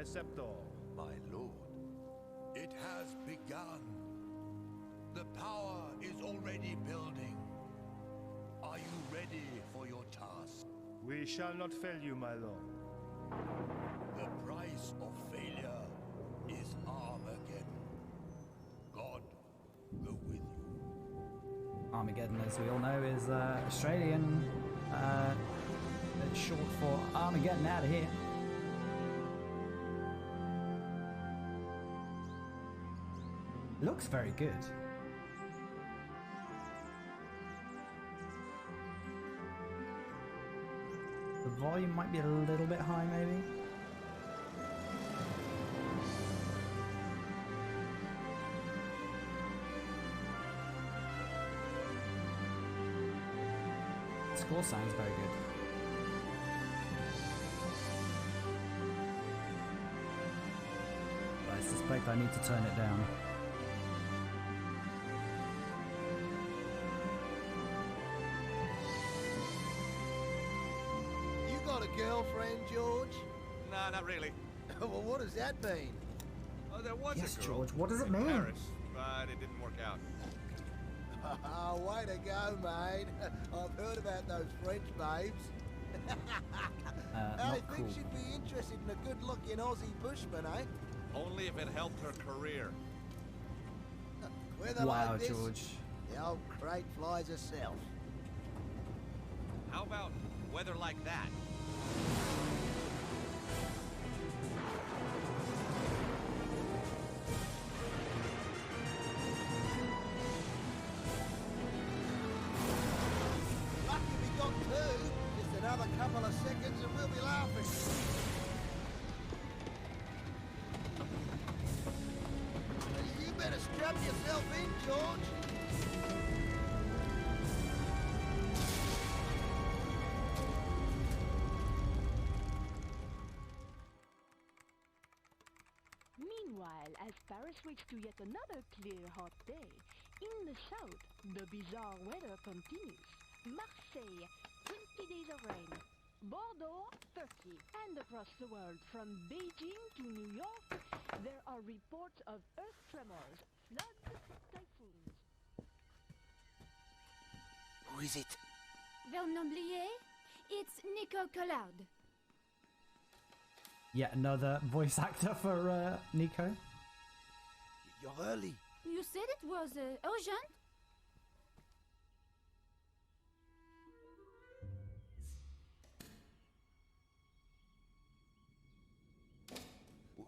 scepter. My lord, it has begun. The power is already building. Are you ready for your task? We shall not fail you, my lord. The price of failure is Armageddon. God go with you. Armageddon, as we all know, is Australian. It's short for Armageddon out of here. Looks very good. The volume might be a little bit high, maybe. The score sounds very good. But I suspect I need to turn it down. Girlfriend, George? Nah, not really. Well, what does that mean? Oh, there was Yes, a girl George, what does it in mean? Paris, but it didn't work out. Oh, way to go, mate. I've heard about those French babes. I Not think cool. she'd be interested in a good-looking Aussie bushman, eh? Only if it helped her career. Weather Wow, like this, George. the old crate flies herself. How about weather like that? Lucky we got two. Just another couple of seconds and we'll be laughing. You better strap yourself in, George. Meanwhile, as Paris waits to yet another clear, hot day, in the south, the bizarre weather continues. Marseille, 20 days of rain. Bordeaux, 30. And across the world, from Beijing to New York, there are reports of earth tremors, floods, typhoons. Who is it? Vernomblier? It's Nico Collard. Yet another voice actor for Nico. You're early. You said it was urgent?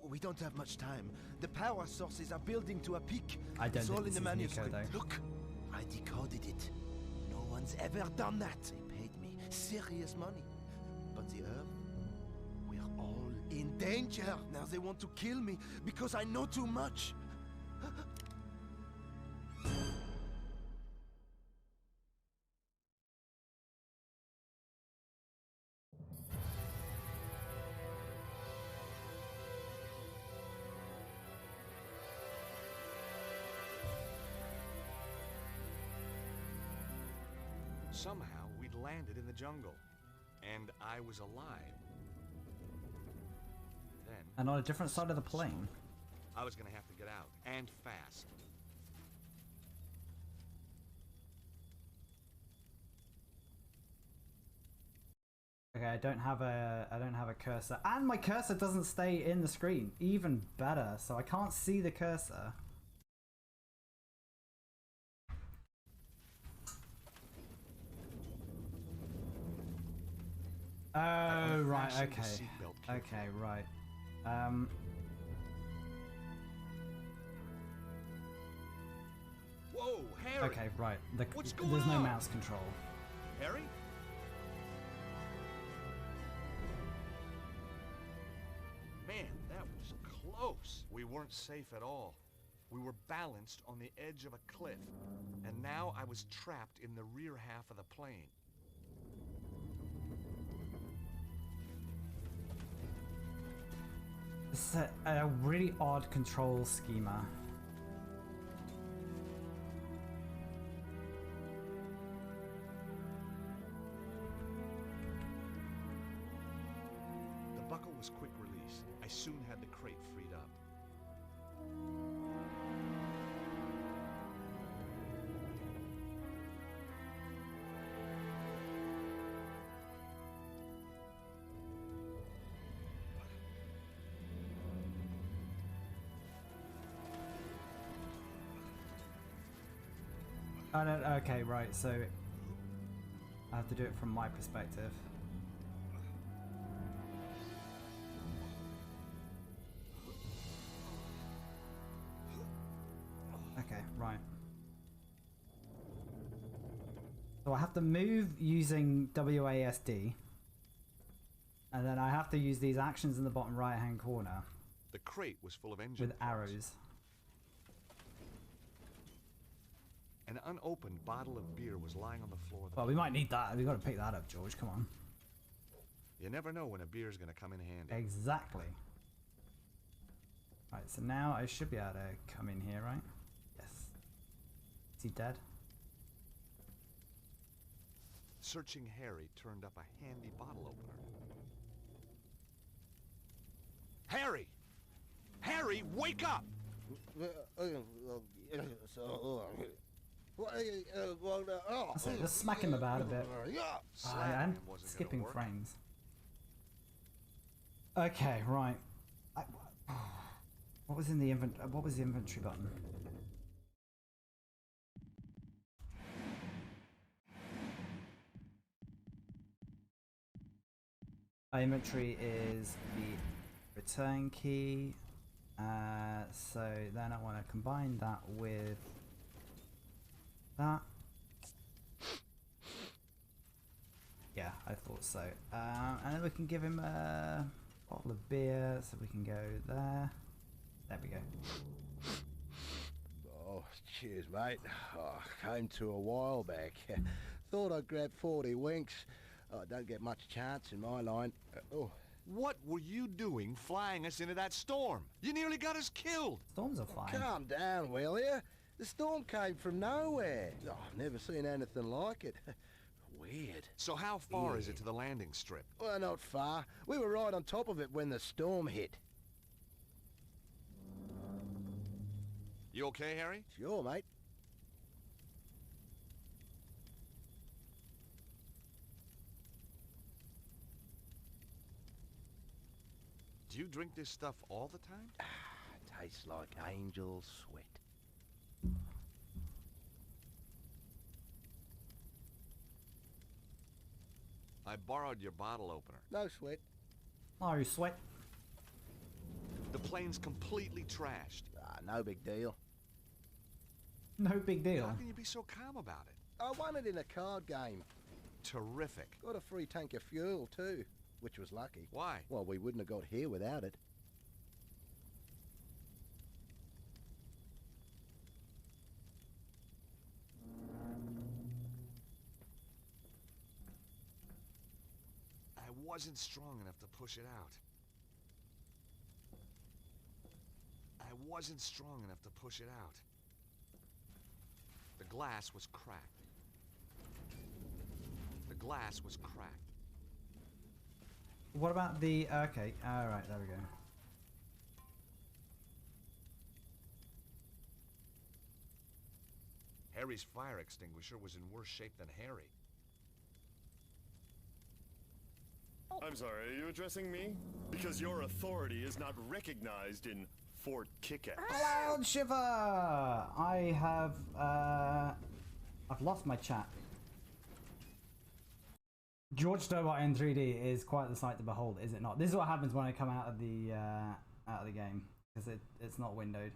We don't have much time. The power sources are building to a peak. I don't It's think all in this the is Nico, manuscript. though. Look, I decoded it. No one's ever done that. They paid me serious money. But the Earth, we're all in danger. Now they want to kill me because I know too much. Somehow, we'd landed in the jungle. And I was alive. Then... And on a different side of the plane. I was gonna have to get out, and fast. Okay, I don't have a cursor, and my cursor doesn't stay in the screen. Even better, so I can't see the cursor. Oh right, okay, okay, right. Whoa, Harry! Okay, right. What's going there's no on? mouse control. Harry? Man, that was close. We weren't safe at all. We were balanced on the edge of a cliff, and now I was trapped in the rear half of the plane. It's a really odd control schema. The buckle was quick release. I soon had the I don't. Okay, right. So I have to do it from my perspective. Okay, right. So I have to move using WASD, and then I have to use these actions in the bottom right-hand corner The crate was full of engine with parts. arrows. An unopened bottle of beer was lying on the floor of the Well, we might need that. We've got to pick that up, George. Come on. You never know when a beer's gonna come in handy. Exactly. Right, so now I should be able to come in here, right? Yes. Is he dead? Searching Harry turned up a handy bottle opener. Harry! Harry, wake up! That's it. Just smack him about a bit. Oh, Slapping I'm him wasn't gonna skipping work. frames. Okay, right. What was in the What was the inventory button? Our inventory is the return key. So then I want to combine that with that. Yeah, I thought so. And then we can give him a bottle of beer, so we can go there. There we go. Oh, cheers, mate. Oh, came to a while back. Thought I'd grab 40 winks. Oh, don't get much chance in my line. Oh, What were you doing flying us into that storm? You nearly got us killed! Storms are fine. calm down, will you? The storm came from nowhere. Oh, I've never seen anything like it. Weird. So how far is it to the landing strip? Well, not far. We were right on top of it when the storm hit. You okay, Harry? Sure, mate. Do you drink this stuff all the time? Tastes like angel sweat. I borrowed your bottle opener. No sweat. Oh, sweat. The plane's completely trashed. Ah, no big deal. No big deal. How can you be so calm about it? I won it in a card game. Terrific. Got a free tank of fuel, too. Which was lucky. Why? Well, we wouldn't have got here without it. I wasn't strong enough to push it out. I wasn't strong enough to push it out. The glass was cracked. The glass was cracked. What about the... Okay, alright, there we go. Harry's fire extinguisher was in worse shape than Harry. I'm sorry, are you addressing me? Because your authority is not recognized in Fort Kickass. Cloud Shiver! I have... I've lost my chat. George Stobbart in 3D is quite the sight to behold, is it not? This is what happens when I come out of the game, because it's not windowed.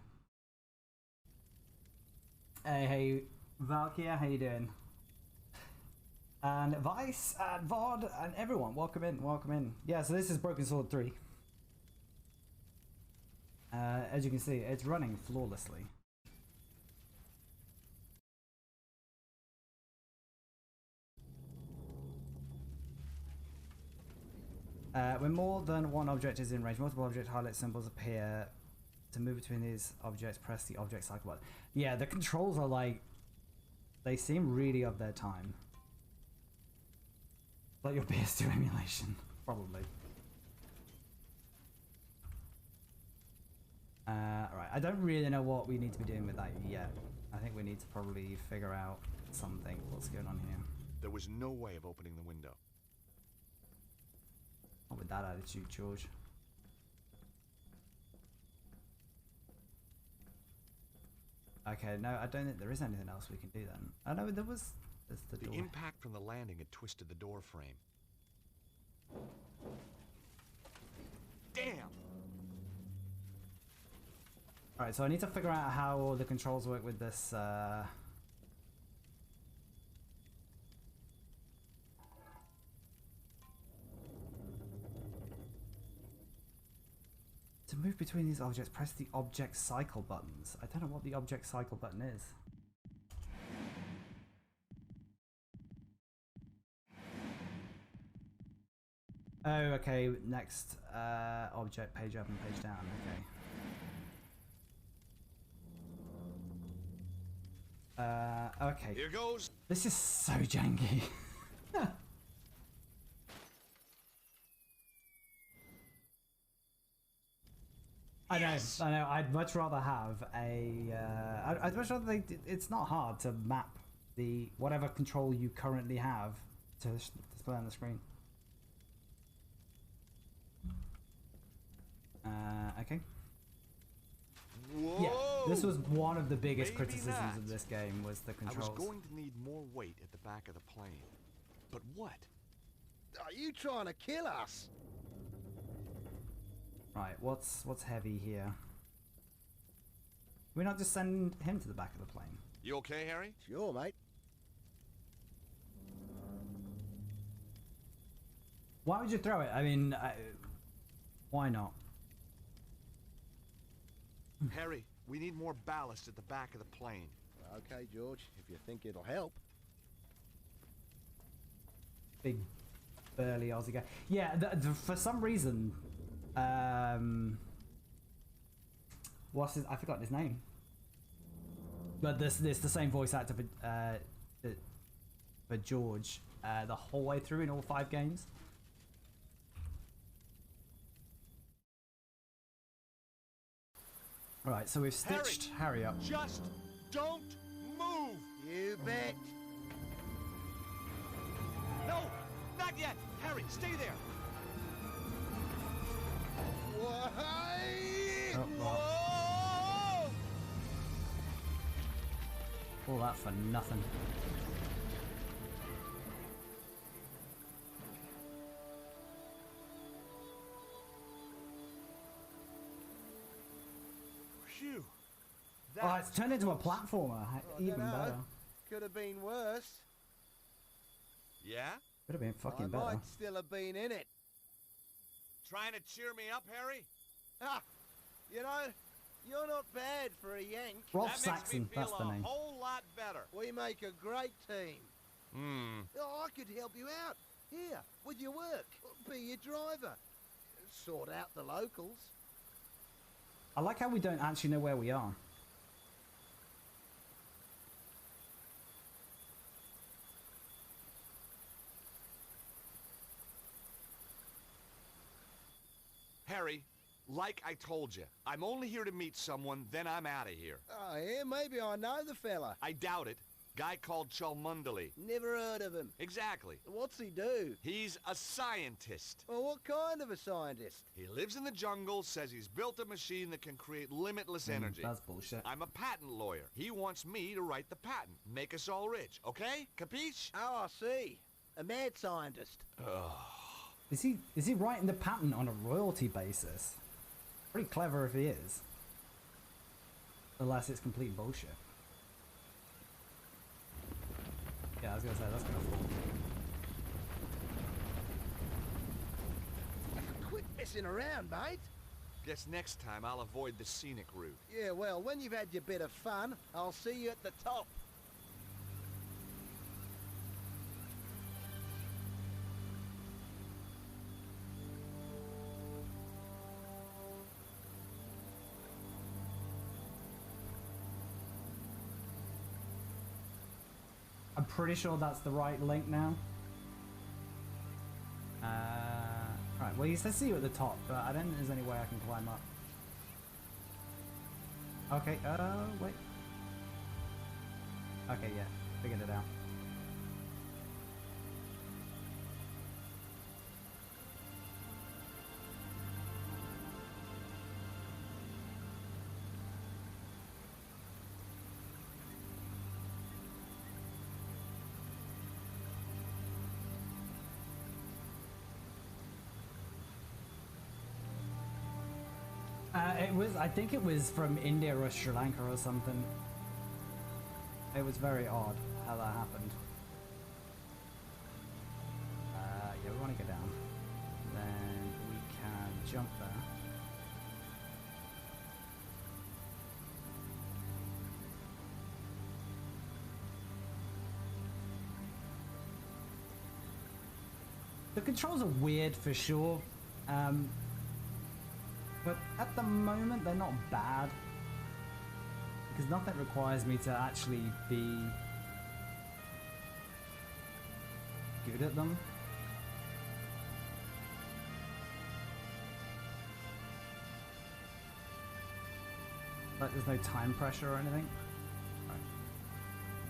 Hey, Valkyria, how you doing? And Vice, and Vod, and everyone, welcome in, welcome in. Yeah, so this is Broken Sword 3. As you can see, it's running flawlessly. When more than one object is in range, multiple object highlight symbols appear. To move between these objects, press the object cycle button. Yeah, the controls are like... They seem really of their time. Like your PS2 emulation, probably. Right, I don't really know what we need to be doing with that yet. I think we need to probably figure out something. What's going on here? There was no way of opening the window. Not with that attitude, George. Okay, no, I don't think there is anything else we can do then. I know there's the door. The impact from the landing had twisted the door frame. Damn! Alright, so I need to figure out how all the controls work with this, To move between these objects, press the object cycle buttons. I don't know what the object cycle button is. Oh, okay, next object, page up and page down, okay. Okay. Here goes. This is so janky. Yes. I know. I'd much rather have a. I'd much rather it's not hard to map the whatever control you currently have to display on the screen. Okay. Whoa! Yeah, this was one of the biggest Maybe criticisms not. of this game was the I controls. was going to need more weight at the back of the plane. But what? Are you trying to kill us? Right, what's heavy here? We're not just sending him to the back of the plane. You okay, Harry? Sure, mate. Why would you throw it? I mean, why not? Harry, we need more ballast at the back of the plane. Okay, George, if you think it'll help. Big burly Aussie guy. Yeah, for some reason, what's his? I forgot his name. But this the same voice actor for George the whole way through in all 5 games. Right, so we've stitched Harry up. Just don't move! You bet. No! Not yet! Harry, stay there! Why? Oh, well. Whoa! All that for nothing. Phew. Oh, it's turned into a platformer. Even better. Could have been worse. Yeah? Could have been fucking I better. might still have been in it. Trying to cheer me up, Harry? Ah, you know, you're not bad for a Yank. Rolf That makes Saxon, me feel that's the name. a whole lot better. We make a great team. Hmm. Oh, I could help you out. Here, with your work. Be your driver. Sort out the locals. I like how we don't actually know where we are. Harry, like I told you, I'm only here to meet someone, then I'm out of here. Oh, yeah, maybe I know the fella. I doubt it. Guy called Cholmondeley. Never heard of him. Exactly. What's he do? He's a scientist. Well, what kind of a scientist? He lives in the jungle, says he's built a machine that can create limitless energy. That's bullshit. I'm a patent lawyer. He wants me to write the patent. Make us all rich, okay? Capiche? Oh, I see. A mad scientist. Is he writing the patent on a royalty basis? Pretty clever if he is. Unless it's complete bullshit. Yeah, I was gonna say that's gonna fall. Quit messing around, mate. Guess next time I'll avoid the scenic route. Yeah, well, when you've had your bit of fun, I'll see you at the top. I'm pretty sure that's the right link now. Right, well, he says see you at the top, but I don't think there's any way I can climb up. Okay, wait. Okay, yeah, figured it out. it was. I think it was from India or Sri Lanka or something. It was very odd how that happened. Yeah, we want to go down. Then we can jump there. The controls are weird for sure, but at the moment they're not bad because nothing requires me to actually be good at them. Like there's no time pressure or anything. Right.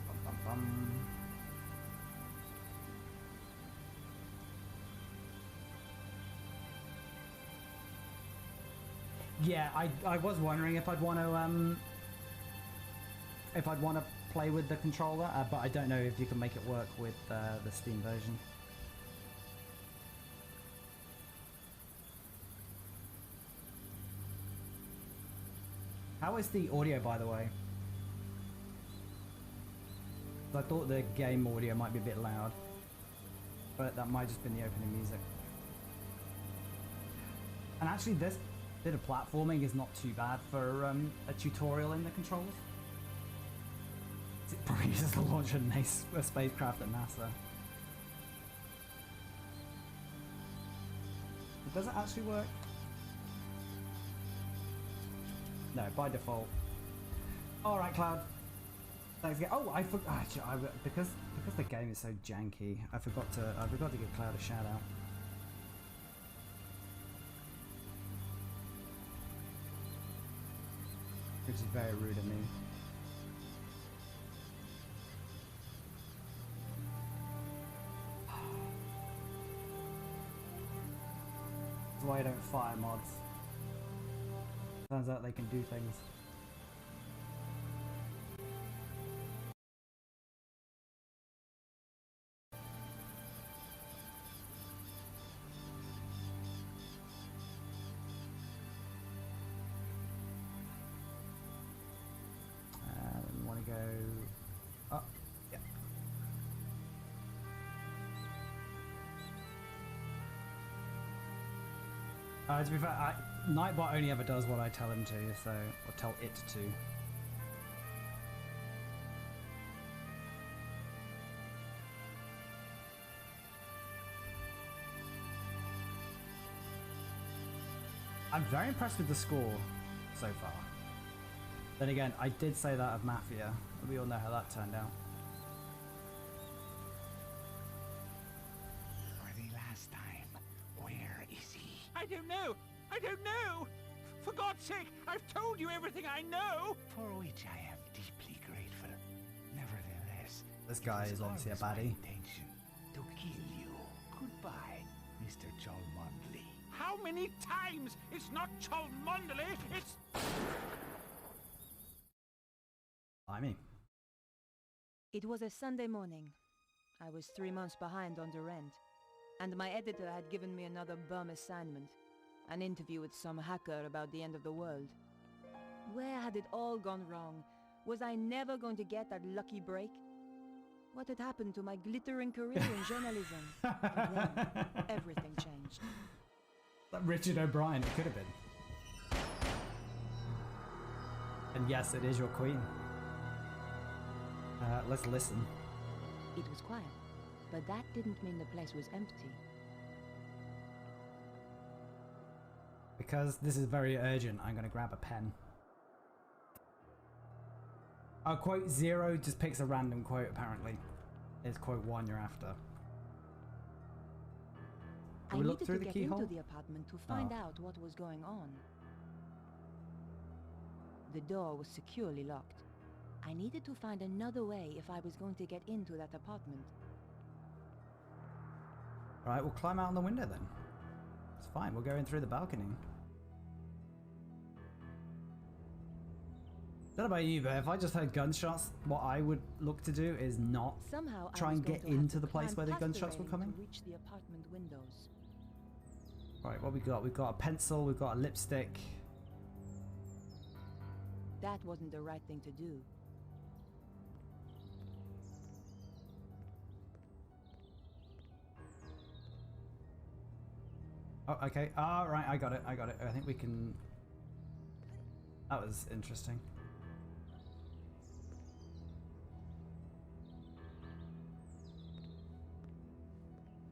Bum, bum, bum. Yeah, I was wondering if I'd want to play with the controller, but I don't know if you can make it work with the Steam version. How is the audio, by the way? I thought the game audio might be a bit loud, but that might just been the opening music. And actually, this bit of platforming is not too bad for a tutorial in the controls. It probably uses to launch a spacecraft at NASA. Does it actually work? No, by default. All right, Cloud. Thanks again. Oh, I forgot. Because the game is so janky, I forgot to give Cloud a shout out. Which is very rude of me. That's why I don't fire mods. Turns out they can do things. To be fair, Nightbot only ever does what I tell him to, so or tell it to. I'm very impressed with the score so far. Then again, I did say that of Mafia. We all know how that turned out. I don't know! I don't know! For God's sake, I've told you everything I know! For which I am deeply grateful. Nevertheless, This guy is obviously a baddie. Intention to kill you. Goodbye, Mr. Cholmondeley. How many times? It's not Cholmondeley, it's... I mean. It was a Sunday morning. I was 3 months behind on the rent. And my editor had given me another bum assignment. An interview with some hacker about the end of the world. Where had it all gone wrong? Was I never going to get that lucky break? What had happened to my glittering career in journalism? And then, everything changed. That Richard O'Brien, it could have been. And yes, it is your queen. Let's listen. It was quiet. But that didn't mean the place was empty. Because this is very urgent, I'm going to grab a pen. Our quote 0 just picks a random quote, apparently. It's quote 1 you're after. Can we look through the keyhole? I needed to get into the apartment to find out what was going on. The door was securely locked. I needed to find another way if I was going to get into that apartment. Right, we'll climb out on the window then. It's fine, we'll go in through the balcony. Don't know about you, but if I just heard gunshots, what I would look to do is not try and get into the place where the gunshots were coming. To reach the apartment windows. Right, what we got? We've got a pencil, we've got a lipstick. that wasn't the right thing to do. Oh, okay. Ah, right. I got it. I got it. I think we can... That was interesting.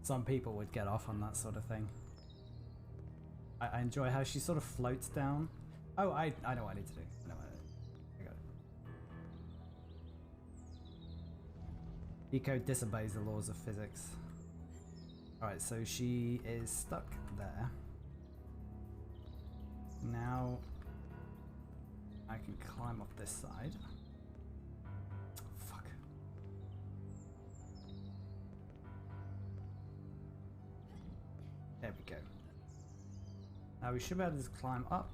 Some people would get off on that sort of thing. I enjoy how she sort of floats down. Oh, I know what I need to do. I know what I got it. Eco disobeys the laws of physics. Alright, so she is stuck there. Now I can climb up this side. Fuck. There we go. Now we should be able to just climb up.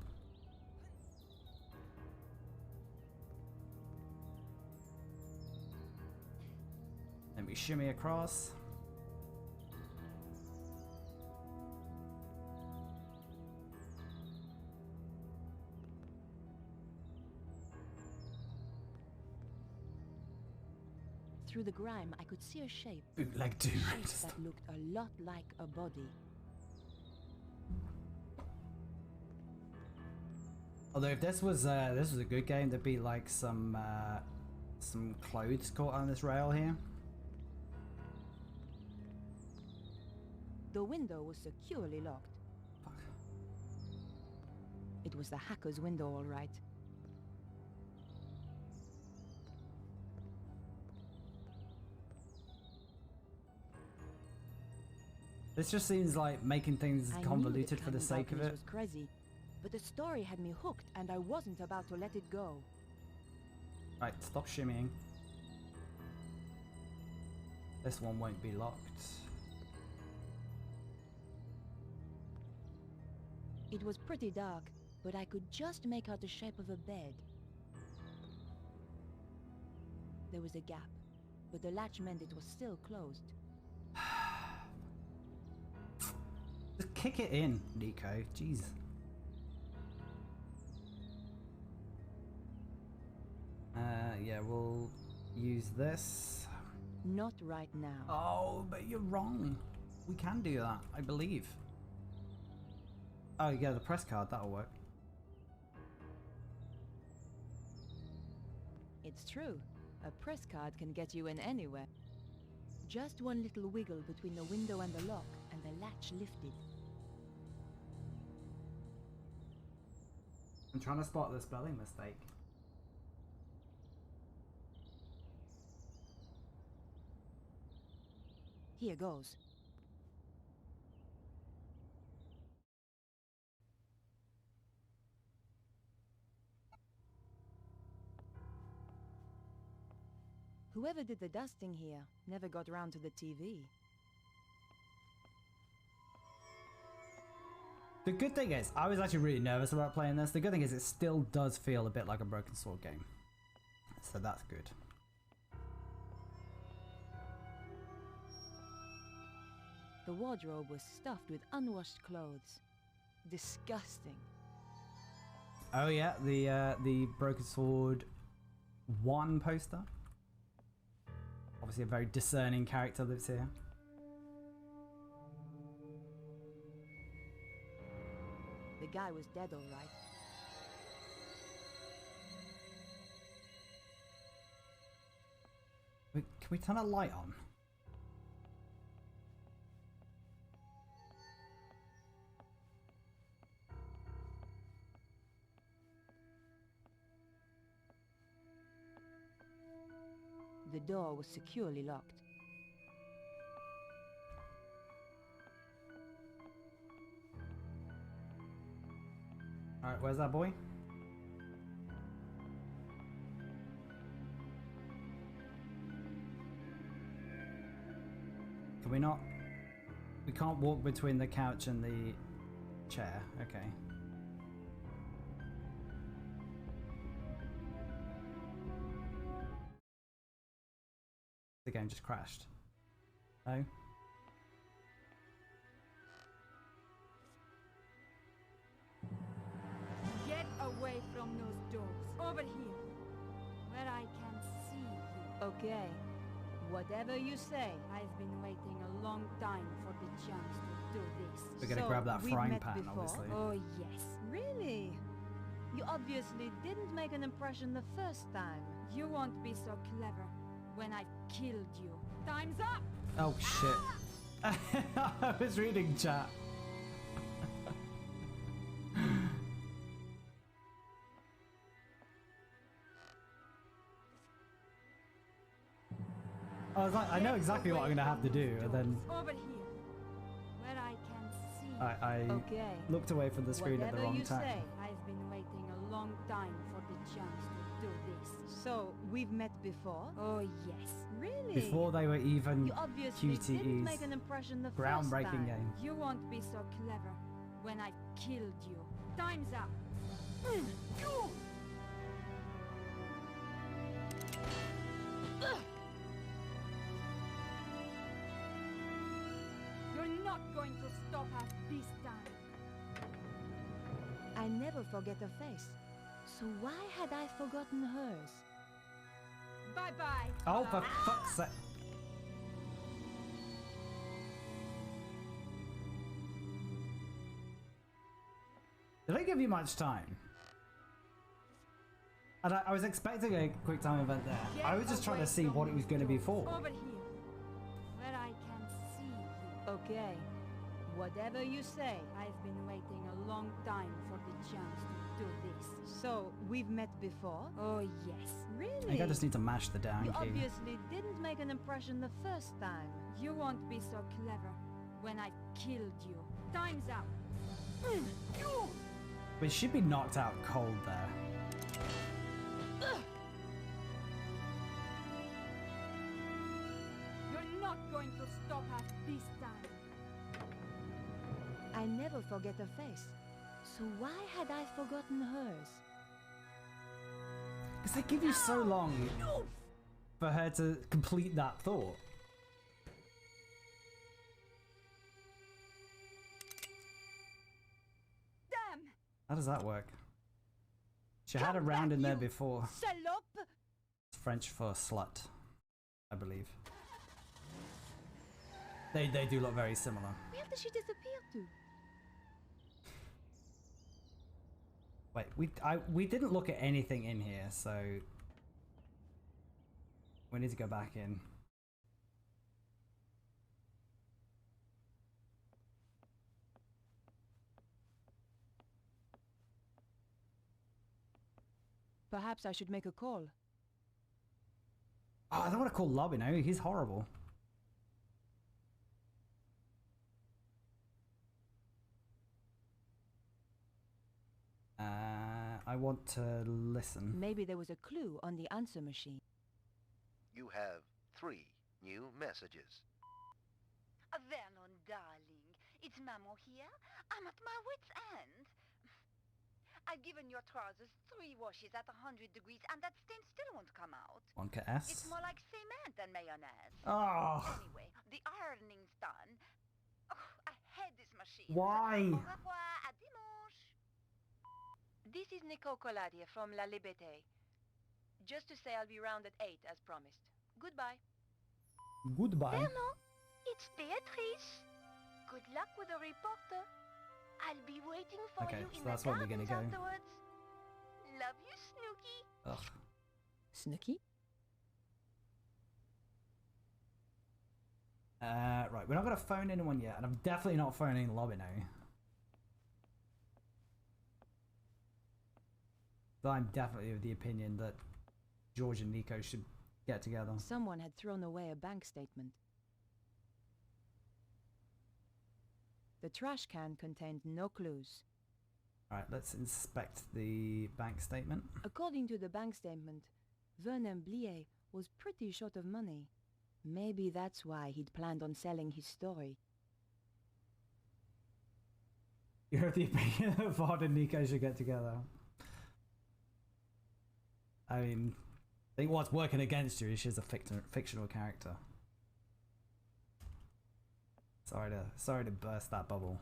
Then we shimmy across. Through the grime, I could see a shape. Bootleg Doom Shape Raiders. that looked a lot like a body. Although if this was a good game, there'd be like some clothes caught on this rail here. The window was securely locked. Fuck. It was the hacker's window, all right. This just seems like making things I knew convoluted that for the climbing sake of balconies it. was crazy, but the story had me hooked, and I wasn't about to let it go. Right, stop shimmying. This one won't be locked. It was pretty dark, but I could just make out the shape of a bed. There was a gap, but the latch meant it was still closed. Just kick it in, Nico. Jeez. Yeah, we'll use this. Not right now. Oh, but you're wrong. We can do that, I believe. Oh, yeah, the press card, that'll work. It's true. A press card can get you in anywhere. Just one little wiggle between the window and the lock, and the latch lifted. I'm trying to spot the spelling mistake. Here goes. Whoever did the dusting here never got round to the TV. The good thing is, I was actually really nervous about playing this. The good thing is it still does feel a bit like a Broken Sword game. So that's good. The wardrobe was stuffed with unwashed clothes. Disgusting. Oh yeah, the Broken Sword 1 poster. Obviously a very discerning character lives here. The guy was dead, all right. Can we turn a light on? The door was securely locked. Alright, where's that boy? Can we not? We can't walk between the couch and the chair. Okay. The game just crashed. No? Get away from those dogs. Over Okay. Whatever you say. I've been waiting a long time for the chance to do this. We're gonna So, grab that we've frying met pan, before? obviously. Oh yes. Really? You obviously didn't make an impression the first time. You won't be so clever when I've killed you. Time's up! Oh shit. I was reading chat. I was like, I know exactly what I'm gonna have to do, and then Over here, where I can see. I Okay. looked away from the screen at the Whatever wrong you time. say. I've been waiting a long time for the chance to do this. So, we've met before? Oh yes. Really? Before they were even You obviously didn't make an QTEs. impression the first Groundbreaking time. game. You won't be so clever when I've killed you. Time's up. You're not going to stop us this time. I never forget a face. So why had I forgotten hers? Bye-bye. Oh, for fuck's sake. Did I give you much time? And I was expecting a quick time event there. I was just trying to see what it was going to be for. Over here, where I can see you. Okay. Whatever you say. I've been waiting a long time for the chance to do this. So, we've met before? Oh yes. Really? I think I just need to mash the down You key. obviously didn't make an impression the first time. You won't be so clever when I've killed you. Time's up. But she'd be knocked out cold there. You're not going to stop us this time. I never forget a face. So why had I forgotten hers? Because they give you so long for her to complete that thought. Damn! How does that work? She had a round in there before. Salope! It's French for slut, I believe. They do look very similar. Where did she disappear to? Wait, we didn't look at anything in here, so we need to go back in. Perhaps I should make a call. Oh, I don't want to call Lobby now. He's horrible. I want to listen. Maybe there was a clue on the answer machine. You have 3 new messages. Vernon, darling, it's Maman here. I'm at my wit's end. I've given your trousers 3 washes at 100 degrees and that stain still won't come out. Wonka S. It's more like cement than mayonnaise. Oh. Anyway, the ironing's done. Oh, I hate this machine. Why? Au revoir, à dimanche. This is Nico Coladier from La Liberté. Just to say I'll be round at 8 as promised. Goodbye. Goodbye. Vernon, it's Beatrice. Good luck with the reporter. I'll be waiting for Okay, you so in that's the where we're gonna gardens go. afterwards. Love you, Snooky. Ugh. Snooky? Right, we're not gonna phone anyone yet, and I'm definitely not phoning Lobby now. But I'm definitely of the opinion that George and Nico should get together. Someone had thrown away a bank statement. The trash can contained no clues. Alright, let's inspect the bank statement. According to the bank statement, Vernon Blier was pretty short of money. Maybe that's why he'd planned on selling his story. You're of the opinion that Vod and Nico should get together. I mean, I think what's working against you is she's a fictional character. Sorry to burst that bubble.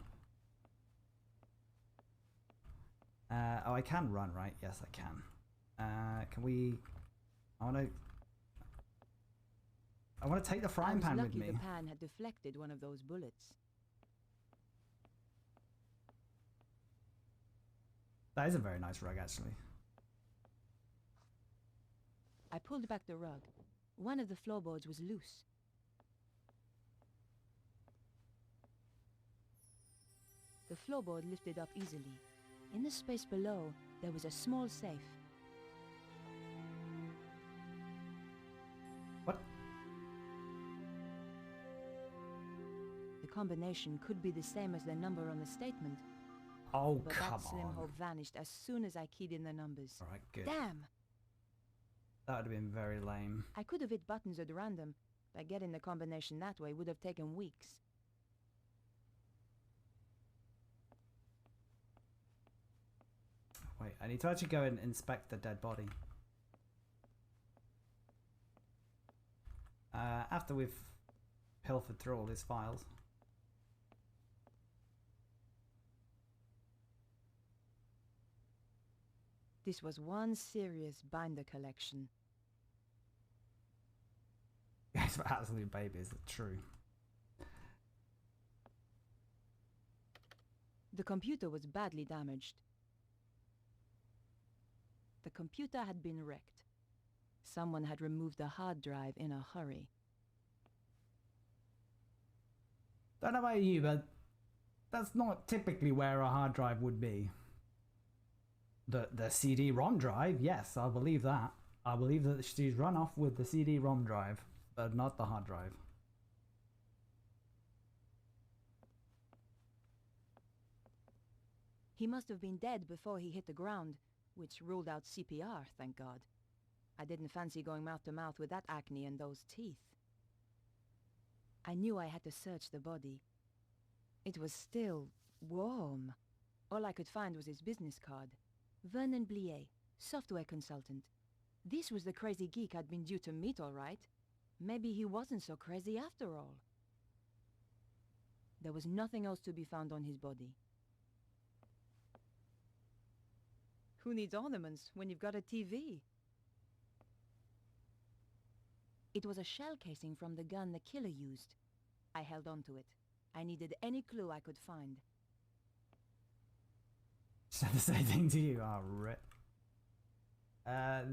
Oh, I can run, right? Yes, I can. Can we? I want to. I want to take the I frying was pan with lucky me. the pan had deflected one of those bullets. That is a very nice rug, actually. I pulled back the rug. One of the floorboards was loose. The floorboard lifted up easily. In the space below, there was a small safe. What? The combination could be the same as the number on the statement. Oh, But come that slim on. hole vanished as soon as I keyed in the numbers. Alright, good. Damn! That would have been very lame. I could have hit buttons at random, but getting the combination that way would have taken weeks. Wait, I need to actually go and inspect the dead body. After we've pilfered through all his files. This was one serious binder collection. Yes, for absolute babies, true. The computer was badly damaged. The computer had been wrecked. Someone had removed the hard drive in a hurry. Don't know about you, but that's not typically where a hard drive would be. The CD-ROM drive, yes, I'll believe that. I believe that she's run off with the CD-ROM drive, but not the hard drive. He must have been dead before he hit the ground, which ruled out CPR, thank God. I didn't fancy going mouth to mouth with that acne and those teeth. I knew I had to search the body. It was still warm. All I could find was his business card. Vernon Blier, software consultant. This was the crazy geek I'd been due to meet, all right. Maybe he wasn't so crazy after all. There was nothing else to be found on his body. Who needs ornaments when you've got a TV? It was a shell casing from the gun the killer used. I held on to it. I needed any clue I could find. Said the same thing to you. Oh, rip.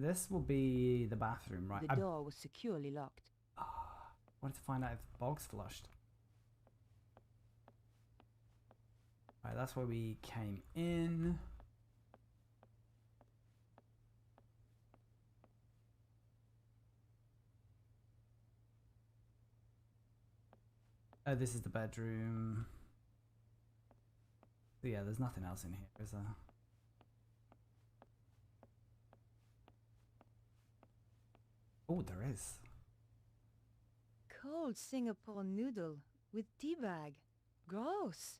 This will be the bathroom, right? The door was securely locked. Wanted to find out if the bog's flushed. Right, that's where we came in. Oh, this is the bedroom. So yeah, there's nothing else in here, is there? Oh, there is. Cold Singapore noodle with tea bag. Gross.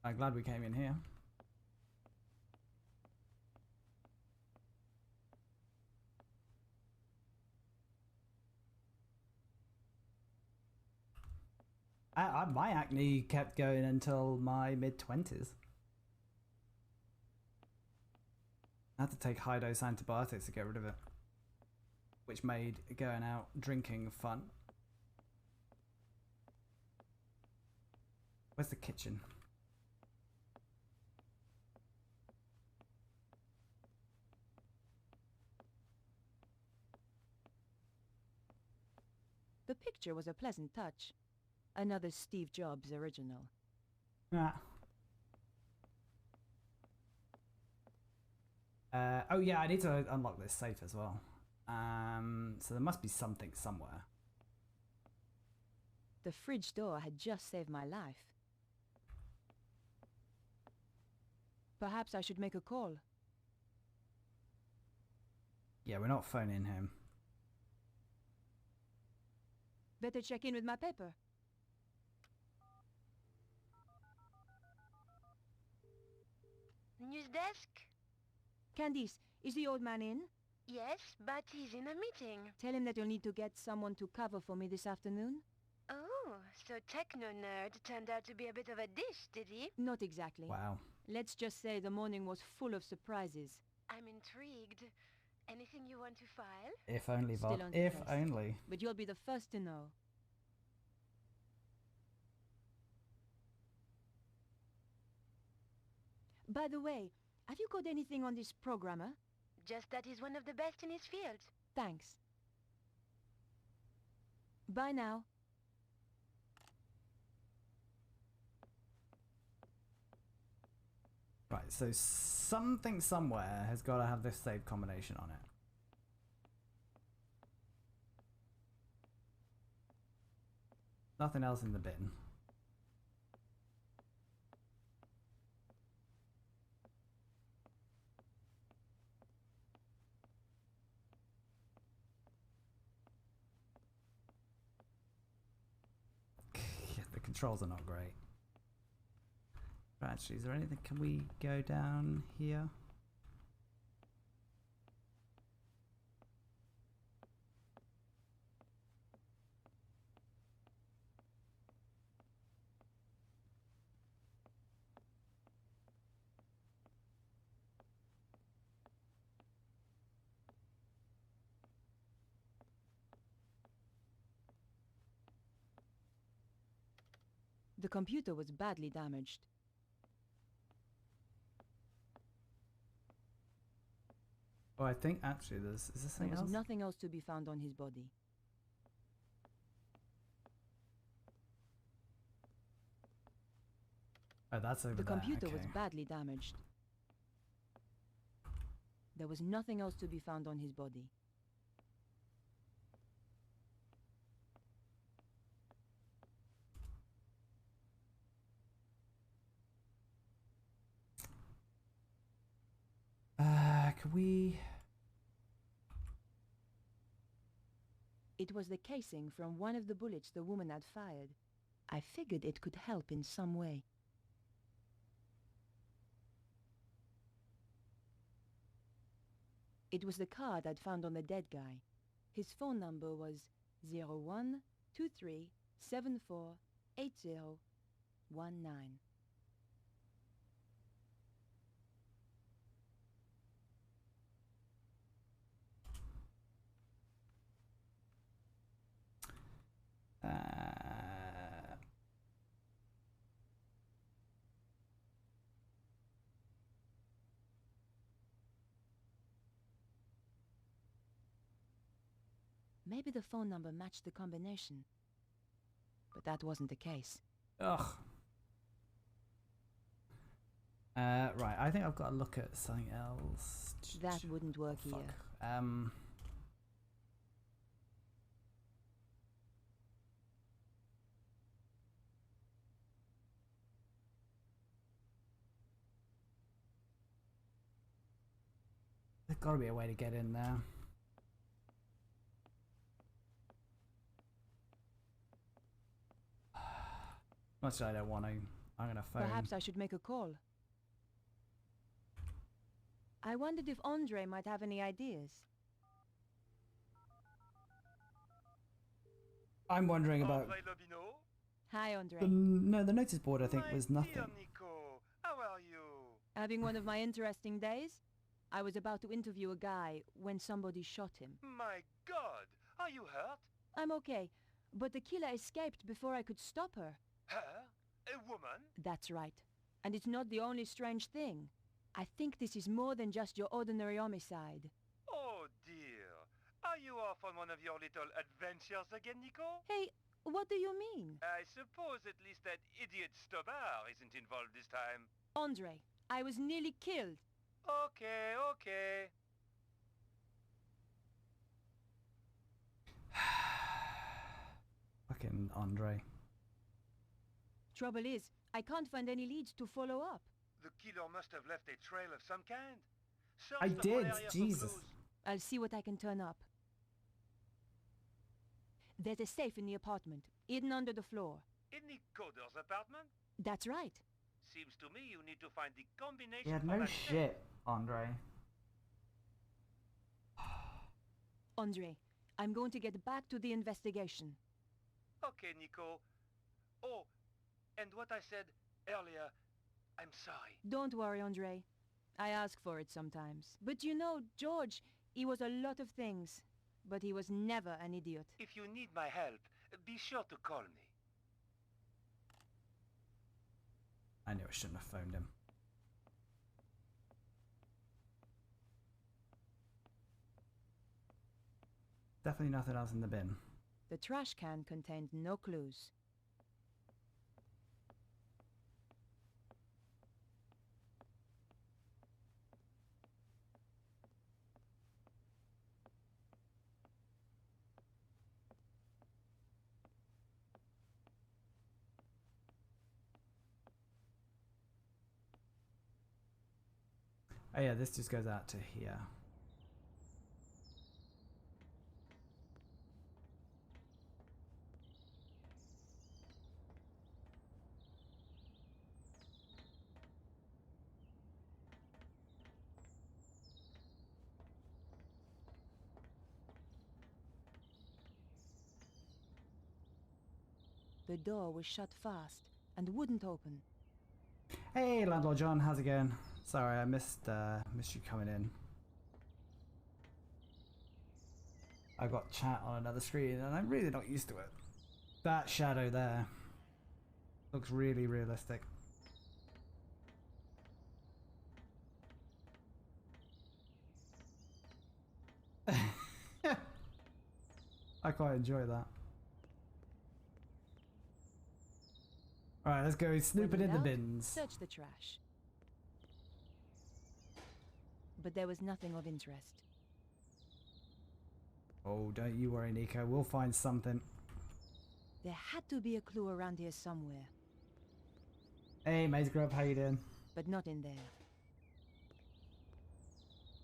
I'm glad we came in here. My acne kept going until my mid-20s. I had to take high-dose antibiotics to get rid of it, which made going out drinking fun. Where's the kitchen? The picture was a pleasant touch. Another Steve Jobs original. Ah. Oh yeah, I need to unlock this safe as well. So there must be something somewhere. The fridge door had just saved my life. Perhaps I should make a call. Yeah, we're not phoning him. Better check in with my paper. News desk? Candice, is the old man in? Yes, but he's in a meeting. Tell him that you'll need to get someone to cover for me this afternoon. Oh, so techno-nerd turned out to be a bit of a dish, did he? Not exactly. Wow. Let's just say the morning was full of surprises. I'm intrigued. Anything you want to file? If only, Still Bob. on If test. only. But you'll be the first to know. By the way, have you got anything on this programmer? Just that he's one of the best in his field. Thanks. Bye now. Right, so something somewhere has got to have this save combination on it. Nothing else in the bin. Yeah, the controls are not great. Right, actually, is there anything? Can we go down here? The computer was badly damaged. Oh, I think actually is this There something was else? nothing else to be found on his body. Oh, that's over The there. computer was okay. badly damaged. There was nothing else to be found on his body. Can we? It was the casing from one of the bullets the woman had fired. I figured it could help in some way. It was the card I'd found on the dead guy. His phone number was 0123748019. Maybe the phone number matched the combination. But that wasn't the case. Ugh. Right, I think I've got to look at something else. That wouldn't work Fuck. here. There's got to be a way to get in there. Much as I don't want to, I'm gonna phone. Perhaps I should make a call. I wondered if Andre might have any ideas. I'm wondering about. Hi, Andre. No, the notice board I think was nothing. Nico, how are you? Having one of my interesting days? I was about to interview a guy when somebody shot him. My God, are you hurt? I'm okay, but the killer escaped before I could stop her. Her? A woman? That's right. And it's not the only strange thing. I think this is more than just your ordinary homicide. Oh dear. Are you off on one of your little adventures again, Nico? Hey, what do you mean? I suppose at least that idiot Stobbart isn't involved this time. Andre, I was nearly killed. Okay, okay. Fucking Andre. Trouble is, I can't find any leads to follow up. The killer must have left a trail of some kind. Search I the whole did, area for Jesus. clues. I'll see what I can turn up. There's a safe in the apartment, hidden under the floor. In the coder's apartment? That's right. Seems to me you need to find the combination Yeah, for no that shit, Andre. Andre, I'm going to get back to the investigation. Okay, Nico. Oh, and what I said earlier, I'm sorry. Don't worry, Andre. I ask for it sometimes. But you know, George, He was a lot of things, but he was never an idiot. If you need my help, be sure to call me. I knew I shouldn't have phoned him. Definitely nothing else in the bin. The trash can contained no clues. Oh yeah, this just goes out to here. The door was shut fast and wouldn't open. Hey, Landlord John, how's it going? Sorry, I missed you coming in. I got chat on another screen and I'm really not used to it. That shadow there looks really realistic. I quite enjoy that. Alright, let's go snooping in the bins. Search the trash. But there was nothing of interest. Oh, don't you worry, Nico. We'll find something. There had to be a clue around here somewhere. Hey, Mate Grub, how you doing? But not in there.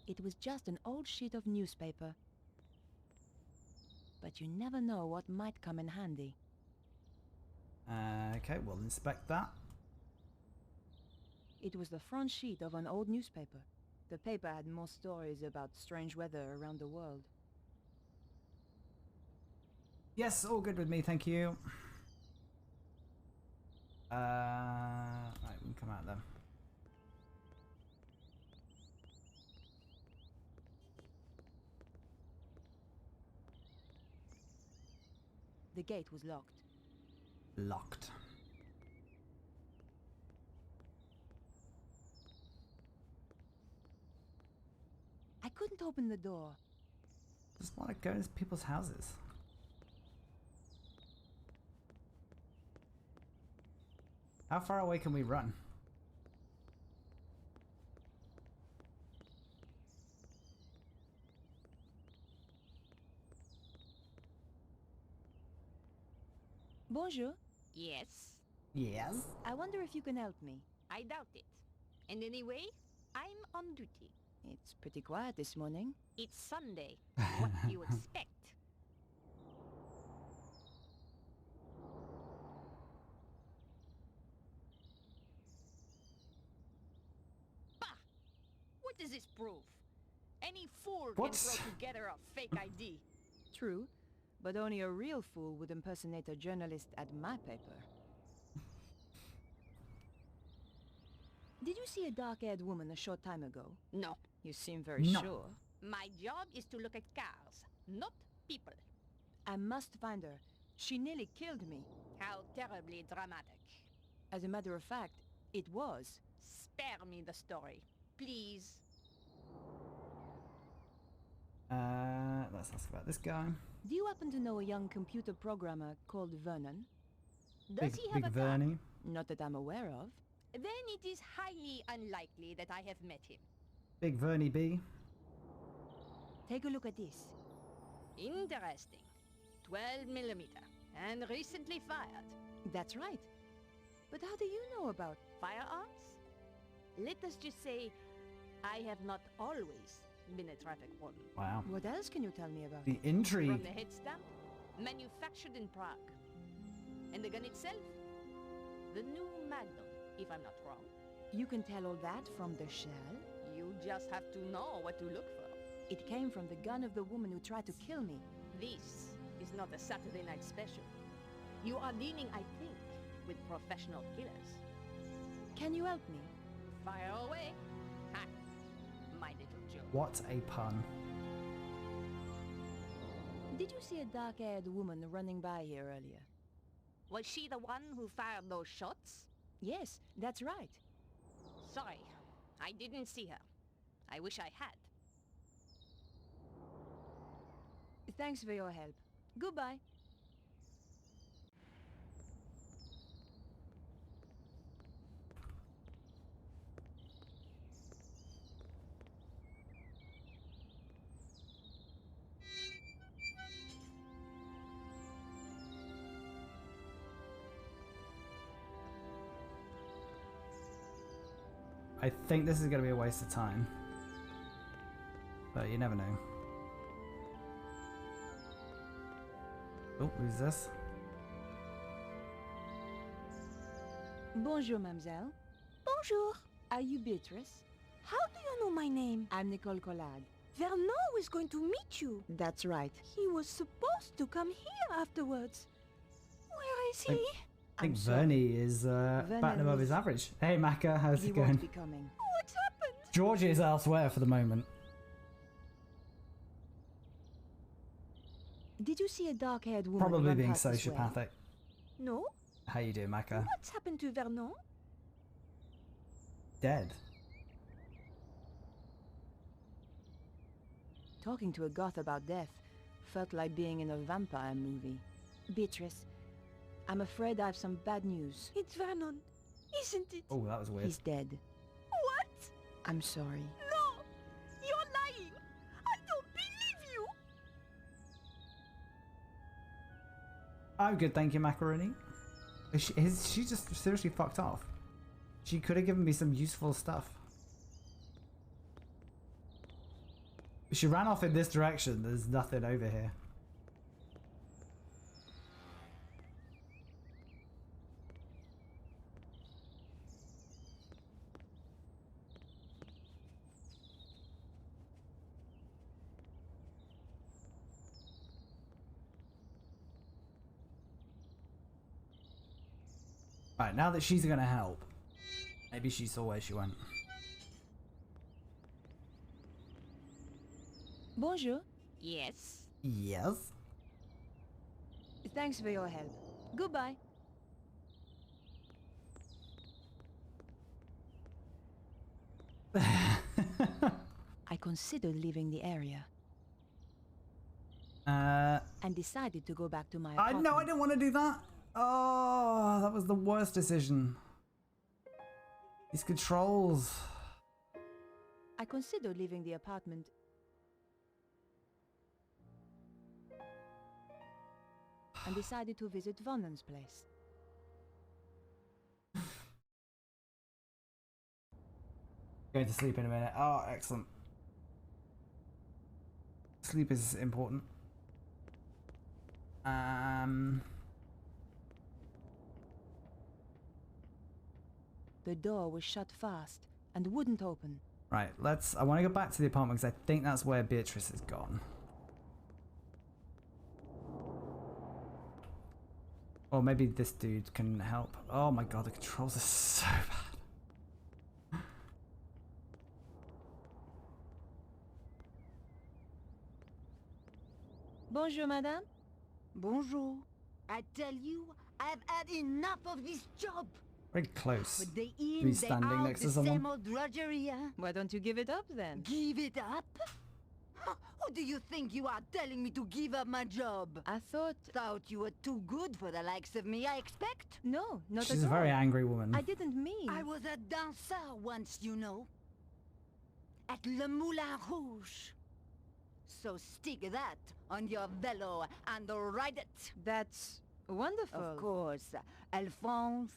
It was just an old sheet of newspaper. But you never know what might come in handy. Okay, we'll inspect that. It was the front sheet of an old newspaper. The paper had more stories about strange weather around the world. Yes, all good with me, thank you. Right, we can come out then. The gate was locked. Locked. I couldn't open the door. Just want to go into people's houses. How far away can we run? Bonjour. Yes? Yes? I wonder if you can help me. I doubt it. And anyway, I'm on duty. It's pretty quiet this morning. It's Sunday. What do you expect? Bah! What does this prove? Any fool can throw together a fake ID. True, but only a real fool would impersonate a journalist at my paper. Did you see a dark-haired woman a short time ago? No. You seem very sure. My job is to look at cars, not people. I must find her. She nearly killed me. How terribly dramatic. As a matter of fact, it was. Spare me the story, please. Let's ask about this guy. Do you happen to know a young computer programmer called Vernon? Does he have a car? Vernie? Not that I'm aware of. Then it is highly unlikely that I have met him. Big Vernie B. Take a look at this. Interesting. 12 millimeter. And recently fired. That's right. But how do you know about firearms? Let us just say, I have not always been a traffic warden. Wow. What else can you tell me about? The intrigue. From the head stamp, manufactured in Prague. And the gun itself? The new Magnum, if I'm not wrong. You can tell all that from the shell? You just have to know what to look for. It came from the gun of the woman who tried to kill me. This is not a Saturday night special. You are dealing, I think, with professional killers. Can you help me? Fire away. Ha! My little joke. What a pun. Did you see a dark-haired woman running by here earlier? Was she the one who fired those shots? Yes, that's right. Sorry, I didn't see her. I wish I had. Thanks for your help. Goodbye. I think this is going to be a waste of time. But you never know. Oh, who's this? Bonjour, mademoiselle. Bonjour. Are you Beatrice? How do you know my name? I'm Nicole Collard. Vernon is going to meet you. That's right. He was supposed to come here afterwards. Where is he? I think Vernie is batting above his average. Hey Maka, how's it going? What's happened? George is elsewhere for the moment. Did you see a dark-haired woman? Probably run being past this way? sociopathic. No. How you doing, Maka? What's happened to Vernon? Dead. Talking to a goth about death felt like being in a vampire movie. Beatrice, I'm afraid I have some bad news. It's Vernon, isn't it? Oh, that was weird. He's dead. What? I'm sorry. No! You're lying! I don't believe you! I'm good, thank you, Macaroni. Is she just seriously fucked off? She could have given me some useful stuff. She ran off in this direction. There's nothing over here. Alright, now that she's gonna help. Maybe she saw where she went. Bonjour. Yes. Yes? Thanks for your help. Goodbye. I considered leaving the area. And decided to go back to my apartment. No, I didn't want to do that. Oh, that was the worst decision. These controls. I considered leaving the apartment. And decided to visit Vernon's place. Going to sleep in a minute. Oh, excellent. Sleep is important. The door was shut fast and wouldn't open. Right, I want to go back to the apartment because I think that's where Beatrice has gone. Or maybe this dude can help. Oh my god, the controls are so bad. Bonjour, madame. Bonjour. I tell you, I've had enough of this job. Very close. But they to in, be they standing out, next to the someone. same old drudgery, huh? Why don't you give it up then? Give it up? Huh, who do you think you are telling me to give up my job? I thought you were too good for the likes of me, I expect? No, not at all. She's a very angry woman. I didn't mean. I was a dancer once, you know. At Le Moulin Rouge. So stick that on your velo and ride it. That's wonderful. Of course. Alphonse,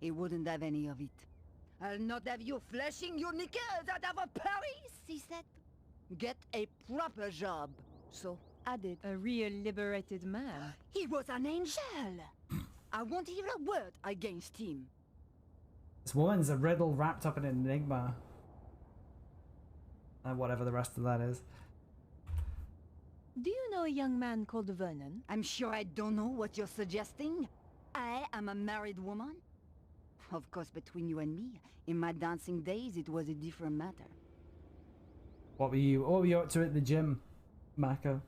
he wouldn't have any of it. I'll not have you flashing your knickers out of Paris, he said. Get a proper job. So I did. A real liberated man. He was an angel. I won't hear a word against him. This woman's a riddle wrapped up in an enigma. And whatever the rest of that is. Do you know a young man called Vernon? I'm sure I don't know what you're suggesting. I am a married woman. Of course, between you and me, in my dancing days, it was a different matter. What were you up to at the gym, Mako?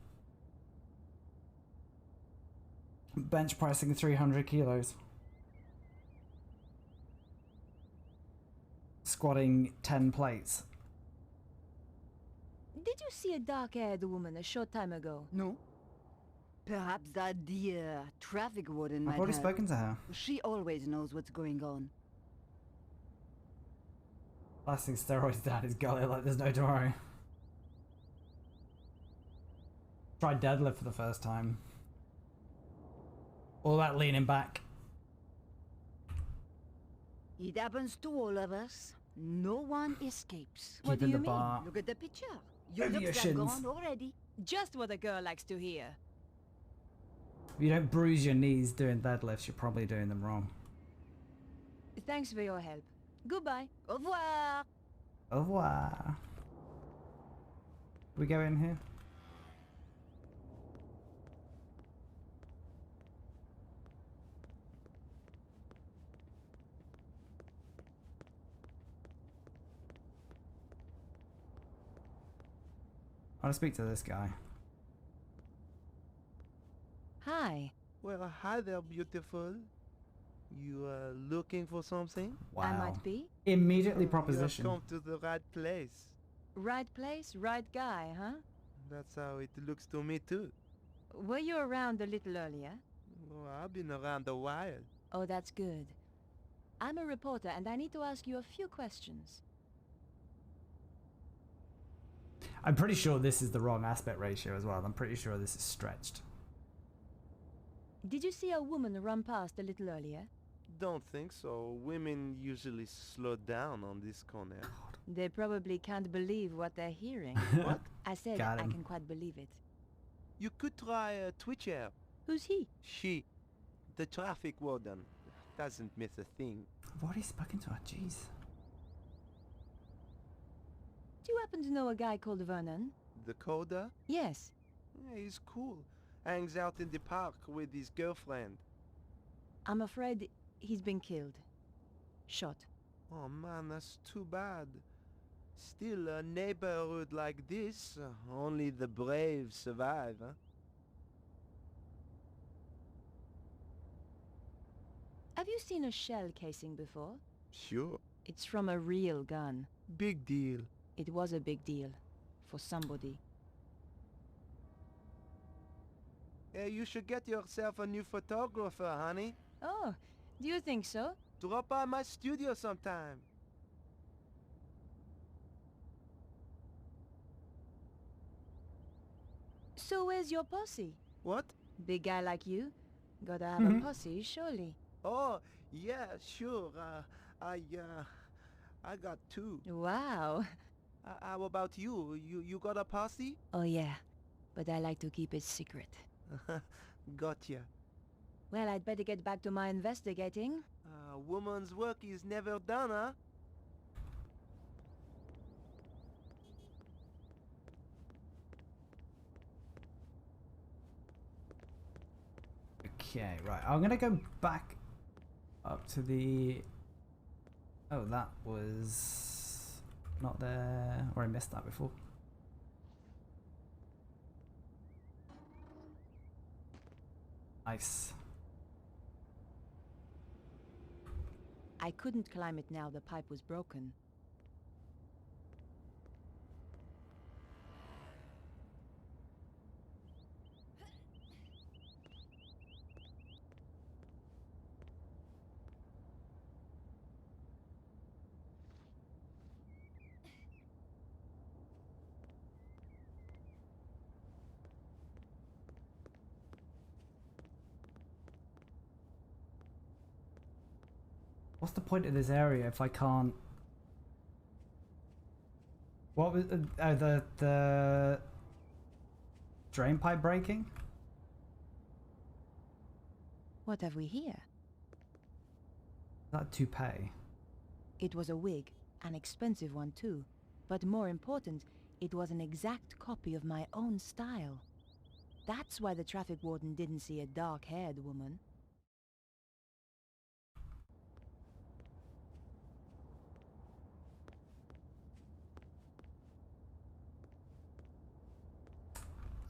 Bench pressing 300 kilos. Squatting 10 plates. Did you see a dark-haired woman a short time ago? No. Perhaps that dear traffic warden might I've already have. spoken to her. She always knows what's going on. Blasting steroids down his gullet like there's no tomorrow. Tried deadlift for the first time. All that leaning back. It happens to all of us. No one escapes. What do Keeping you the mean? bar. Look at the picture. Your Over your looks are shins. gone already. Just what a girl likes to hear. If you don't bruise your knees doing deadlifts, you're probably doing them wrong. Thanks for your help. Goodbye. Au revoir. Au revoir. We go in here? I want to speak to this guy. Hi. Well, hi there, beautiful. You are looking for something? Wow. I might be. Immediately You proposition. have come to the right place. Right place, right guy, huh? That's how it looks to me too. Were you around a little earlier? Oh, I've been around a while. Oh, that's good. I'm a reporter and I need to ask you a few questions. I'm pretty sure this is the wrong aspect ratio as well. I'm pretty sure this is stretched. Did you see a woman run past a little earlier? Don't think so. Women usually slow down on this corner. They probably can't believe what they're hearing. What? I said Got I him. can quite believe it. You could try a Twitcher. Who's he? She. The traffic warden. Doesn't miss a thing. I've already spoken to her, jeez. Do you happen to know a guy called Vernon? The coder? Yes. Yeah, he's cool. Hangs out in the park with his girlfriend. I'm afraid he's been killed. Shot. Oh man, that's too bad. Still, a neighborhood like this, only the brave survive, huh? Have you seen a shell casing before? Sure. It's from a real gun. Big deal. It was a big deal. For somebody. Hey, you should get yourself a new photographer, honey. Oh, do you think so? Drop by my studio sometime. So where's your posse? What? Big guy like you? Gotta have a posse, surely. Oh, yeah, sure. I got two. Wow. How about you? You got a posse? Oh yeah, but I like to keep it secret. Gotcha. Well, I'd better get back to my investigating. Woman's work is never done, huh? Okay, right. I'm gonna go back up to the... Oh, that was not there. Or I missed that before. Nice. I couldn't climb it now, the pipe was broken. What's the point of this area if I can't... What was... the drain pipe breaking? What have we here? That toupee. It was a wig, an expensive one too. But more important, it was an exact copy of my own style. That's why the traffic warden didn't see a dark-haired woman.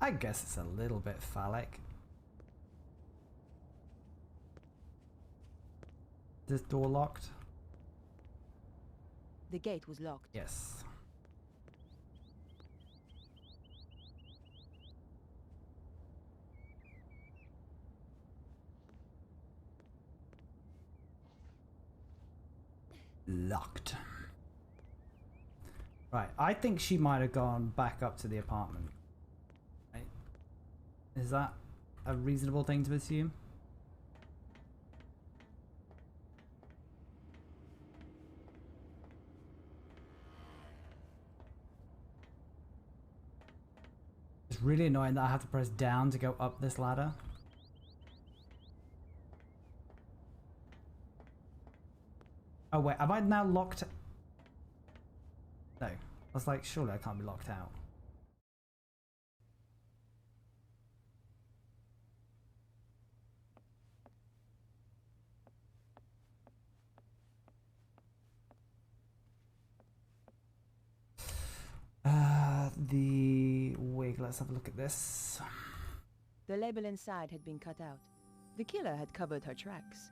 I guess it's a little bit phallic. This door locked? The gate was locked. Yes. Locked. Right, I think she might have gone back up to the apartment. Right? Is that a reasonable thing to assume? It's really annoying that I have to press down to go up this ladder. Oh wait, am I now locked? No. I was like, surely I can't be locked out. The wig, let's have a look at this. The label inside had been cut out. The killer had covered her tracks.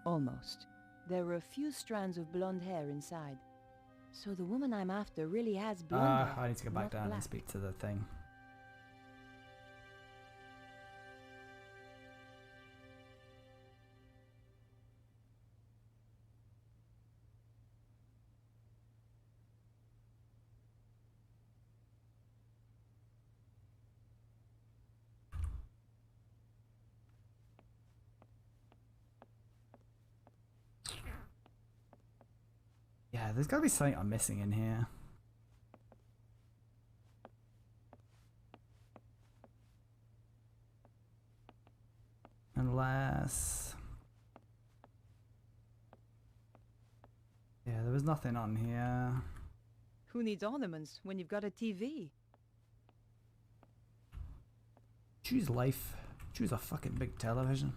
Almost. There were a few strands of blonde hair inside. So the woman I'm after really has blonde hair. I need to go back down black. and speak to the thing. Yeah, there's gotta be something I'm missing in here. Unless... yeah, there was nothing on here. Who needs ornaments when you've got a TV? Choose life. Choose a fucking big television.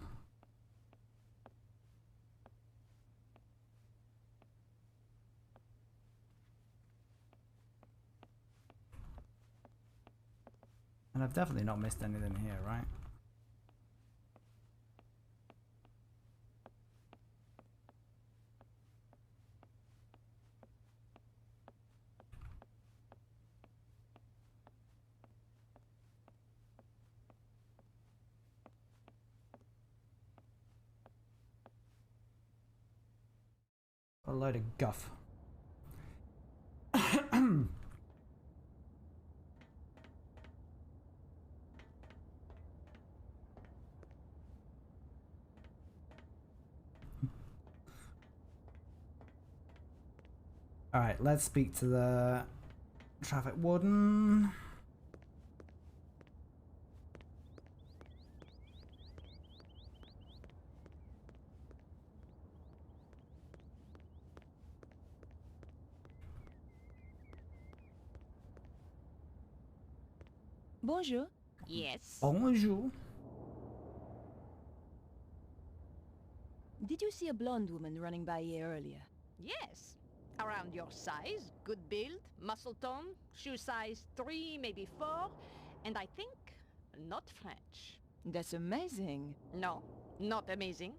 And I've definitely not missed anything here, right? A load of guff. Alright, let's speak to the traffic warden. Bonjour. Yes. Bonjour. Did you see a blonde woman running by here earlier? Yes. Around your size, good build, muscle tone, shoe size 3, maybe 4, and I think not French. That's amazing. No, not amazing.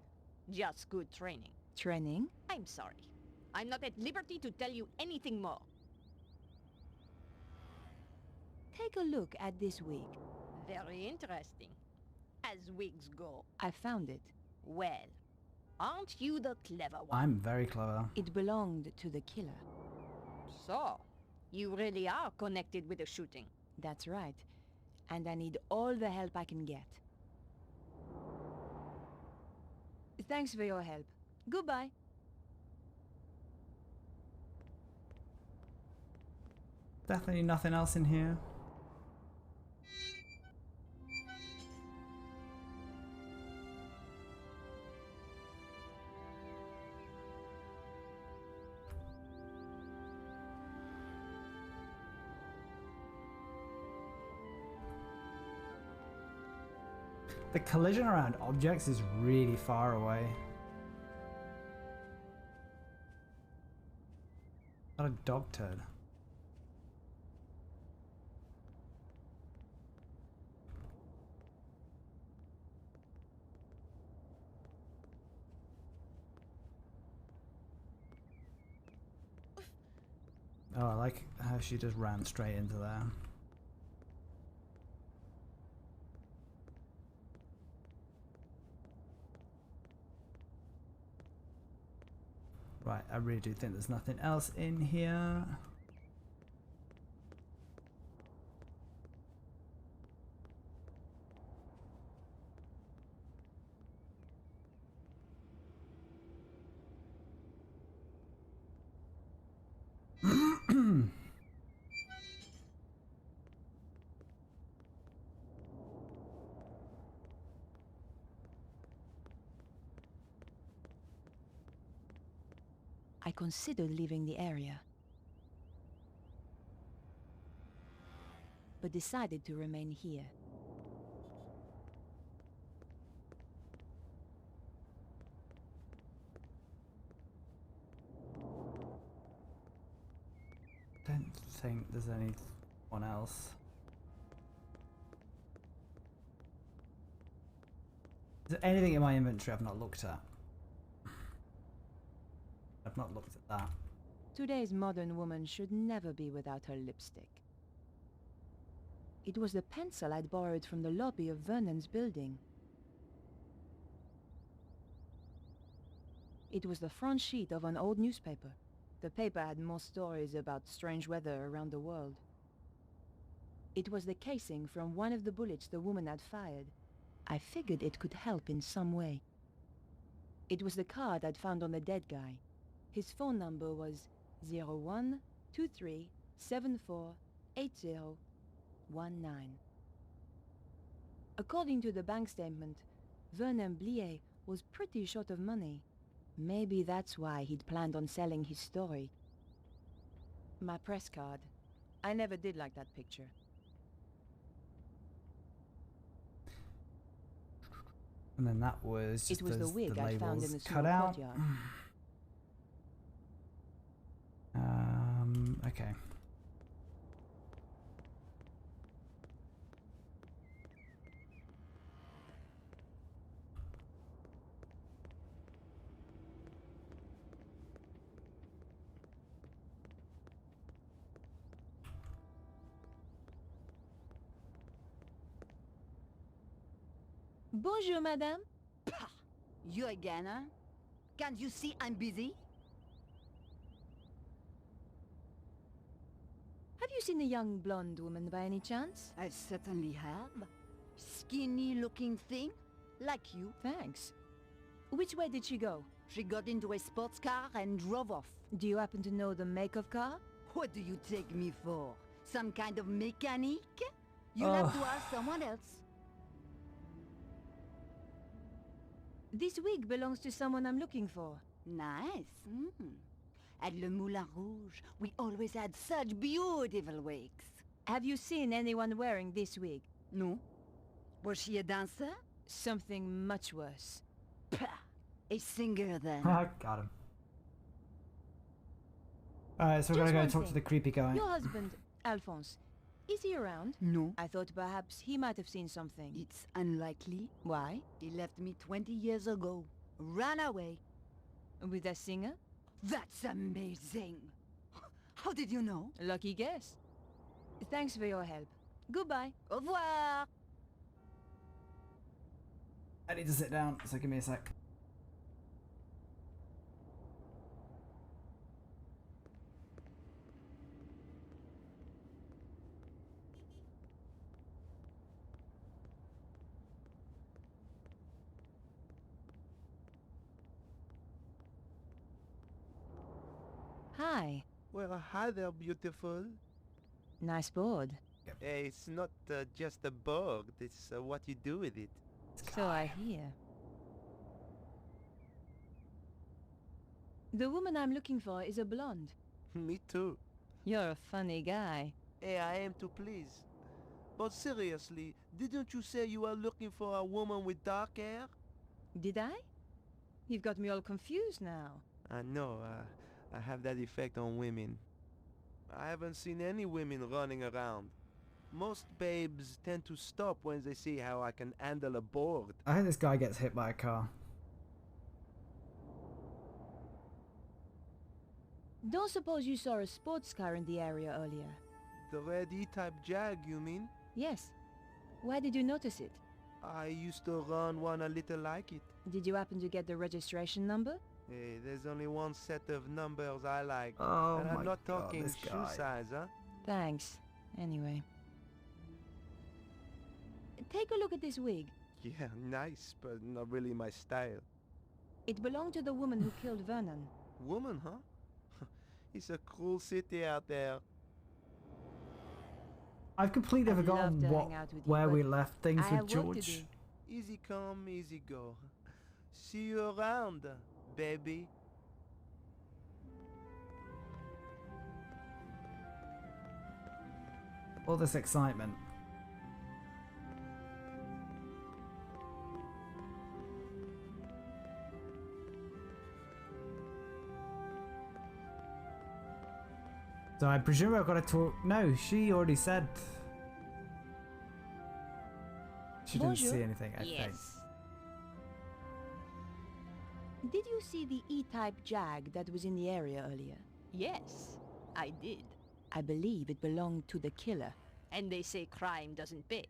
Just good training. Training? I'm sorry. I'm not at liberty to tell you anything more. Take a look at this wig. Very interesting. As wigs go. I found it. Well, aren't you the clever one? I'm very clever. It belonged to the killer. So, you really are connected with the shooting. That's right. And I need all the help I can get. Thanks for your help. Goodbye. Definitely nothing else in here. The collision around objects is really far away. Not a dog turd. Oh, I like how she just ran straight into there. Right, I really do think there's nothing else in here. I considered leaving the area, but decided to remain here. Don't think there's anyone else. Is there anything in my inventory I've not looked at? I've not looked at that. Today's modern woman should never be without her lipstick. It was the pencil I'd borrowed from the lobby of Vernon's building. It was the front sheet of an old newspaper. The paper had more stories about strange weather around the world. It was the casing from one of the bullets the woman had fired. I figured it could help in some way. It was the card I'd found on the dead guy. His phone number was 0123748019. According to the bank statement, Vernon Blier was pretty short of money. Maybe that's why he'd planned on selling his story. My press card. I never did like that picture. And then that was just it was the wig I found in the cut small out. courtyard. Okay. Bonjour, madame. Pah! You again, huh? Can't you see I'm busy? Have you seen a young blonde woman by any chance? I certainly have. Skinny-looking thing, like you. Thanks. Which way did she go? She got into a sports car and drove off. Do you happen to know the make of car? What do you take me for? Some kind of mechanic? You'll have to ask someone else. This wig belongs to someone I'm looking for. Nice. At Le Moulin Rouge, we always had such beautiful wigs. Have you seen anyone wearing this wig? No. Was she a dancer? Something much worse. Pah! A singer, then. Got him. Alright, so we're Just gonna go one talk to thing. the creepy guy. Your husband, Alphonse, is he around? No. I thought perhaps he might have seen something. It's unlikely. Why? He left me 20 years ago. Ran away. With a singer? That's amazing. How did you know? Lucky guess. Thanks for your help. Goodbye. Au revoir. I need to sit down, so give me a sec. Hi. Well, hi there, beautiful. Nice board. Hey, it's not just a board, it's what you do with it. So I hear. The woman I'm looking for is a blonde. Me too. You're a funny guy. Hey, I am to please. But seriously, didn't you say you are looking for a woman with dark hair? Did I? You've got me all confused now. I know, I have that effect on women. I haven't seen any women running around. Most babes tend to stop when they see how I can handle a board. I hope this guy gets hit by a car. Don't suppose you saw a sports car in the area earlier? The red E-type Jag, you mean? Yes. Why did you notice it? I used to run one a little like it. Did you happen to get the registration number? Hey, there's only one set of numbers I like. Oh and my I'm not God, talking this shoe guy. size, huh? Thanks. Anyway. Take a look at this wig. Yeah, nice, but not really my style. It belonged to the woman who killed Vernon. Woman, huh? It's a cruel city out there. I've completely I'd love forgotten to what hang out with you, where but we left things I with have work to George. do. Easy come, easy go. See you around, baby. All this excitement. So I presume I've got to talk. No, she already said. She didn't Bonjour. see anything, I think. Yes. Did you see the E-type Jag that was in the area earlier? Yes, I did. I believe it belonged to the killer. And they say crime doesn't pay.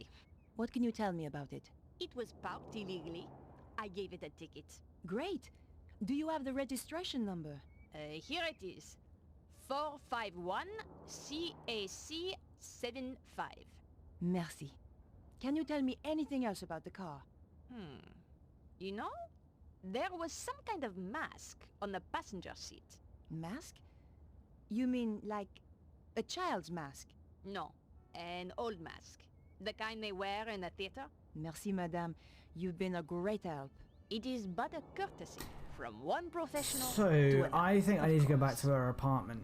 What can you tell me about it? It was parked illegally. I gave it a ticket. Great. Do you have the registration number? Here it is. 451 CAC 75. Merci. Can you tell me anything else about the car? You know, there was some kind of mask on the passenger seat. Mask? You mean like a child's mask? No, an old mask. The kind they wear in a theater. Merci, madame. You've been a great help. It is but a courtesy from one professional to So another. I think I need to go back course. to her apartment.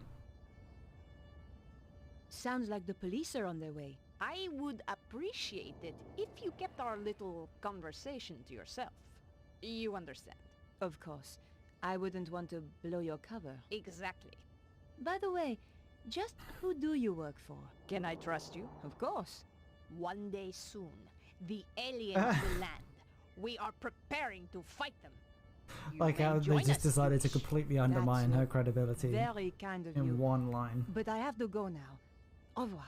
Sounds like the police are on their way. I would appreciate it if you kept our little conversation to yourself. You understand? Of course. I wouldn't want to blow your cover. Exactly. By the way, just who do you work for? Can I trust you? Of course. One day soon, the aliens will land. We are preparing to fight them. You Like may how they join just us if decided you to wish. completely undermine her credibility Very kind of you. in one line. But I have to go now. Au revoir.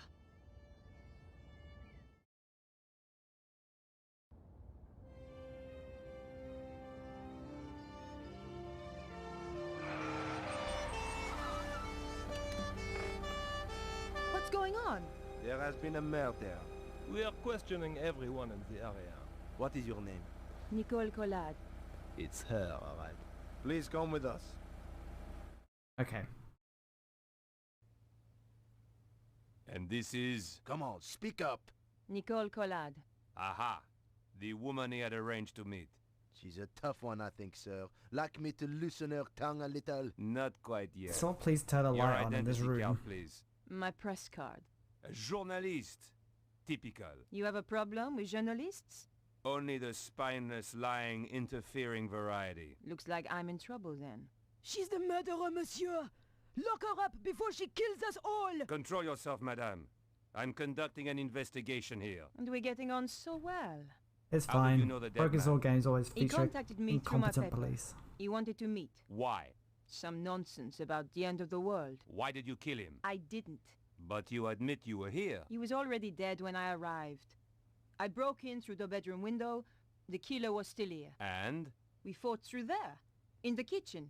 What's going on? There has been a murder. We are questioning everyone in the area. What is your name? Nicole Collard. It's her, alright. Please come with us. Okay. And this is... Come on, speak up. Nicole Collard. Aha! The woman he had arranged to meet. She's a tough one, I think, sir. Like me to loosen her tongue a little. Not quite yet. Someone please turn the Your light on in this identity room. card, please. My press card. A journalist. Typical. You have a problem with journalists? Only the spineless, lying, interfering variety. Looks like I'm in trouble then. She's the murderer, monsieur! Lock her up before she kills us all! Control yourself, madame. I'm conducting an investigation here. And we're getting on so well. It's How did fine. you know the dead Broken man? Sword games always He feature contacted me through my incompetent paper. police. He wanted to meet. Why? Some nonsense about the end of the world. Why did you kill him? I didn't. But you admit you were here. He was already dead when I arrived. I broke in through the bedroom window. The killer was still here. And? We fought through there, in the kitchen.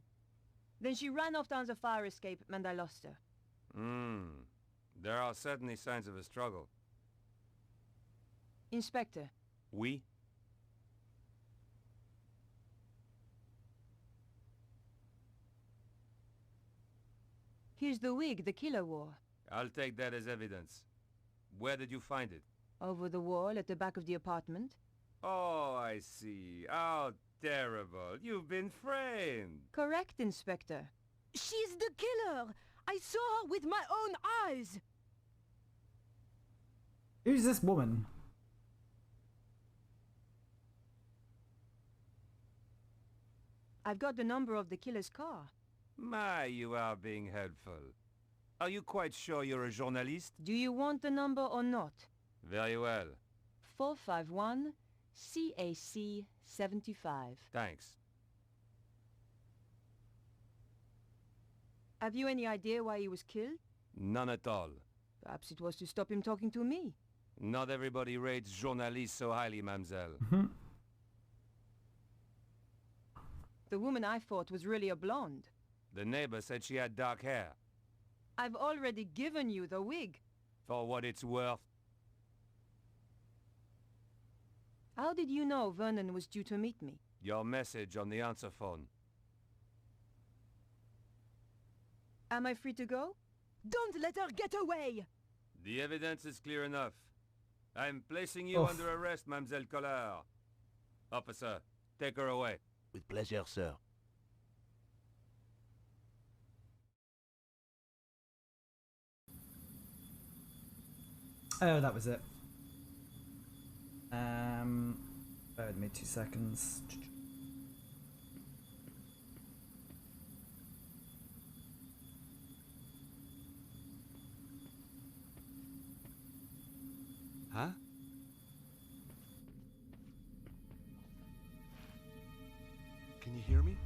Then she ran off down the fire escape and I lost her. There are certainly signs of a struggle. Inspector, We? here's the wig the killer wore. I'll take that as evidence. Where did you find it? Over the wall at the back of the apartment. Oh, I see. How terrible. You've been framed. Correct, Inspector. She's the killer! I saw her with my own eyes! Who's this woman? I've got the number of the killer's car. My, you are being helpful. Are you quite sure you're a journalist? Do you want the number or not? Very well. 451 CAC 75. Thanks. Have you any idea why he was killed? None at all. Perhaps it was to stop him talking to me. Not everybody rates journalists so highly, mademoiselle. The woman I fought was really a blonde. The neighbor said she had dark hair. I've already given you the wig. For what it's worth. How did you know Vernon was due to meet me? Your message on the answer phone. Am I free to go? Don't let her get away! The evidence is clear enough. I'm placing you under arrest, Mademoiselle Collard. Officer, take her away. With pleasure, sir. Oh, that was it. Bear with me 2 seconds. Huh? Can you hear me?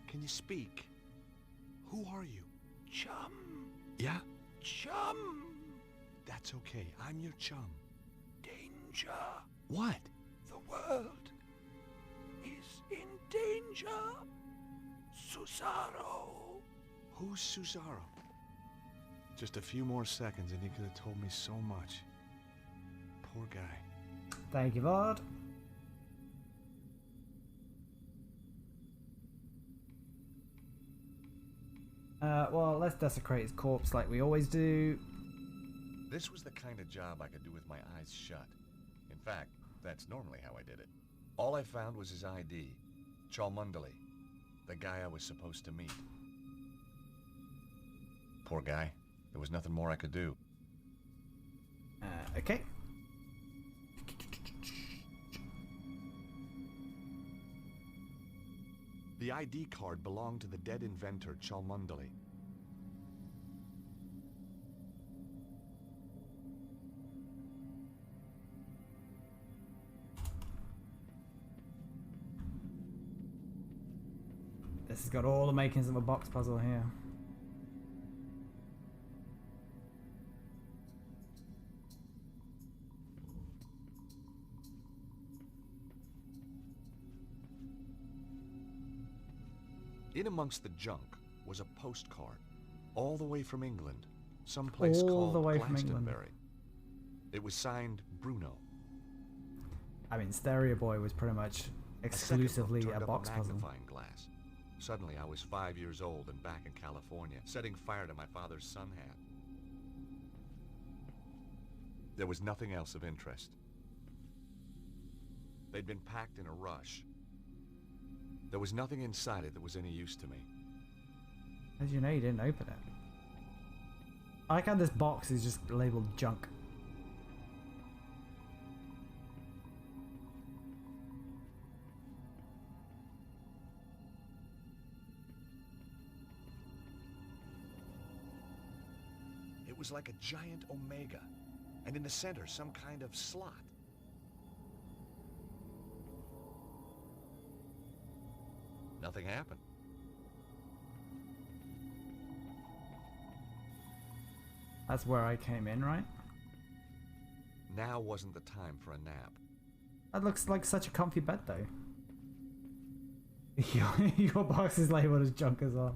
Can you speak? Who are you? Chum. Yeah? Chum. That's okay. I'm your chum. Danger. What? The world is in danger. Susaro. Who's Susaro? Just a few more seconds and he could have told me so much. Poor guy. Thank you, Vard. Well, let's desecrate his corpse like we always do. This was the kind of job I could do with my eyes shut. In fact, that's normally how I did it. All I found was his ID, Cholmondeley, the guy I was supposed to meet. Poor guy. There was nothing more I could do. Okay. The ID card belonged to the dead inventor, Cholmondeley. This has got all the makings of a box puzzle here. In amongst the junk was a postcard, all the way from England, someplace All called the way from England. Glastonbury. It was signed Bruno. I mean, Stereo Boy was pretty much exclusively turned a up box puzzle. magnifying glass. Suddenly, I was 5 years old and back in California, setting fire to my father's sun hat. There was nothing else of interest. They'd been packed in a rush. There was nothing inside it that was any use to me. As you know, you didn't open it. I like how this box is just labeled junk. It was like a giant omega, and in the center, some kind of slot. Nothing happened. That's where I came in, right? Now wasn't the time for a nap. That looks like such a comfy bed, though. Your box is labeled as junk as well.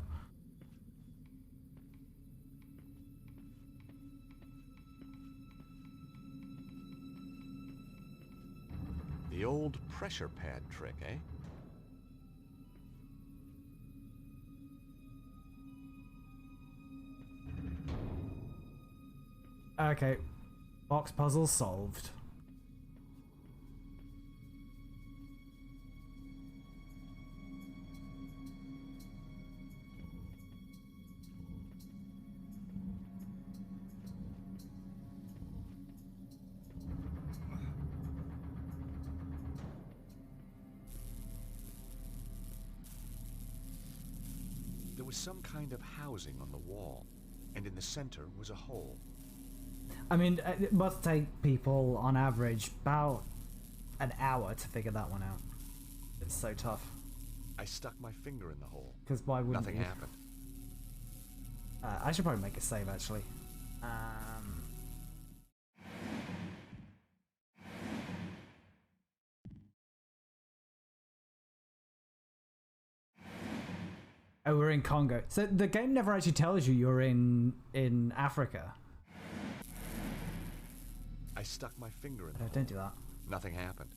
The old pressure pad trick, eh? Okay, box puzzle solved. There was some kind of housing on the wall, and in the center was a hole. I mean, it must take people on average about an hour to figure that one out. It's so tough. I stuck my finger in the hole. 'Cause why wouldn't Nothing you? happened. I should probably make a save actually. Oh, we're in Congo. So the game never actually tells you you're in Africa. I stuck my finger in the Don't do that. Nothing happened.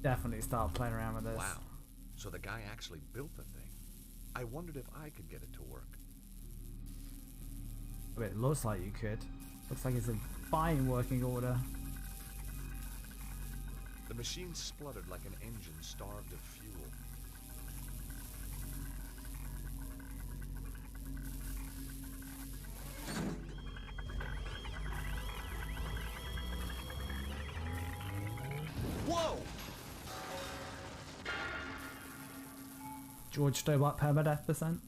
Definitely start playing around with this. Wow. So the guy actually built the thing. I wondered if I could get it to work. I mean, it looks like you could. Looks like it's in fine working order. The machine spluttered like an engine starved of fuel. Whoa! George Stobbart permadeath percent.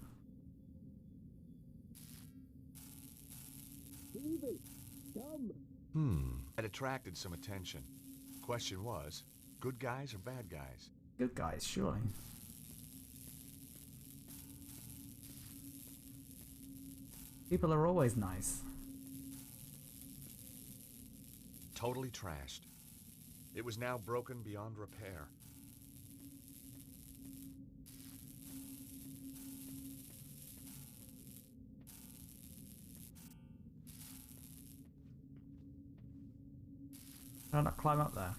It attracted some attention. Question was, good guys or bad guys? Good guys, surely. People are always nice. Totally trashed. It was now broken beyond repair. Can I not climb up there?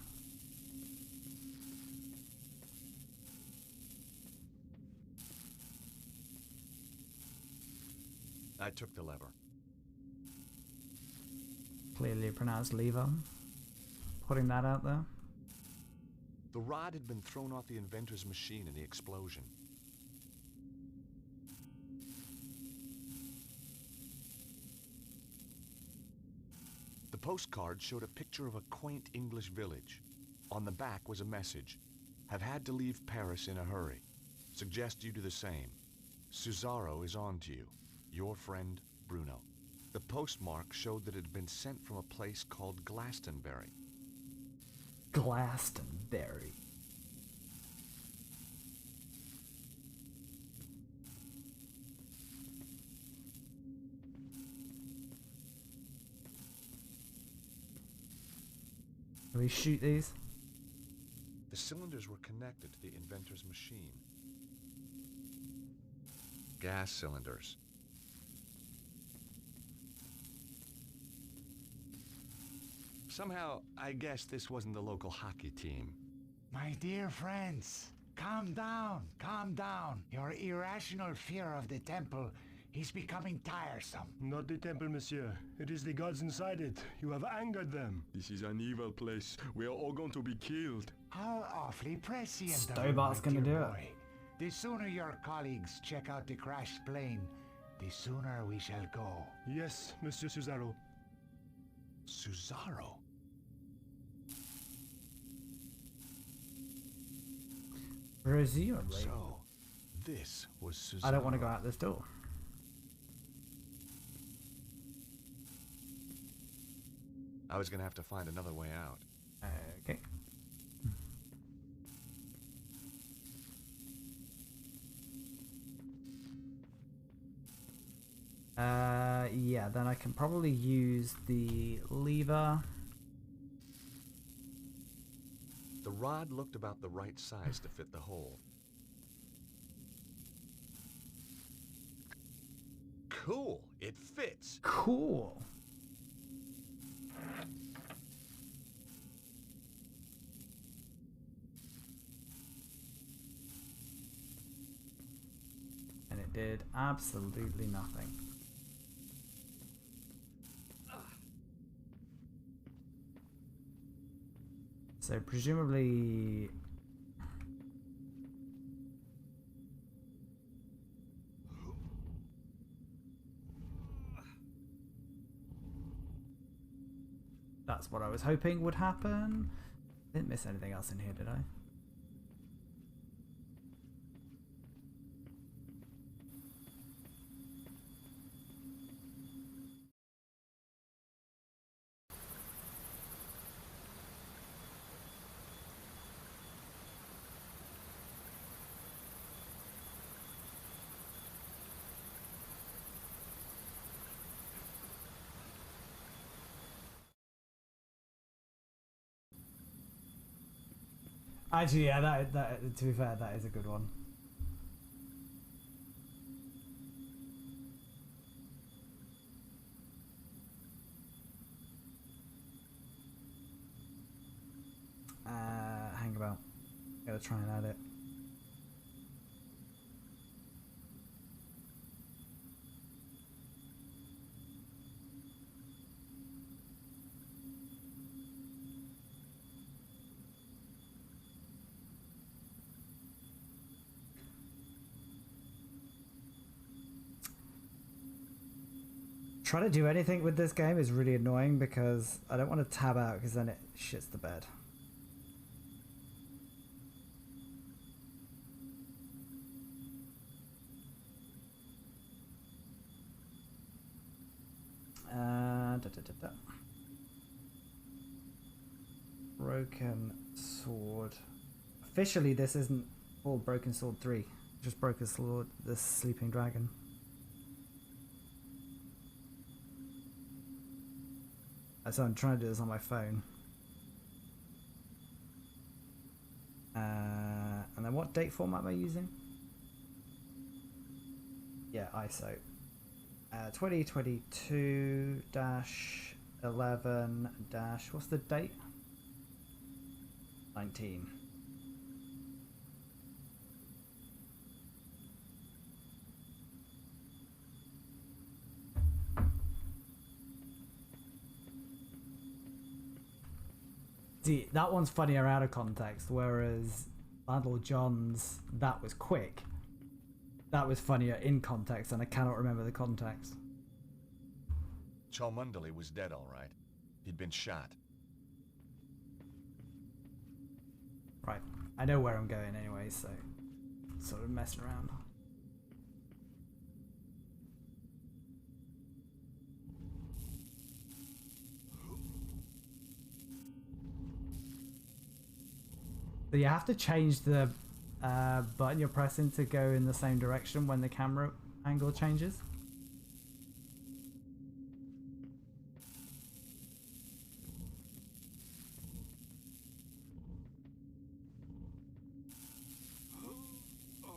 I took the lever. Clearly pronounced lever. Putting that out there. The rod had been thrown off the inventor's machine in the explosion. The postcard showed a picture of a quaint English village. On the back was a message. Have had to leave Paris in a hurry. Suggest you do the same. Cesaro is on to you. Your friend, Bruno. The postmark showed that it had been sent from a place called Glastonbury. Glastonbury. Can we shoot these? The cylinders were connected to the inventor's machine. Gas cylinders. Somehow, I guess this wasn't the local hockey team. My dear friends, calm down, calm down. Your irrational fear of the temple is becoming tiresome. Not the temple, monsieur. It is the gods inside it. You have angered them. This is an evil place. We are all going to be killed. How awfully prescient of you, Stobbart's my gonna dear do it. boy. The sooner your colleagues check out the crashed plane, the sooner we shall go. Yes, Monsieur Cesaro. Cesaro? Presumably. So, this was Cesaro. I don't want to go out this door. I was gonna have to find another way out. Okay. Yeah, then I can probably use the lever. The rod looked about the right size to fit the hole. Cool, it fits. Cool. And it did absolutely nothing. So presumably that's what I was hoping would happen. Didn't miss anything else in here, did I? Actually, yeah, that to be fair, that is a good one. Hang about. Gotta try and add it. Trying to do anything with this game is really annoying because I don't want to tab out because then it shits the bed. Broken Sword. Officially, this isn't called Broken Sword 3. Just Broken Sword, the Sleeping Dragon. So I'm trying to do this on my phone. And then what date format am I using? Yeah, ISO. 2022-11- what's the date? 19. See, that one's funnier out of context, whereas Landlord John's, that was quick. That was funnier in context, and I cannot remember the context. Cholmondeley was dead, all right. He'd been shot. Right. I know where I'm going anyway, so sort of messing around. So you have to change the button you're pressing to go in the same direction when the camera angle changes.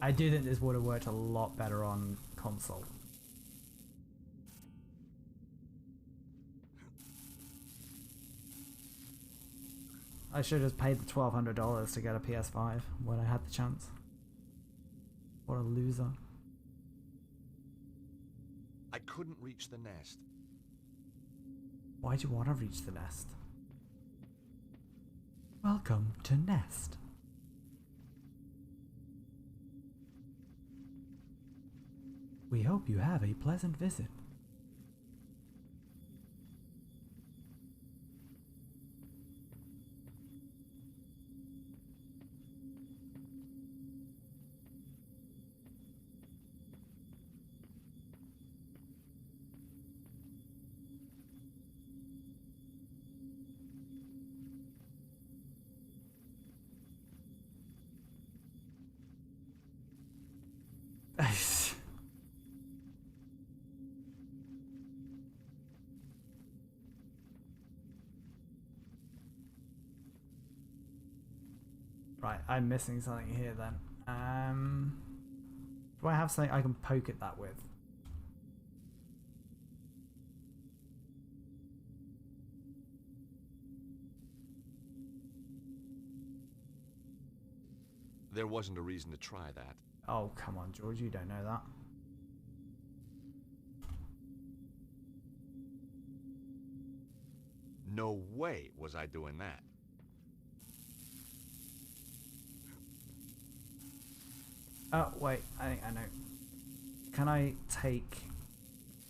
I do think this would have worked a lot better on console. I should have paid the $1,200 to get a PS5 when I had the chance. What a loser. I couldn't reach the nest. Why'd you want to reach the nest? Welcome to Nest. We hope you have a pleasant visit. Right, I'm missing something here then. Do I have something I can poke at that with? There wasn't a reason to try that. Oh, come on, George, you don't know that. No way was I doing that. Oh, wait, I think I know. Can I take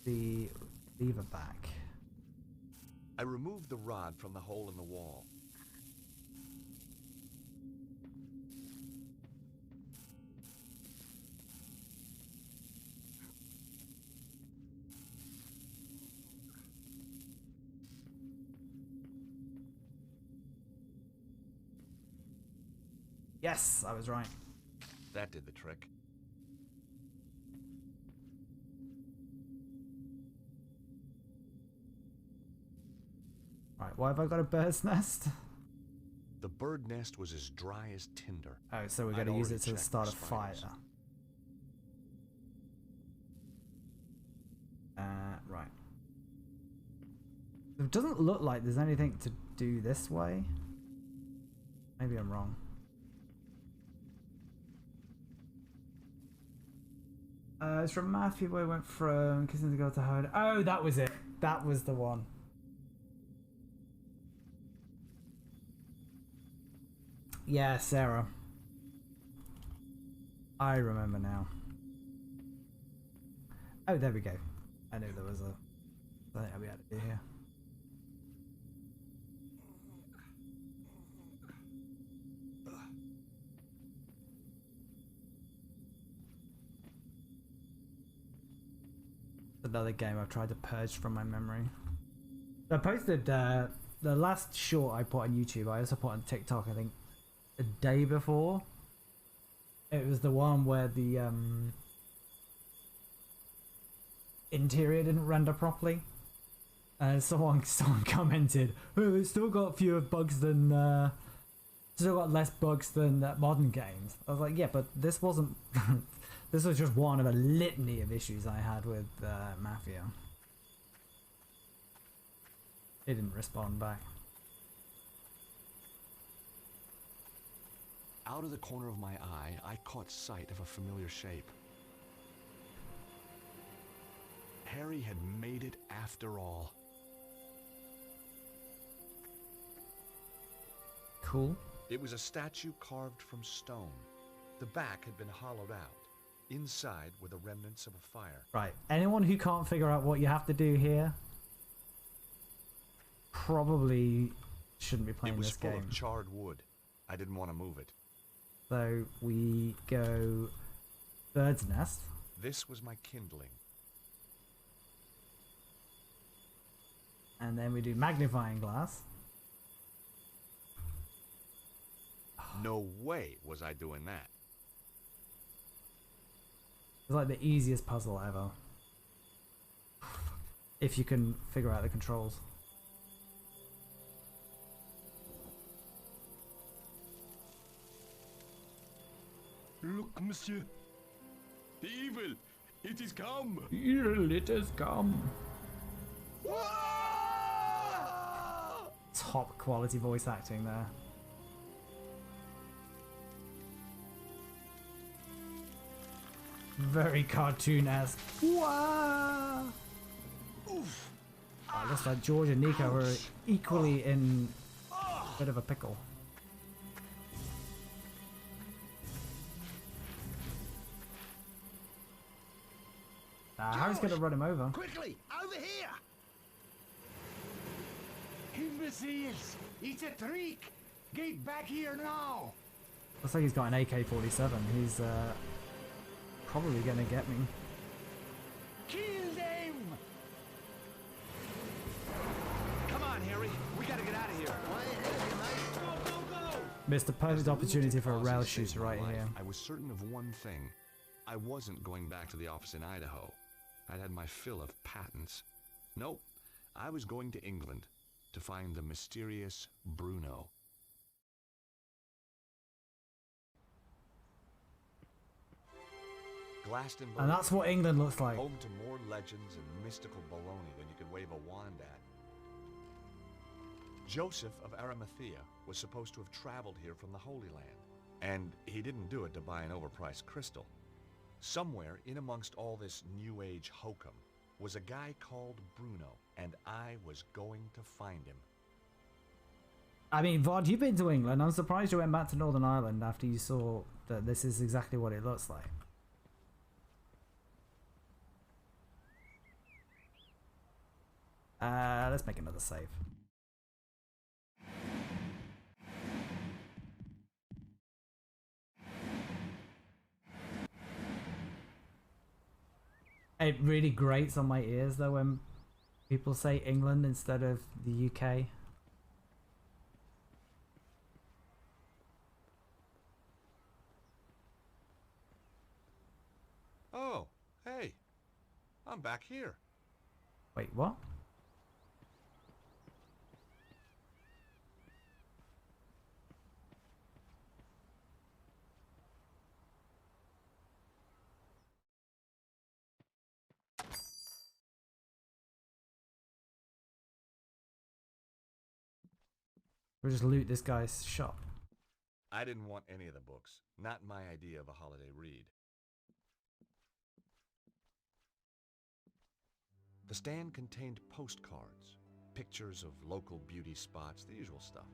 the lever back? I removed the rod from the hole in the wall. Yes, I was right. That did the trick. Right, why have I got a bird's nest? The bird nest was as dry as tinder. Oh, so we're I'd going to use already it to checked start a for fire. spiders. Right. It doesn't look like there's anything to do this way. Maybe I'm wrong. It's from Matthew where we went from kissing the girl to hide. Oh, that was it. That was the one. Yeah, Sarah. I remember now. Oh, there we go. I knew there was a something we had to do here. Another game I've tried to purge from my memory. I posted the last short I put on YouTube. I also put on TikTok, I think, a day before. It was the one where the interior didn't render properly. Someone commented, "Oh, it's still got fewer bugs than still got less bugs than modern games." I was like, yeah, but this wasn't. This was just one of a litany of issues I had with Mafia. It didn't respond back. Out of the corner of my eye, I caught sight of a familiar shape. Harry had made it after all. Cool. It was a statue carved from stone. The back had been hollowed out. Inside were the remnants of a fire. Right. Anyone who can't figure out what you have to do here probably shouldn't be playing this game. It was full of charred wood. I didn't want to move it. So we go bird's nest. This was my kindling. And then we do magnifying glass. No way was I doing that. It's like the easiest puzzle ever. If you can figure out the controls. Look, monsieur. The evil, it is come. Evil, it has come. Top quality voice acting there. Very cartoon-esque. Wow! Oof. Oh, looks like George and Nico are equally in a bit of a pickle. Harry's gonna run him over. Quickly, over here! Imbeciles! It's a trick! Get back here now! Looks like he's got an AK-47. He's probably gonna get me. Kill them! Come on, Harry. We gotta get out of here. Go, go, go! Missed the perfect opportunity for a rail shooter right here. I was certain of one thing. I wasn't going back to the office in Idaho. I'd had my fill of patents. Nope. I was going to England to find the mysterious Bruno. Glastonbury, And that's what England looks like. home to more legends and mystical baloney than you could wave a wand at. Joseph of Arimathea was supposed to have traveled here from the Holy Land, and he didn't do it to buy an overpriced crystal. Somewhere in amongst all this New Age hokum was a guy called Bruno, and I was going to find him. I mean, Vod, you've been to England. I'm surprised you went back to Northern Ireland after you saw that this is exactly what it looks like. Let's make another save. It really grates on my ears though when people say England instead of the UK. Oh, hey, I'm back here. Wait, what? We'll just loot this guy's shop. I didn't want any of the books. Not my idea of a holiday read. The stand contained postcards, pictures of local beauty spots, the usual stuff.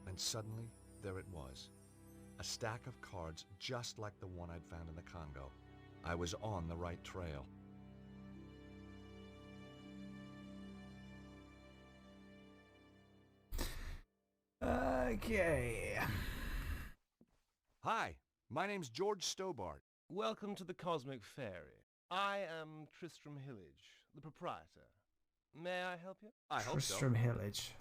And suddenly, there it was. A stack of cards just like the one I'd found in the Congo. I was on the right trail. Okay. Hi, my name's George Stobbart. Welcome to the Cosmic Fairy. I am Tristram Hillage, the proprietor. May I help you? I hope so. Tristram Hillage.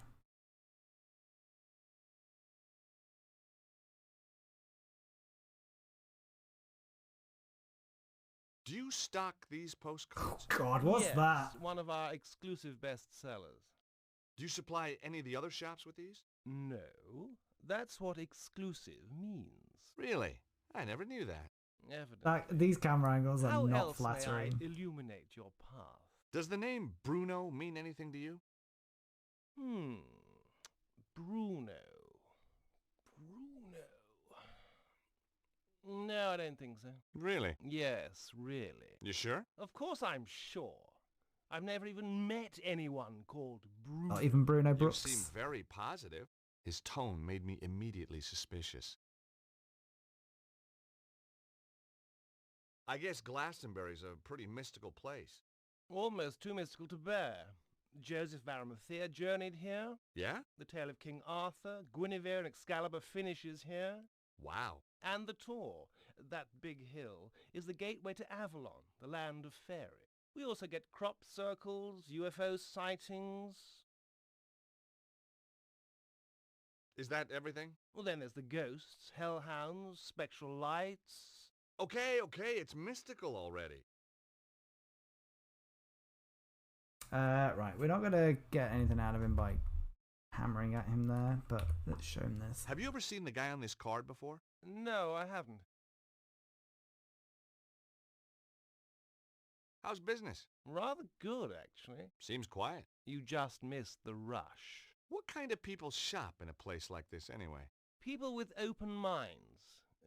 Do you stock these postcards? God, what's Yes, that? One of our exclusive bestsellers. Do you supply any of the other shops with these? No, that's what exclusive means. Really? I never knew that. Evidently. These camera angles are How not else flattering. may I illuminate your path? Does the name Bruno mean anything to you? Bruno. No, I don't think so. Really? Yes, really. You sure? Of course I'm sure. I've never even met anyone called Bruno. Not even Bruno Brooks. You seem very positive. His tone made me immediately suspicious. I guess Glastonbury's a pretty mystical place. Almost too mystical to bear. Joseph of Arimathea journeyed here. Yeah? The tale of King Arthur, Guinevere and Excalibur finishes here. Wow. And the Tor, that big hill, is the gateway to Avalon, the land of fairy. We also get crop circles, UFO sightings. Is that everything? Well, then there's the ghosts, hellhounds, spectral lights. Okay, it's mystical already. Right, we're not gonna get anything out of him by hammering at him there, but let's show him this. Have you ever seen the guy on this card before? No, I haven't. How's business? Rather good, actually. Seems quiet. You just missed the rush. What kind of people shop in a place like this anyway? People with open minds.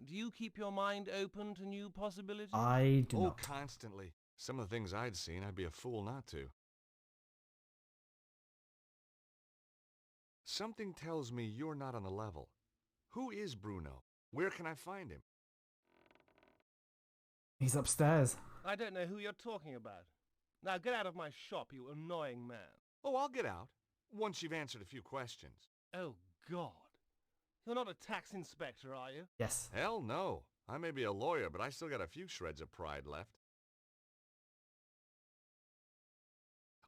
Do you keep your mind open to new possibilities? I do not. Oh, constantly. Some of the things I'd seen, I'd be a fool not to. Something tells me you're not on the level. Who is Bruno? Where can I find him? He's upstairs. I don't know who you're talking about. Now get out of my shop, you annoying man. Oh, I'll get out. Once you've answered a few questions. Oh, God. You're not a tax inspector, are you? Yes. Hell no. I may be a lawyer, but I still got a few shreds of pride left.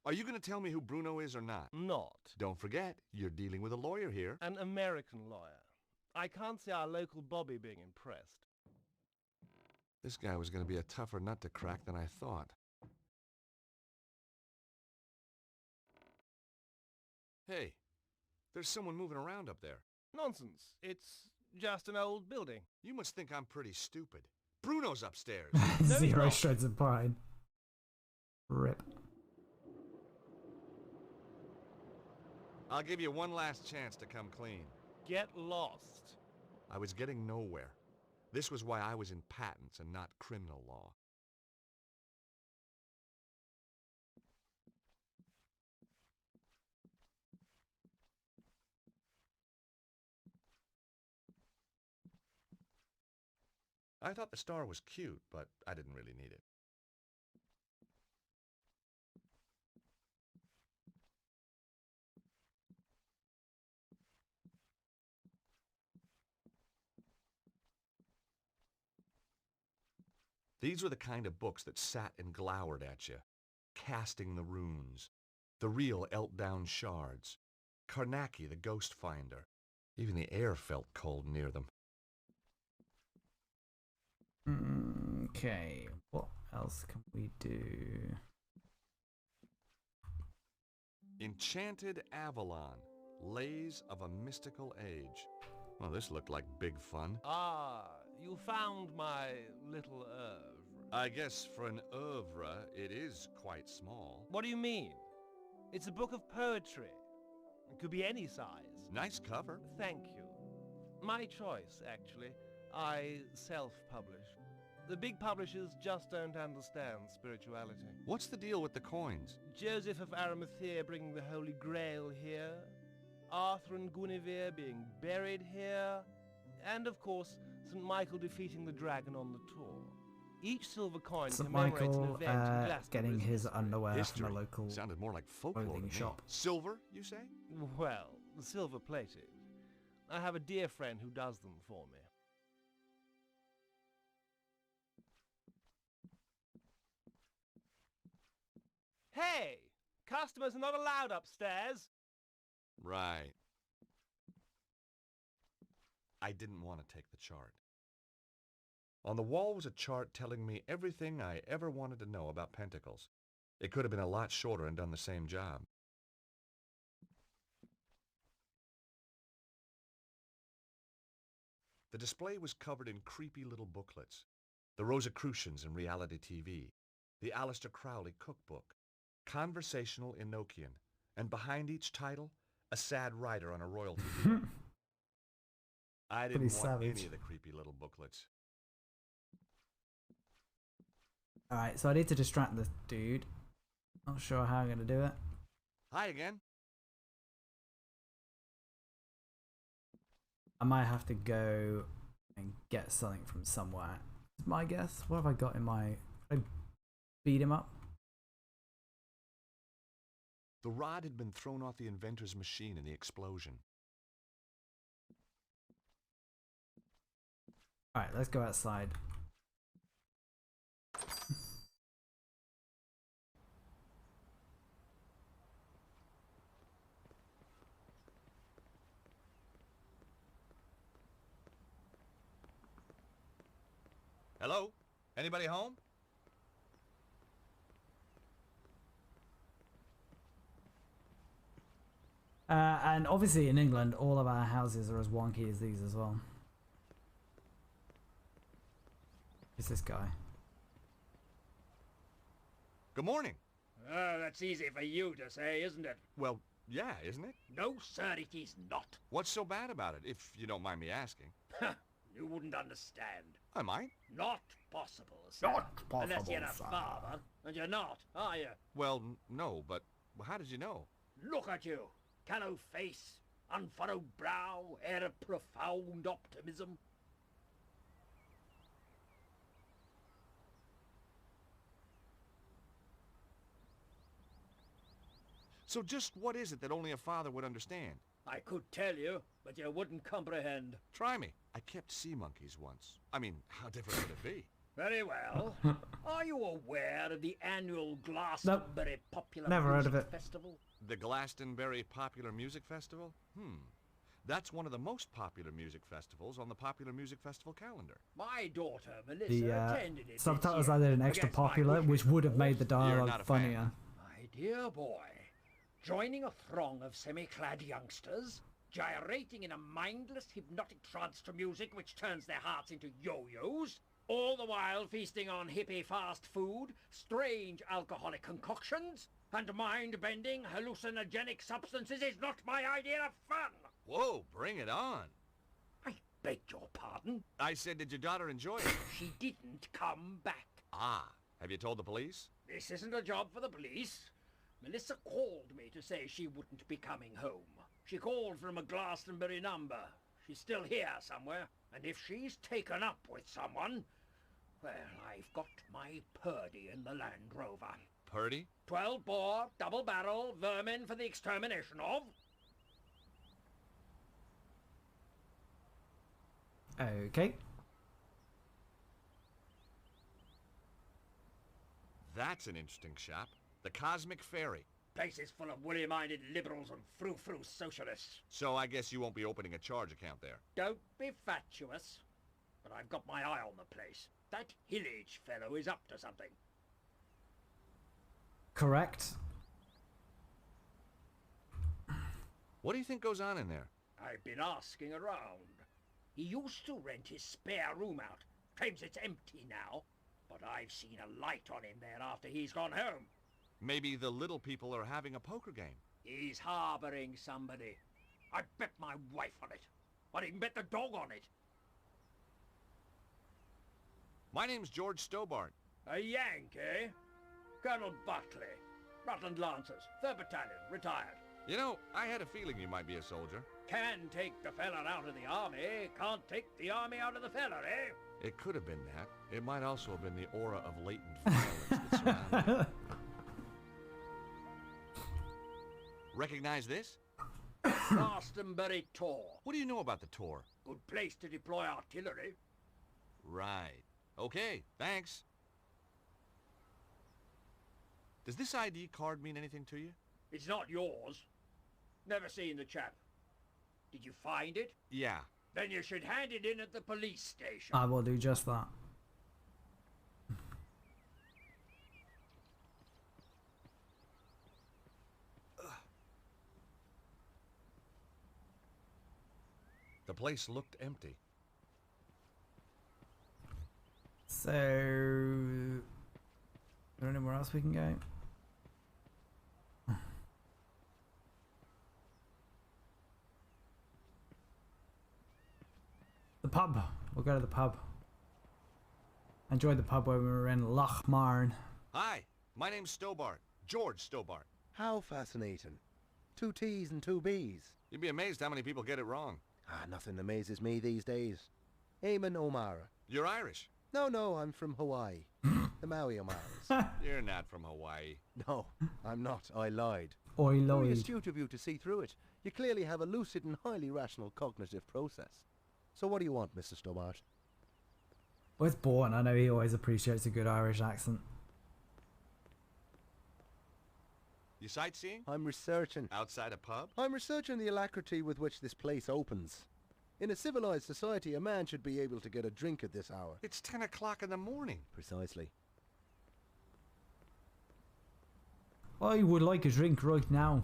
Are you going to tell me who Bruno is or not? Not. Don't forget, you're dealing with a lawyer here. An American lawyer. I can't see our local Bobby being impressed. This guy was going to be a tougher nut to crack than I thought. Hey, there's someone moving around up there. Nonsense. It's just an old building. You must think I'm pretty stupid. Bruno's upstairs. Zero shreds of pride. Rip. I'll give you one last chance to come clean. Get lost. I was getting nowhere. This was why I was in patents and not criminal law. I thought the star was cute, but I didn't really need it. These were the kind of books that sat and glowered at you. Casting the Runes, The Real Elt-Down Shards, Karnaki the Ghost Finder. Even the air felt cold near them. Okay, what else can we do? Enchanted Avalon, Lays of a Mystical Age. Well, this looked like big fun. Ah, you found my little oeuvre. I guess for an oeuvre, it is quite small. What do you mean? It's a book of poetry. It could be any size. Nice cover. Thank you. My choice, actually. I self-publish. The big publishers just don't understand spirituality. What's the deal with the coins? Joseph of Arimathea bringing the Holy Grail here, Arthur and Guinevere being buried here, and of course, St. Michael defeating the dragon on the tour. Each silver coin St. commemorates Michael an event in Glastonbury. getting his underwear History. from a local Sounded more like folklore clothing to me. shop. Silver, you say? Well, silver-plated. I have a dear friend who does them for me. Hey! Customers are not allowed upstairs! Right. I didn't want to take the chart. On the wall was a chart telling me everything I ever wanted to know about pentacles. It could have been a lot shorter and done the same job. The display was covered in creepy little booklets. The Rosicrucians in reality TV, the Aleister Crowley cookbook, Conversational Enochian, and behind each title, a sad writer on a royalty deal. I didn't want savage. any of the creepy little booklets. Alright, so I need to distract this dude. Not sure how I'm going to do it. Hi again. I might have to go and get something from somewhere. Is my guess. What have I got in my... I beat him up? The rod had been thrown off the inventor's machine in the explosion. Alright, let's go outside. Hello? Anybody home? And obviously in England, all of our houses are as wonky as these as well. Who's this guy? Good morning. Oh, that's easy for you to say, isn't it? Well, yeah, isn't it? No, sir, it is not. What's so bad about it, if you don't mind me asking? You wouldn't understand. I might. Not possible, sir. Not possible, Unless you're a sir. father. And you're not, are you? Well, no, but how did you know? Look at you. Callow face, unfurrowed brow, air of profound optimism. So just what is it that only a father would understand? I could tell you, but you wouldn't comprehend. Try me. I kept sea monkeys once. I mean, how different would it be? Very well. Are you aware of the annual Glastonbury Popular Never heard Music of it. Festival? The Glastonbury Popular Music Festival? That's one of the most popular music festivals on the Popular Music Festival calendar. My daughter, Melissa, The attended it subtitles this year. added an extra Against my popular, wishes, which would have made the not dialogue a fan. funnier. My dear boy, joining a throng of semi-clad youngsters, gyrating in a mindless hypnotic trance to music which turns their hearts into yo-yos, all the while feasting on hippie fast food, strange alcoholic concoctions, and mind-bending hallucinogenic substances is not my idea of fun! Whoa, bring it on. I beg your pardon? I said, did your daughter enjoy it? She didn't come back. Ah, have you told the police? This isn't a job for the police. Melissa called me to say she wouldn't be coming home. She called from a Glastonbury number. She's still here somewhere. And if she's taken up with someone, well, I've got my Purdy in the Land Rover. Purdy? 12-bore, double-barrel, vermin for the extermination of... Okay. That's an interesting shop. The Cosmic Fairy. Place is full of woolly-minded liberals and frou-frou socialists. So I guess you won't be opening a charge account there. Don't be fatuous. But I've got my eye on the place. That Hillage fellow is up to something. Correct. What do you think goes on in there? I've been asking around. He used to rent his spare room out. Claims it's empty now. But I've seen a light on him there after he's gone home. Maybe the little people are having a poker game. He's harboring somebody. I bet my wife on it. I'd even bet the dog on it. My name's George Stobbart. A Yank, eh? Colonel Buckley. Rutland Lancers, 3rd Battalion, retired. You know, I had a feeling you might be a soldier. Can take the fella out of the army, can't take the army out of the fella, eh? It could have been that. It might also have been the aura of latent violence that surrounded it. Recognize this? Glastonbury Tor. What do you know about the Tor? Good place to deploy artillery. Right. Okay, thanks. Does this ID card mean anything to you? It's not yours. Never seen the chap. Did you find it? Yeah. Then you should hand it in at the police station. I will do just that. The place looked empty. So, is there anywhere else we can go? The pub. We'll go to the pub. I enjoyed the pub when we were in Loch Marn. Hi, my name's Stobbart. George Stobbart. How fascinating. 2 T's and 2 B's. You'd be amazed how many people get it wrong. Nothing amazes me these days. Eamon O'Mara. You're Irish. No, I'm from Hawaii. The Maui O'Maras. You're not from Hawaii. No, I'm not. I lied. Oi, Very Lloyd. astute of you to see through it. You clearly have a lucid and highly rational cognitive process. So what do you want, Mr. Stobbart? Well, it's born. I know he always appreciates a good Irish accent. You sightseeing? I'm researching. Outside a pub? I'm researching the alacrity with which this place opens. In a civilized society, a man should be able to get a drink at this hour. It's 10 o'clock in the morning. Precisely. I would like a drink right now.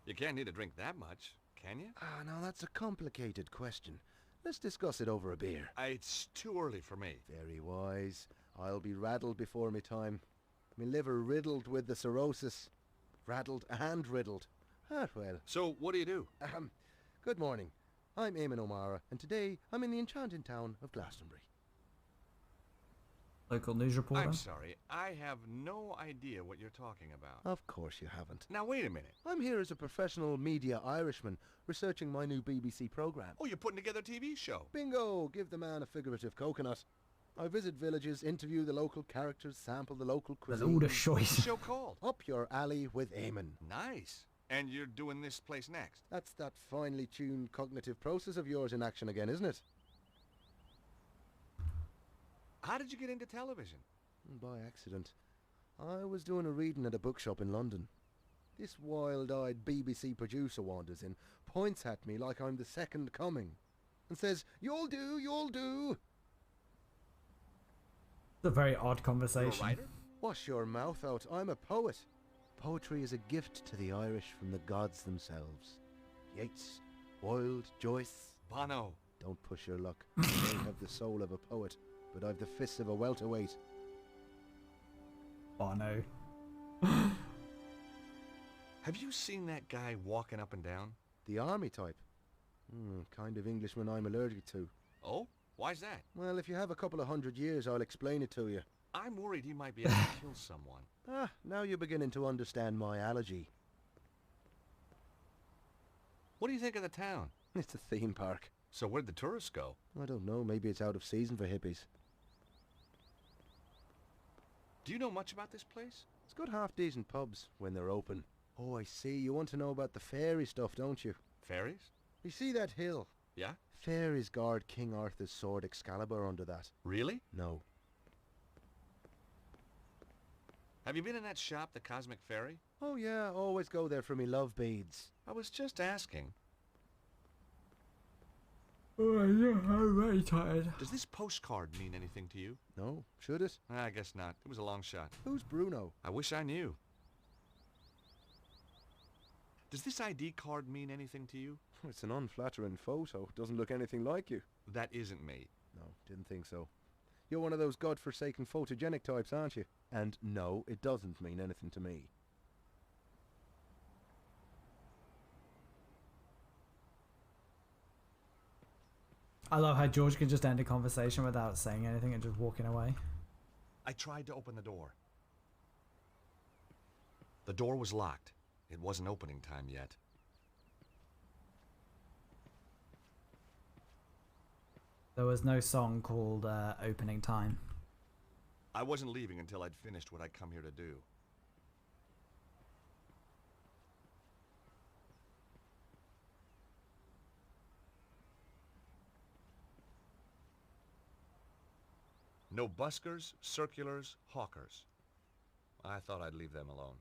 You can't need a drink that much, can you? Now that's a complicated question. Let's discuss it over a beer. It's too early for me. Very wise. I'll be raddled before me time. Me liver riddled with the cirrhosis. Raddled and riddled. Well. So, what do you do? Good morning. I'm Eamon O'Mara, and today I'm in the enchanting town of Glastonbury. Local news reporter. I'm sorry, I have no idea what you're talking about. Of course you haven't. Now, wait a minute. I'm here as a professional media Irishman, researching my new BBC programme. Oh, you're putting together a TV show. Bingo! Give the man a figurative coconut. I visit villages, interview the local characters, sample the local cuisine. All the choice. What's the show called? Up your alley with Eamon. Nice. And you're doing this place next? That's that finely tuned cognitive process of yours in action again, isn't it? How did you get into television? By accident. I was doing a reading at a bookshop in London. This wild-eyed BBC producer wanders in, points at me like I'm the second coming, and says, "You'll do, you'll do." It's a very odd conversation. You're a writer? Wash your mouth out. I'm a poet. Poetry is a gift to the Irish from the gods themselves. Yeats, Wilde, Joyce. Bono. Don't push your luck. I may have the soul of a poet, but I've the fists of a welterweight. Bono. Have you seen that guy walking up and down? The army type. Kind of Englishman I'm allergic to. Oh? Why's that? Well, if you have a couple of 100 years, I'll explain it to you. I'm worried he might be able to kill someone. Now you're beginning to understand my allergy. What do you think of the town? It's a theme park. So where'd the tourists go? I don't know, maybe it's out of season for hippies. Do you know much about this place? It's got half-decent pubs when they're open. Oh, I see. You want to know about the fairy stuff, don't you? Fairies? You see that hill? Yeah? Fairies guard King Arthur's sword Excalibur under that. Really? No. Have you been in that shop, the Cosmic Fairy? Oh yeah, always go there for me love beads. I was just asking. Oh, yeah, I'm very tired. Does this postcard mean anything to you? No, should it? I guess not. It was a long shot. Who's Bruno? I wish I knew. Does this ID card mean anything to you? It's an unflattering photo. Doesn't look anything like you. That isn't me. No, didn't think so. You're one of those godforsaken photogenic types, aren't you? And no, it doesn't mean anything to me. I love how George can just end a conversation without saying anything and just walking away. I tried to open the door. The door was locked. It wasn't opening time yet. There was no song called Opening Time. I wasn't leaving until I'd finished what I'd come here to do. No buskers, circulars, hawkers. I thought I'd leave them alone.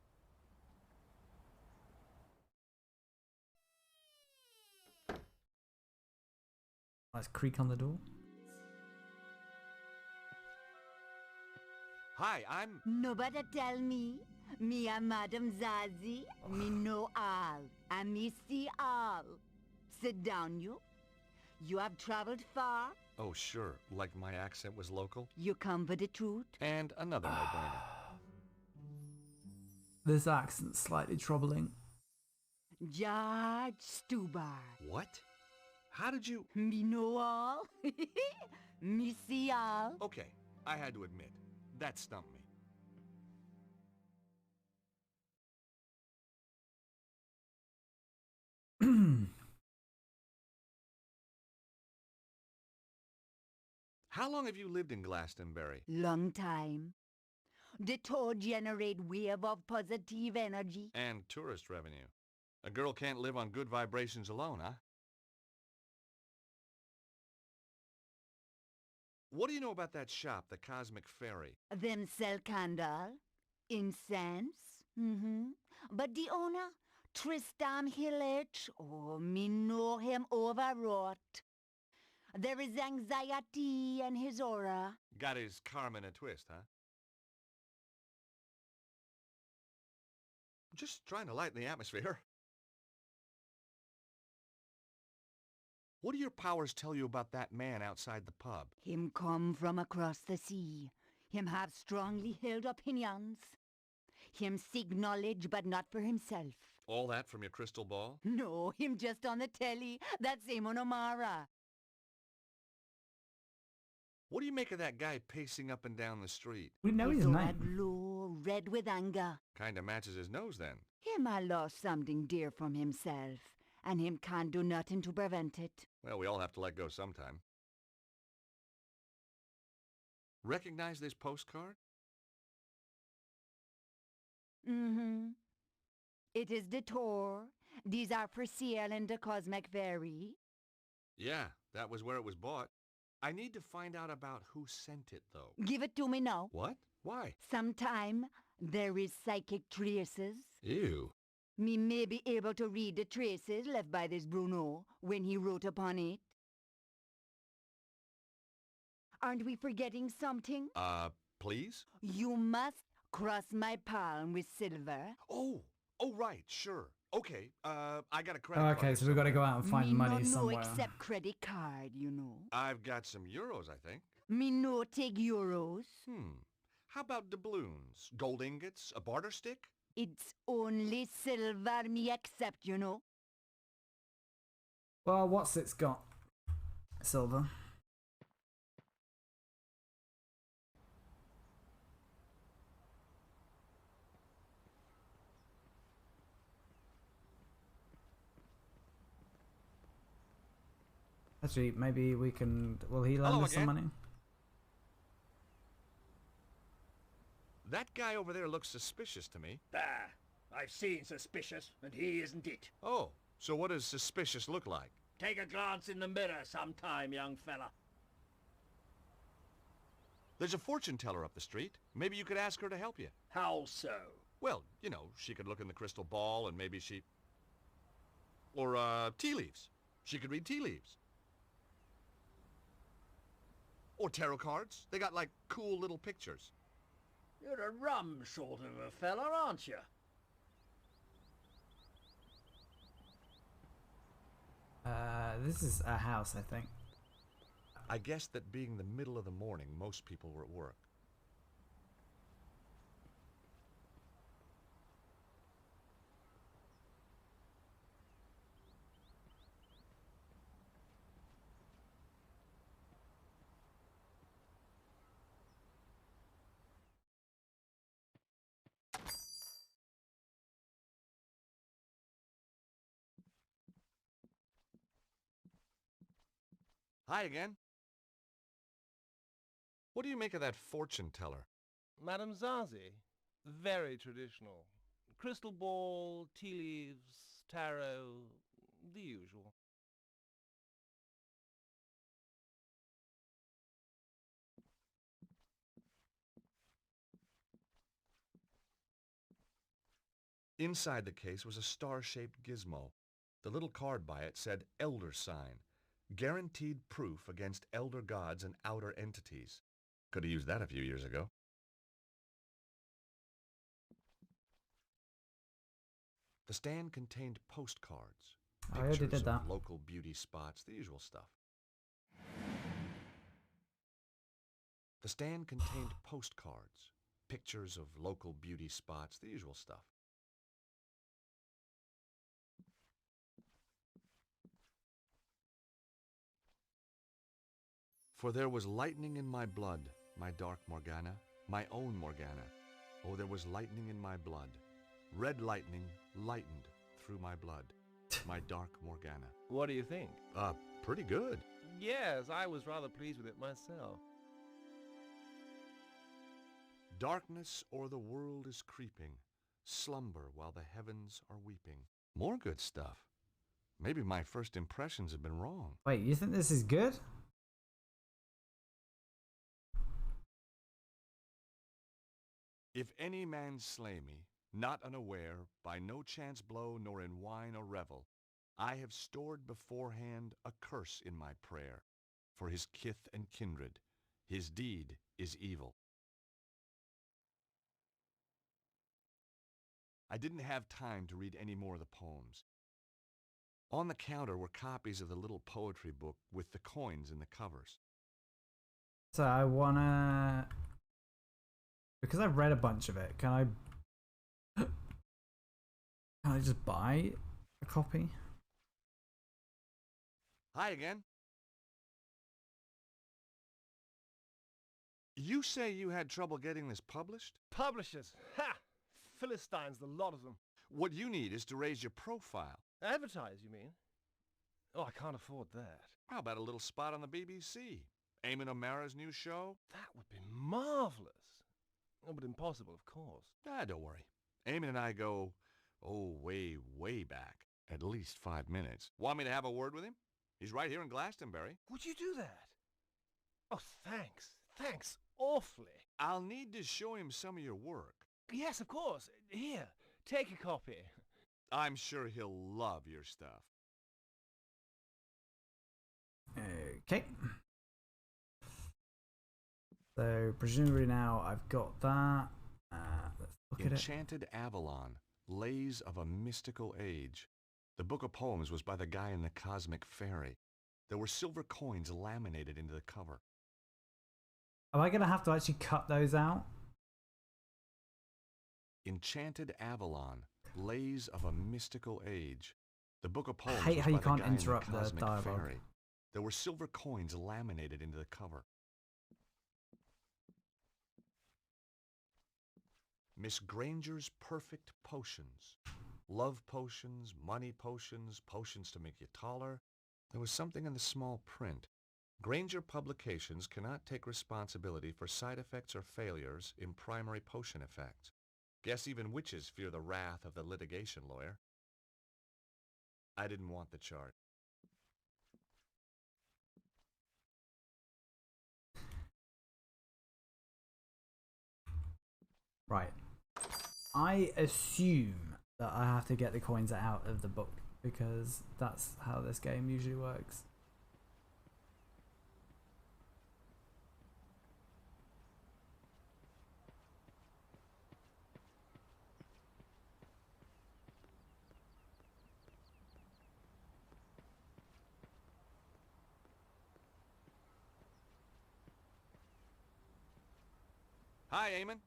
Nice creak on the door. Hi, I'm... Nobody tell me. Me a Madame Zazie. Me know all. And me see all. Sit down, you. You have traveled far. Oh, sure. Like my accent was local? You come for the truth. And another no-brainer. This accent's slightly troubling. George Stobbart. What? How did you... Me know all. Me see all. Okay, I had to admit, that stumped me. How long have you lived in Glastonbury? Long time. The toad generate wave of positive energy. And tourist revenue. A girl can't live on good vibrations alone, huh? What do you know about that shop, the Cosmic Fairy? Them sell candle, incense, But the owner, Tristan Hillich, oh, me know him overwrought. There is anxiety in his aura. Got his karma in a twist, huh? Just trying to lighten the atmosphere. What do your powers tell you about that man outside the pub? Him come from across the sea. Him have strongly held opinions. Him seek knowledge, but not for himself. All that from your crystal ball? No, him just on the telly. That's Amon O'Mara. What do you make of that guy pacing up and down the street? We know his aura name. glow, red with anger. Kinda matches his nose then. Him a lost something dear from himself, and him can't do nothing to prevent it. Well, we all have to let go sometime. Recognize this postcard? It is the tour. These are for sale in the Cosmic Fairy. Yeah, that was where it was bought. I need to find out about who sent it, though. Give it to me now. What? Why? Sometime there is psychic traces. Ew. Me may be able to read the traces left by this Bruno when he wrote upon it. Aren't we forgetting something? Please? You must cross my palm with silver. Oh, right, sure. Okay, I got a credit Oh, card. okay, so we've got to go out and find money Me somewhere. no accept credit card, you know. I've got some euros, I think. Me no take euros. How about doubloons? Gold ingots? A barter stick? It's only silver me accept, you know. Well, what's it's got? Silver. Actually, maybe we can... Will he lend us some money? That guy over there looks suspicious to me. There. I've seen suspicious, and he isn't it. Oh, so what does suspicious look like? Take a glance in the mirror sometime, young fella. There's a fortune teller up the street. Maybe you could ask her to help you. How so? Well, you know, she could look in the crystal ball and maybe she... Or, tea leaves. She could read tea leaves. Or tarot cards. They got, like, cool little pictures. You're a rum sort of a fella, aren't you? This is a house, I think. I guess that being the middle of the morning, most people were at work. Hi again. What do you make of that fortune teller? Madame Zazie? Very traditional. Crystal ball, tea leaves, tarot, the usual. Inside the case was a star-shaped gizmo. The little card by it said Elder Sign, guaranteed proof against elder gods and outer entities. Could have used that a few years ago. The stand contained postcards, I already pictures did that. of local beauty spots, the usual stuff. The stand contained postcards, pictures of local beauty spots, the usual stuff. For there was lightning in my blood, my dark Morgana, my own Morgana. Oh, there was lightning in my blood. Red lightning lightened through my blood, my dark Morgana. What do you think? Pretty good. Yes, I was rather pleased with it myself. Darkness o'er the world is creeping, slumber while the heavens are weeping. More good stuff. Maybe my first impressions have been wrong. Wait, you think this is good? If any man slay me, not unaware, by no chance blow nor in wine or revel, I have stored beforehand a curse in my prayer, for his kith and kindred. His deed is evil. I didn't have time to read any more of the poems. On the counter were copies of the little poetry book with the coins in the covers. So I wanna... Because I've read a bunch of it, can I just buy a copy? Hi again. You say you had trouble getting this published? Publishers! Ha! Philistines, the lot of them. What you need is to raise your profile. Advertise, you mean? Oh, I can't afford that. How about a little spot on the BBC? Eamon O'Mara's new show? That would be marvelous. Oh, but impossible, of course. Don't worry. Eamon and I go, way, way back. At least 5 minutes. Want me to have a word with him? He's right here in Glastonbury. Would you do that? Oh, thanks. Thanks awfully. I'll need to show him some of your work. Yes, of course. Here, take a copy. I'm sure he'll love your stuff. Okay. So presumably now I've got that. Let's look at it. Enchanted Avalon, Lays of a Mystical Age. The book of poems was by the guy in the Cosmic Fairy. There were silver coins laminated into the cover. Am I going to have to actually cut those out? Enchanted Avalon, Lays of a Mystical Age. The book of poems I hate was how you by the can't guy in interrupt the Cosmic dialogue. Fairy. There were silver coins laminated into the cover. Miss Granger's Perfect Potions. Love potions, money potions, potions to make you taller. There was something in the small print. Granger Publications cannot take responsibility for side effects or failures in primary potion effects. Guess even witches fear the wrath of the litigation lawyer. I didn't want the chart. Right. I assume that I have to get the coins out of the book because that's how this game usually works. Hi, Eamon.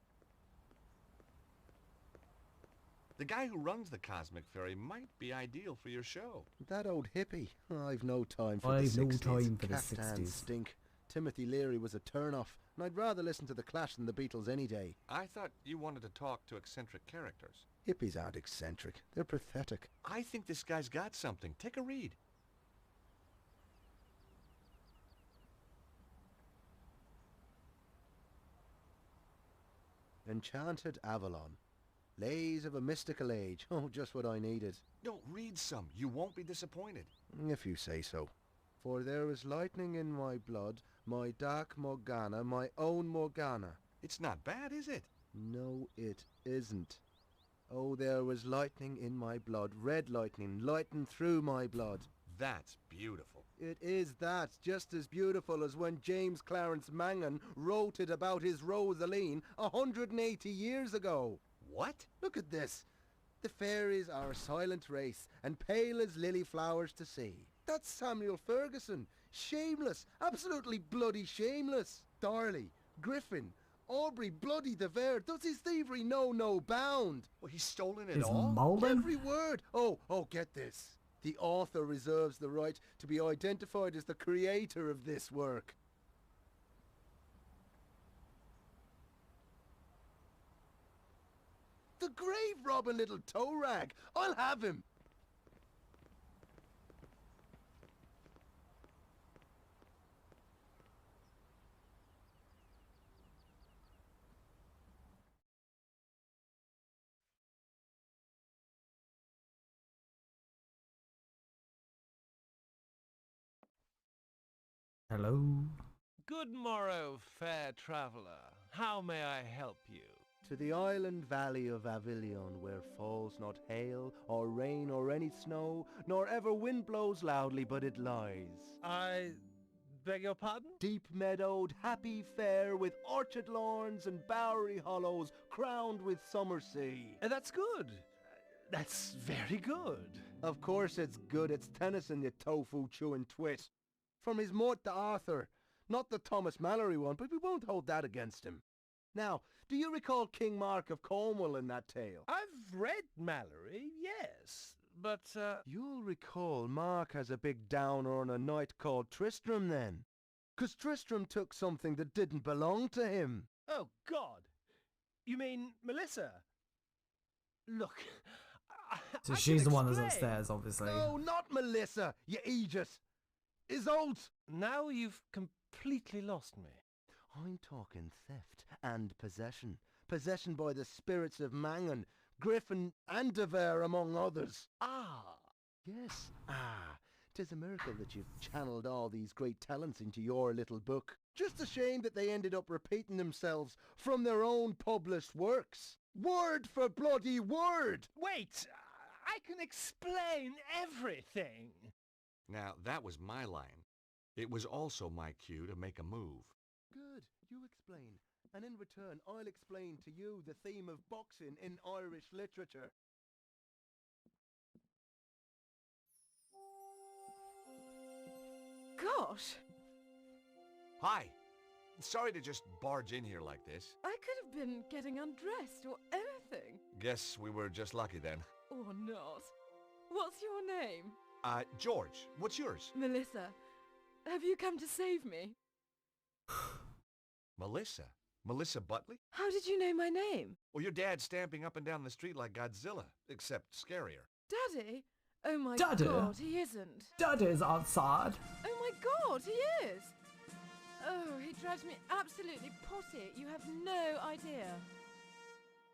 The guy who runs the Cosmic Fairy might be ideal for your show. That old hippie. I've no time for I've the no 60s. time for the Caftans 60s. stink. Timothy Leary was a turn-off, and I'd rather listen to The Clash than the Beatles any day. I thought you wanted to talk to eccentric characters. Hippies aren't eccentric. They're pathetic. I think this guy's got something. Take a read. Enchanted Avalon. Lays of a mystical age. Oh, just what I needed. No, read some. You won't be disappointed. If you say so. For there is lightning in my blood, my dark Morgana, my own Morgana. It's not bad, is it? No, it isn't. Oh, there was lightning in my blood, red lightning, lighting through my blood. That's beautiful. It is that, just as beautiful as when James Clarence Mangan wrote it about his Rosaline 180 years ago. What? Look at this. The fairies are a silent race, and pale as lily flowers to see. That's Samuel Ferguson. Shameless, absolutely bloody shameless. Darley, Griffin, Aubrey, bloody De Vere. Does his thievery know no bound? Well, he's stolen it He's all? Malden? Every word. Oh, get this. The author reserves the right to be identified as the creator of this work. The grave robbing little toe rag. I'll have him. Hello. Good morrow, fair traveller. How may I help you? To the island valley of Avilion, where falls not hail, or rain, or any snow, nor ever wind blows loudly, but it lies. I beg your pardon? Deep meadowed, happy fair, with orchard lawns and bowery hollows, crowned with summer sea. That's good. That's very good. Of course it's good. It's Tennyson, you tofu-chewing twit. From his Mort to Arthur. Not the Thomas Mallory one, but we won't hold that against him. Now, do you recall King Mark of Cornwall in that tale? I've read Mallory, yes, but, You'll recall Mark has a big downer on a knight called Tristram then. 'Cause Tristram took something that didn't belong to him. Oh, God. You mean Melissa? Look, So I she's can the one that's explain. upstairs, obviously. No, not Melissa, you idiot. Isolde! Now you've completely lost me. I'm talking theft and possession. Possession by the spirits of Mangan, Griffin and De Vere, among others. Ah! Yes, 'Tis a miracle that you've channeled all these great talents into your little book. Just a shame that they ended up repeating themselves from their own published works. Word for bloody word! Wait! I can explain everything! Now, that was my line. It was also my cue to make a move. Good, you explain. And in return, I'll explain to you the theme of boxing in Irish literature. Gosh! Hi! Sorry to just barge in here like this. I could have been getting undressed or anything. Guess we were just lucky then. Or not. What's your name? George, what's yours? Melissa. Have you come to save me? Melissa? Melissa Butley? How did you know my name? Well, your dad's stamping up and down the street like Godzilla, except scarier. Daddy? Oh my Daddy? God, he isn't. Daddy's outside. Oh my God, he is. Oh, he drives me absolutely potty. You have no idea.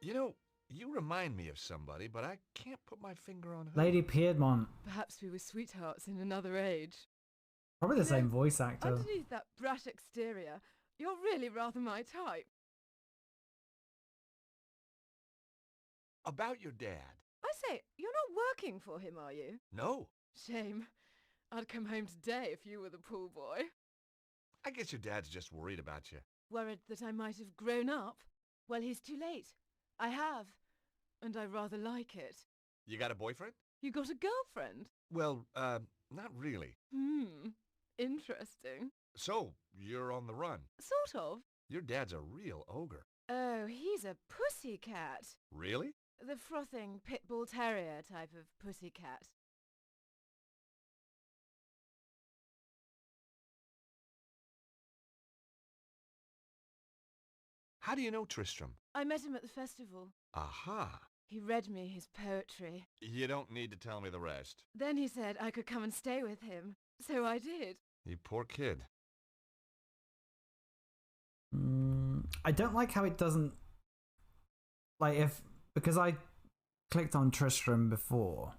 You know, you remind me of somebody, but I can't put my finger on who. Lady Piedmont. Perhaps we were sweethearts in another age. Probably the same voice actor. Underneath that brat exterior, you're really rather my type. About your dad. I say, you're not working for him, are you? No. Shame. I'd come home today if you were the pool boy. I guess your dad's just worried about you. Worried that I might have grown up? Well, he's too late. I have. And I rather like it. You got a boyfriend? You got a girlfriend? Well, not really. Interesting. So, you're on the run. Sort of. Your dad's a real ogre. Oh, he's a pussycat. Really? The frothing pit bull terrier type of pussycat. How do you know Tristram? I met him at the festival. Aha. He read me his poetry. You don't need to tell me the rest. Then he said I could come and stay with him. So I did. You poor kid. I don't like how it doesn't like because I clicked on Tristram before.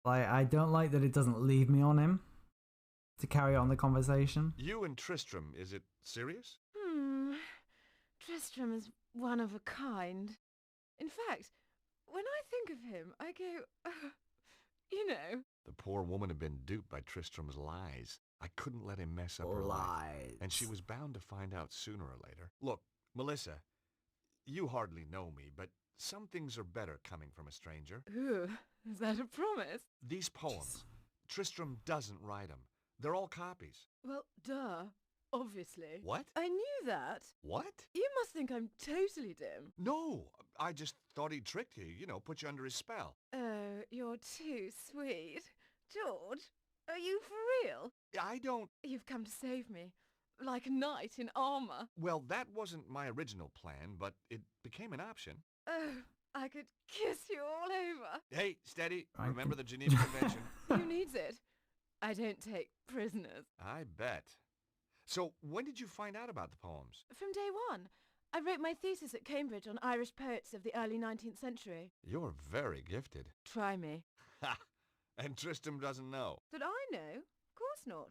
Like, I don't like that it doesn't leave me on him to carry on the conversation. You and Tristram, is it serious? Tristram is one of a kind. In fact, when I think of him, I go, you know. The poor woman had been duped by Tristram's lies. I couldn't let him mess up her life. And she was bound to find out sooner or later. Look, Melissa, you hardly know me, but some things are better coming from a stranger. Ooh, is that a promise? These poems, Tristram doesn't write them. They're all copies. Well, duh. Obviously. What? I knew that. What? You must think I'm totally dim. No, I just thought he'd tricked you, you know, put you under his spell. Oh, you're too sweet. George, are you for real? I don't... You've come to save me. Like a knight in armor. Well, that wasn't my original plan, but it became an option. Oh, I could kiss you all over. Hey, steady. Remember the Geneva Convention? Who needs it? I don't take prisoners. I bet. So, when did you find out about the poems? From day one. I wrote my thesis at Cambridge on Irish poets of the early 19th century. You're very gifted. Try me. Ha! And Tristram doesn't know. That I know? Of course not.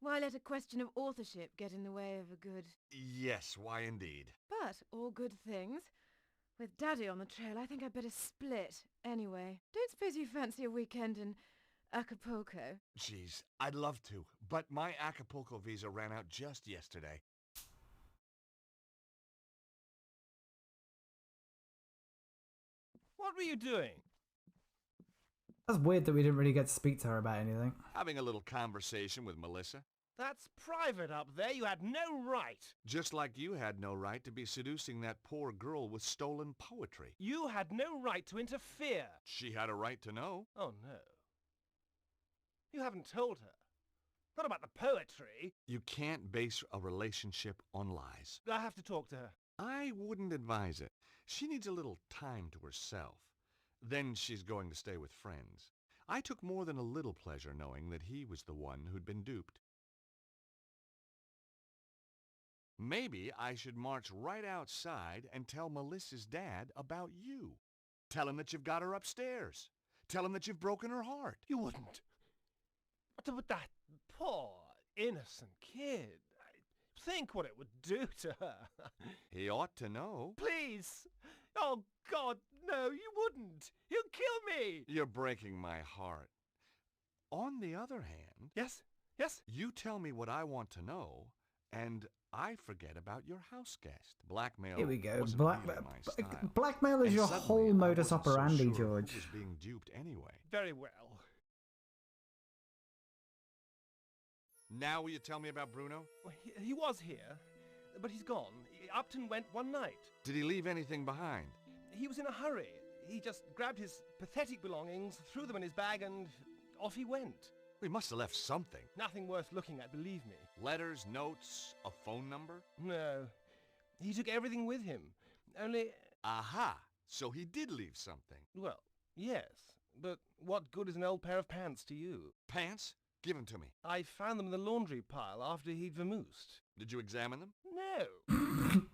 Why let a question of authorship get in the way of a good... Yes, why indeed. But all good things. With Daddy on the trail, I think I'd better split. Anyway, don't suppose you fancy a weekend in Acapulco? Jeez, I'd love to, but my Acapulco visa ran out just yesterday. What were you doing? That's weird that we didn't really get to speak to her about anything. Having a little conversation with Melissa. That's private up there. You had no right. Just like you had no right to be seducing that poor girl with stolen poetry. You had no right to interfere. She had a right to know. Oh, no. You haven't told her. Not about the poetry. You can't base a relationship on lies. I have to talk to her. I wouldn't advise it. She needs a little time to herself. Then she's going to stay with friends. I took more than a little pleasure knowing that he was the one who'd been duped. Maybe I should march right outside and tell Melissa's dad about you. Tell him that you've got her upstairs. Tell him that you've broken her heart. You wouldn't. But that poor, innocent kid. Think what it would do to her. He ought to know. Please. Oh, God, no, you wouldn't. He'll kill me. You're breaking my heart. On the other hand... Yes? Yes? You tell me what I want to know, and I forget about your house guest. Blackmail. Here we go. Wasn't really my style. Blackmail is And your suddenly, whole I modus wasn't so operandi, sure George. who was being duped anyway. Very well. Now will you tell me about Bruno? Well, he was here, but he's gone. Upton went one night. Did he leave anything behind? He was in a hurry. He just grabbed his pathetic belongings, threw them in his bag, and off he went. We must have left something. Nothing worth looking at, believe me. Letters, notes, a phone number? No. He took everything with him. Only... Aha! So he did leave something. Well, yes. But what good is an old pair of pants to you? Pants? Give them to me. I found them in the laundry pile after he'd vamoosed. Did you examine them? No.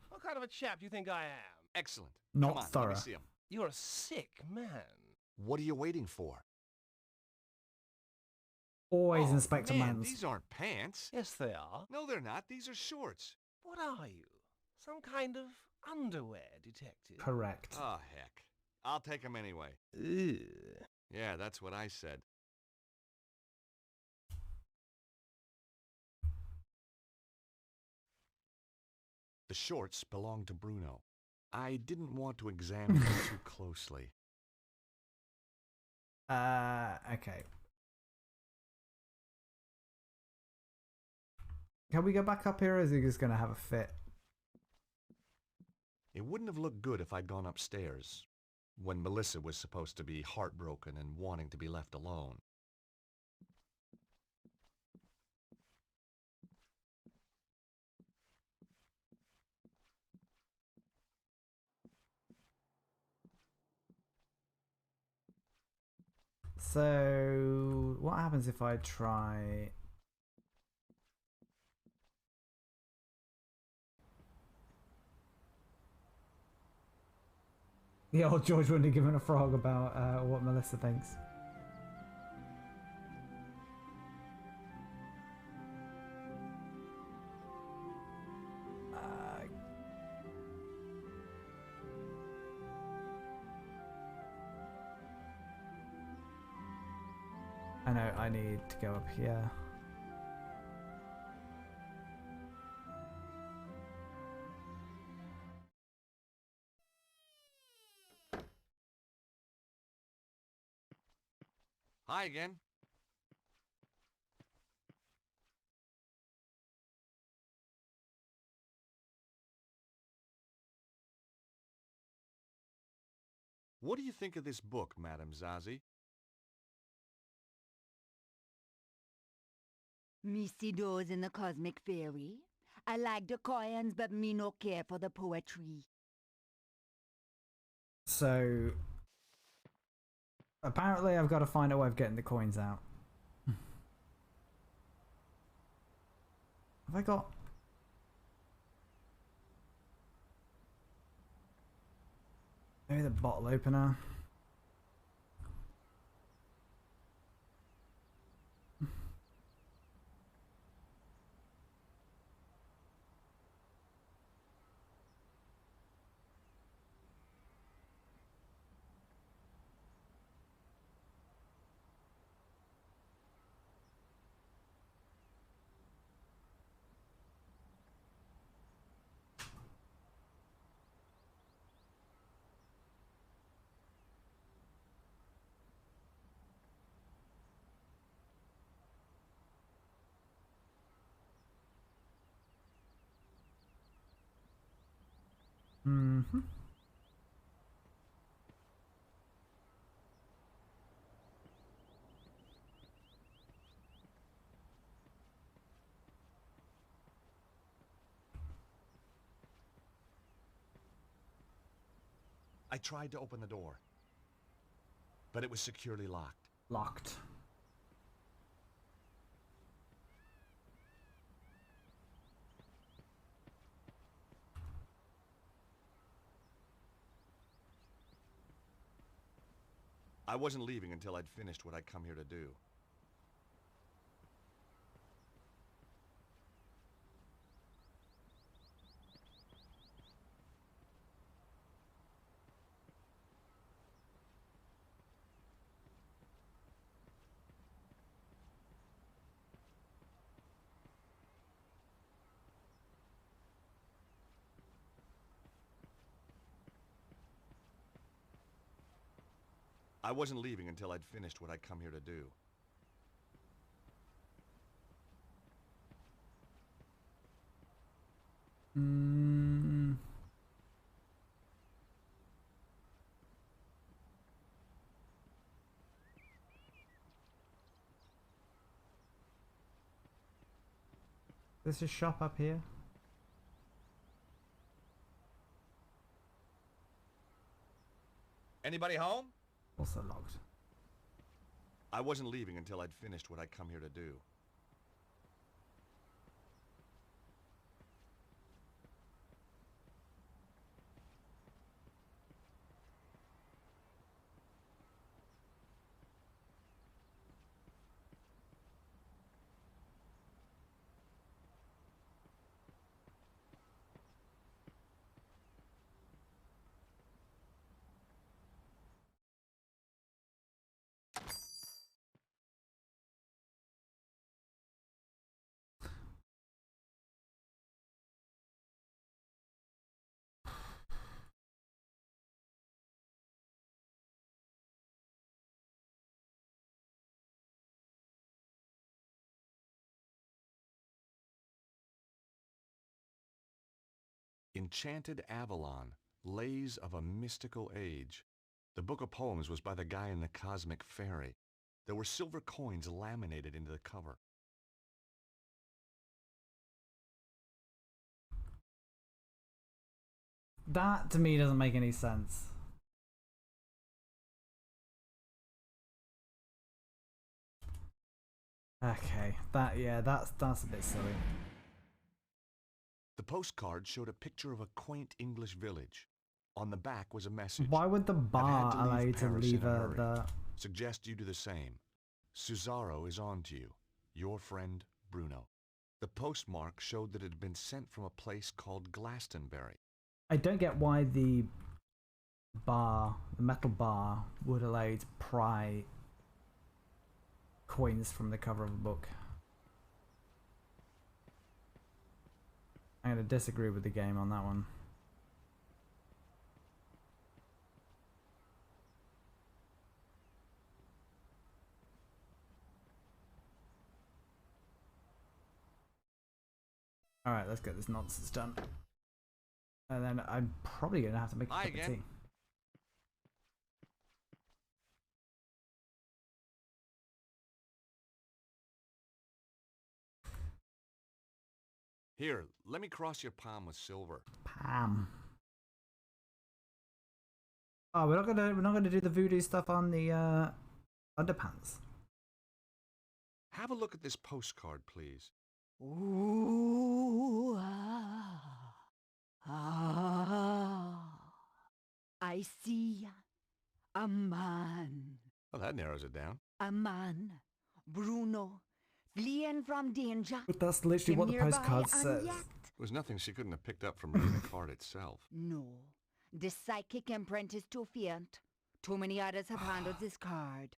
What kind of a chap do you think I am? Excellent. Not Come on, thorough. let me see them. You're a sick man. What are you waiting for? Always Inspector Man, Mans. these aren't pants. Yes, they are. No, they're not. These are shorts. What are you? Some kind of underwear detective? Correct. Oh, heck. I'll take them anyway. Ew. Yeah, that's what I said. The shorts belonged to Bruno. I didn't want to examine them too closely. Okay. Can we go back up here, or is he just going to have a fit? It wouldn't have looked good if I'd gone upstairs, when Melissa was supposed to be heartbroken and wanting to be left alone. So, what happens if I try... The old George wouldn't have given a frog about what Melissa thinks. I know I need to go up here. Hi again. What do you think of this book, Madame Zazie? Me see those in the Cosmic Fairy. I like the coins, but me no care for the poetry. So apparently I've got to find a way of getting the coins out. Have I got... Maybe the bottle opener? Mm-hmm. I tried to open the door, but it was securely locked. Locked. I wasn't leaving until I'd finished what I'd come here to do. I wasn't leaving until I'd finished what I'd come here to do. Mm. There's a shop up here. Anybody home? Also locked. I wasn't leaving until I'd finished what I'd come here to do. Enchanted Avalon, Lays of a Mystical Age. The book of poems was by the guy in the Cosmic Fairy. There were silver coins laminated into the cover. That to me doesn't make any sense. Okay, that's a bit silly. The postcard showed a picture of a quaint English village. On the back was a message. Why would the bar allow you to leave the... Suggest you do the same. Cesaro is on to you. Your friend, Bruno. The postmark showed that it had been sent from a place called Glastonbury. I don't get why the bar, the metal bar, would allow you to pry coins from the cover of a book. I'm going to disagree with the game on that one. Alright, let's get this nonsense done. And then I'm probably going to have to make a cup of tea. Here, let me cross your palm with silver. Palm. Oh, we're not gonna do the voodoo stuff on the underpants. Have a look at this postcard, please. Ooh, I see a man. Well, that narrows it down. A man, Bruno, fleeing from danger. But that's literally what the postcard says. It was nothing she couldn't have picked up from reading the card itself. No, the psychic imprint is too faint. Too many others have handled this card.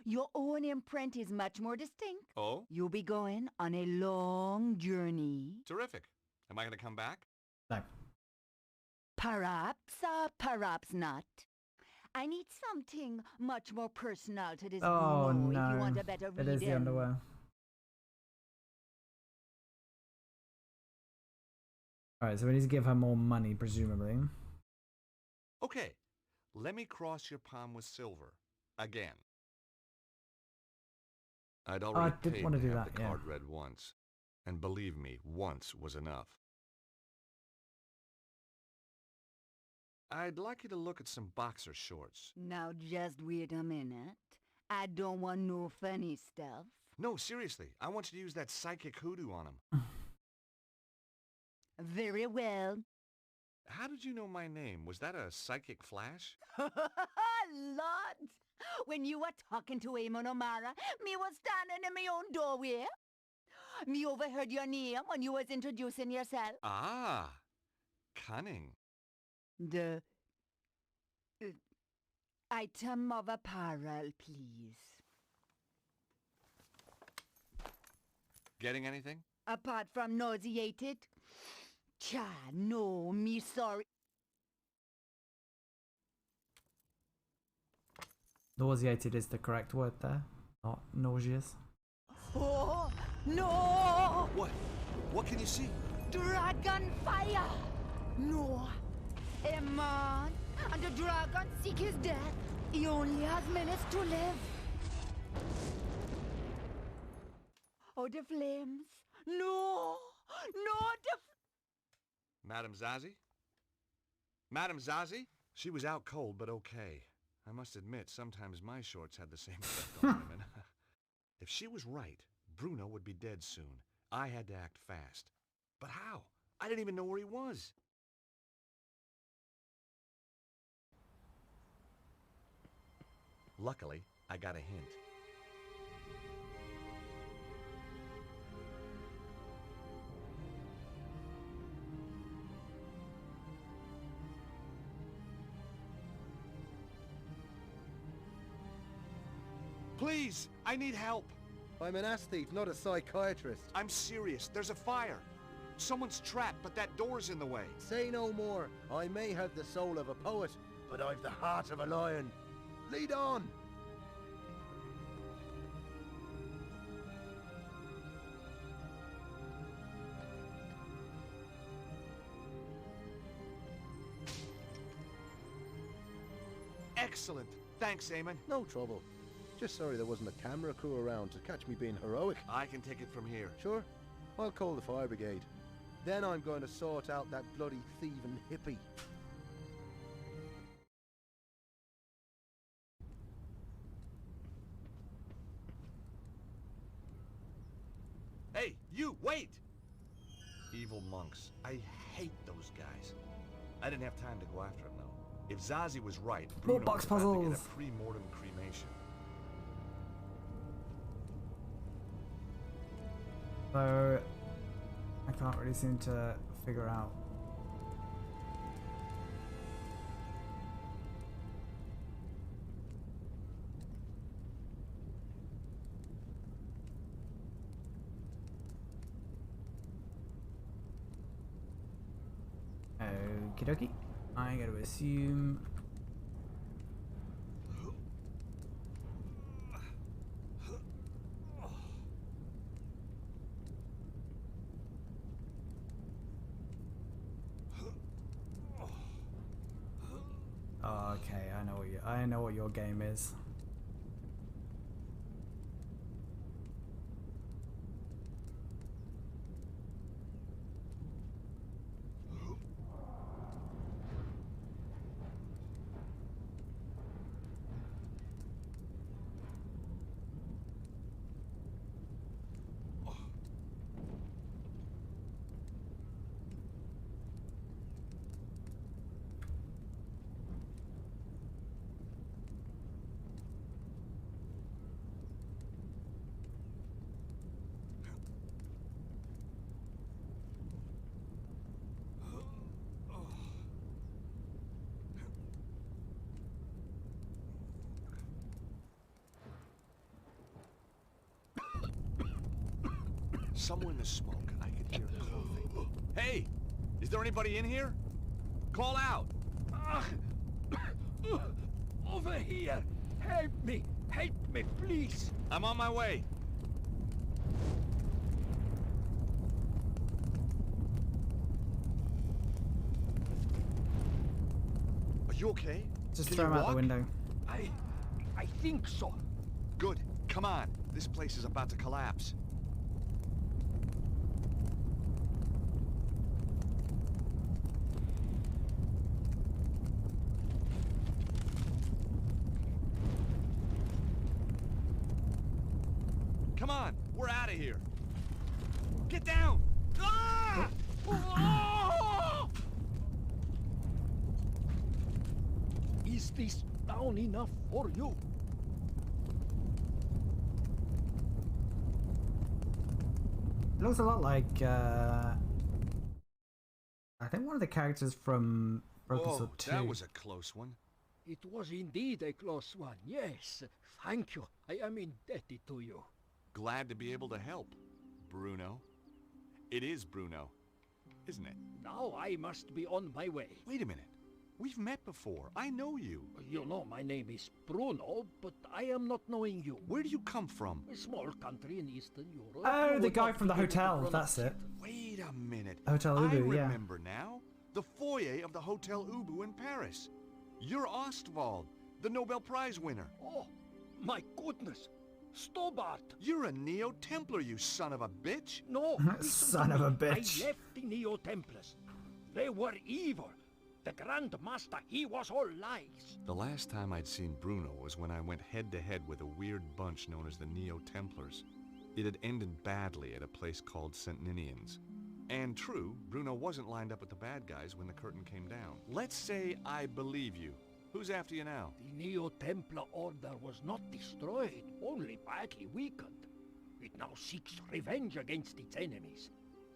Your own imprint is much more distinct. Oh? You'll be going on a long journey. Terrific. Am I going to come back? No. Perhaps, perhaps not. I need something much more personal to this Oh Bruno no, if you want a better it is the reading. underwear. Alright, so we need to give her more money, presumably. Okay, let me cross your palm with silver. Again. I'd already paid want to to do have that, the yeah. card read once. And believe me, once was enough. I'd like you to look at some boxer shorts. Now just wait a minute. I don't want no funny stuff. No, seriously, I want you to use that psychic hoodoo on them. Very well. How did you know my name? Was that a psychic flash? Lord! When you were talking to Eamon O'Mara, me was standing in my own doorway. Me overheard your name when you was introducing yourself. Ah, cunning. The item of apparel, please. Getting anything? Apart from nauseated? Cha, no, me sorry. Nauseated is the correct word there, not nauseous. Oh, no! What? What can you see? Dragon fire! No. A man and the dragon seek his death. He only has minutes to live. Oh, the flames. No! No, Madame Zazie? Madame Zazie? She was out cold, but okay. I must admit, sometimes my shorts had the same effect on women. If she was right, Bruno would be dead soon. I had to act fast. But how? I didn't even know where he was. Luckily, I got a hint. Please, I need help. I'm an aesthete, not a psychiatrist. I'm serious. There's a fire. Someone's trapped, but that door's in the way. Say no more. I may have the soul of a poet, but I've the heart of a lion. Lead on! Excellent. Thanks, Eamon. No trouble. Just sorry there wasn't a camera crew around to catch me being heroic. I can take it from here. Sure. I'll call the fire brigade. Then I'm going to sort out that bloody thieving hippie. Hey, you, wait! Evil monks. I hate those guys. I didn't have time to go after him, though. If Zazie was right, More Bruno box was about to get puzzles. a pre-mortem cremation. So I can't really seem to figure out. Okie dokie. I gotta assume. Oh, okay, I know what your game is. Somewhere in the smoke, I could hear coughing. Hey! Is there anybody in here? Call out! Over here! Help me! Help me, please! I'm on my way. Are you okay? Just Can throw you him out the walk? window. I think so. Good. Come on. This place is about to collapse. Come on. We're out of here. Get down! Ah! Oh! Is this down enough for you? It looks a lot like I think one of the characters from Broken Whoa, Sword 2. that was a close one. It was indeed a close one, yes. Thank you. I am indebted to you. Glad to be able to help, Bruno. It is Bruno, isn't it? Now I must be on my way. Wait a minute. We've met before. I know you. You know my name is Bruno, but I am not knowing you. Where do you come from? A small country in Eastern Europe. Oh, You the would guy not from the be able to hotel. pronounce That's it. Wait a minute. Hotel I Ubu, yeah. remember now. The foyer of the Hotel Ubu in Paris. You're Ostwald, the Nobel Prize winner. Oh, my goodness. Stobbart. You're a Neo-Templar, you son of a bitch. No. Son of a bitch. I left the Neo-Templars. They were evil. The Grand Master, he was all lies. The last time I'd seen Bruno was when I went head-to-head with a weird bunch known as the Neo-Templars. It had ended badly at a place called St. Ninian's. And true, Bruno wasn't lined up with the bad guys when the curtain came down. Let's say I believe you. Who's after you now? The Neo-Templar Order was not destroyed, only badly weakened. It now seeks revenge against its enemies.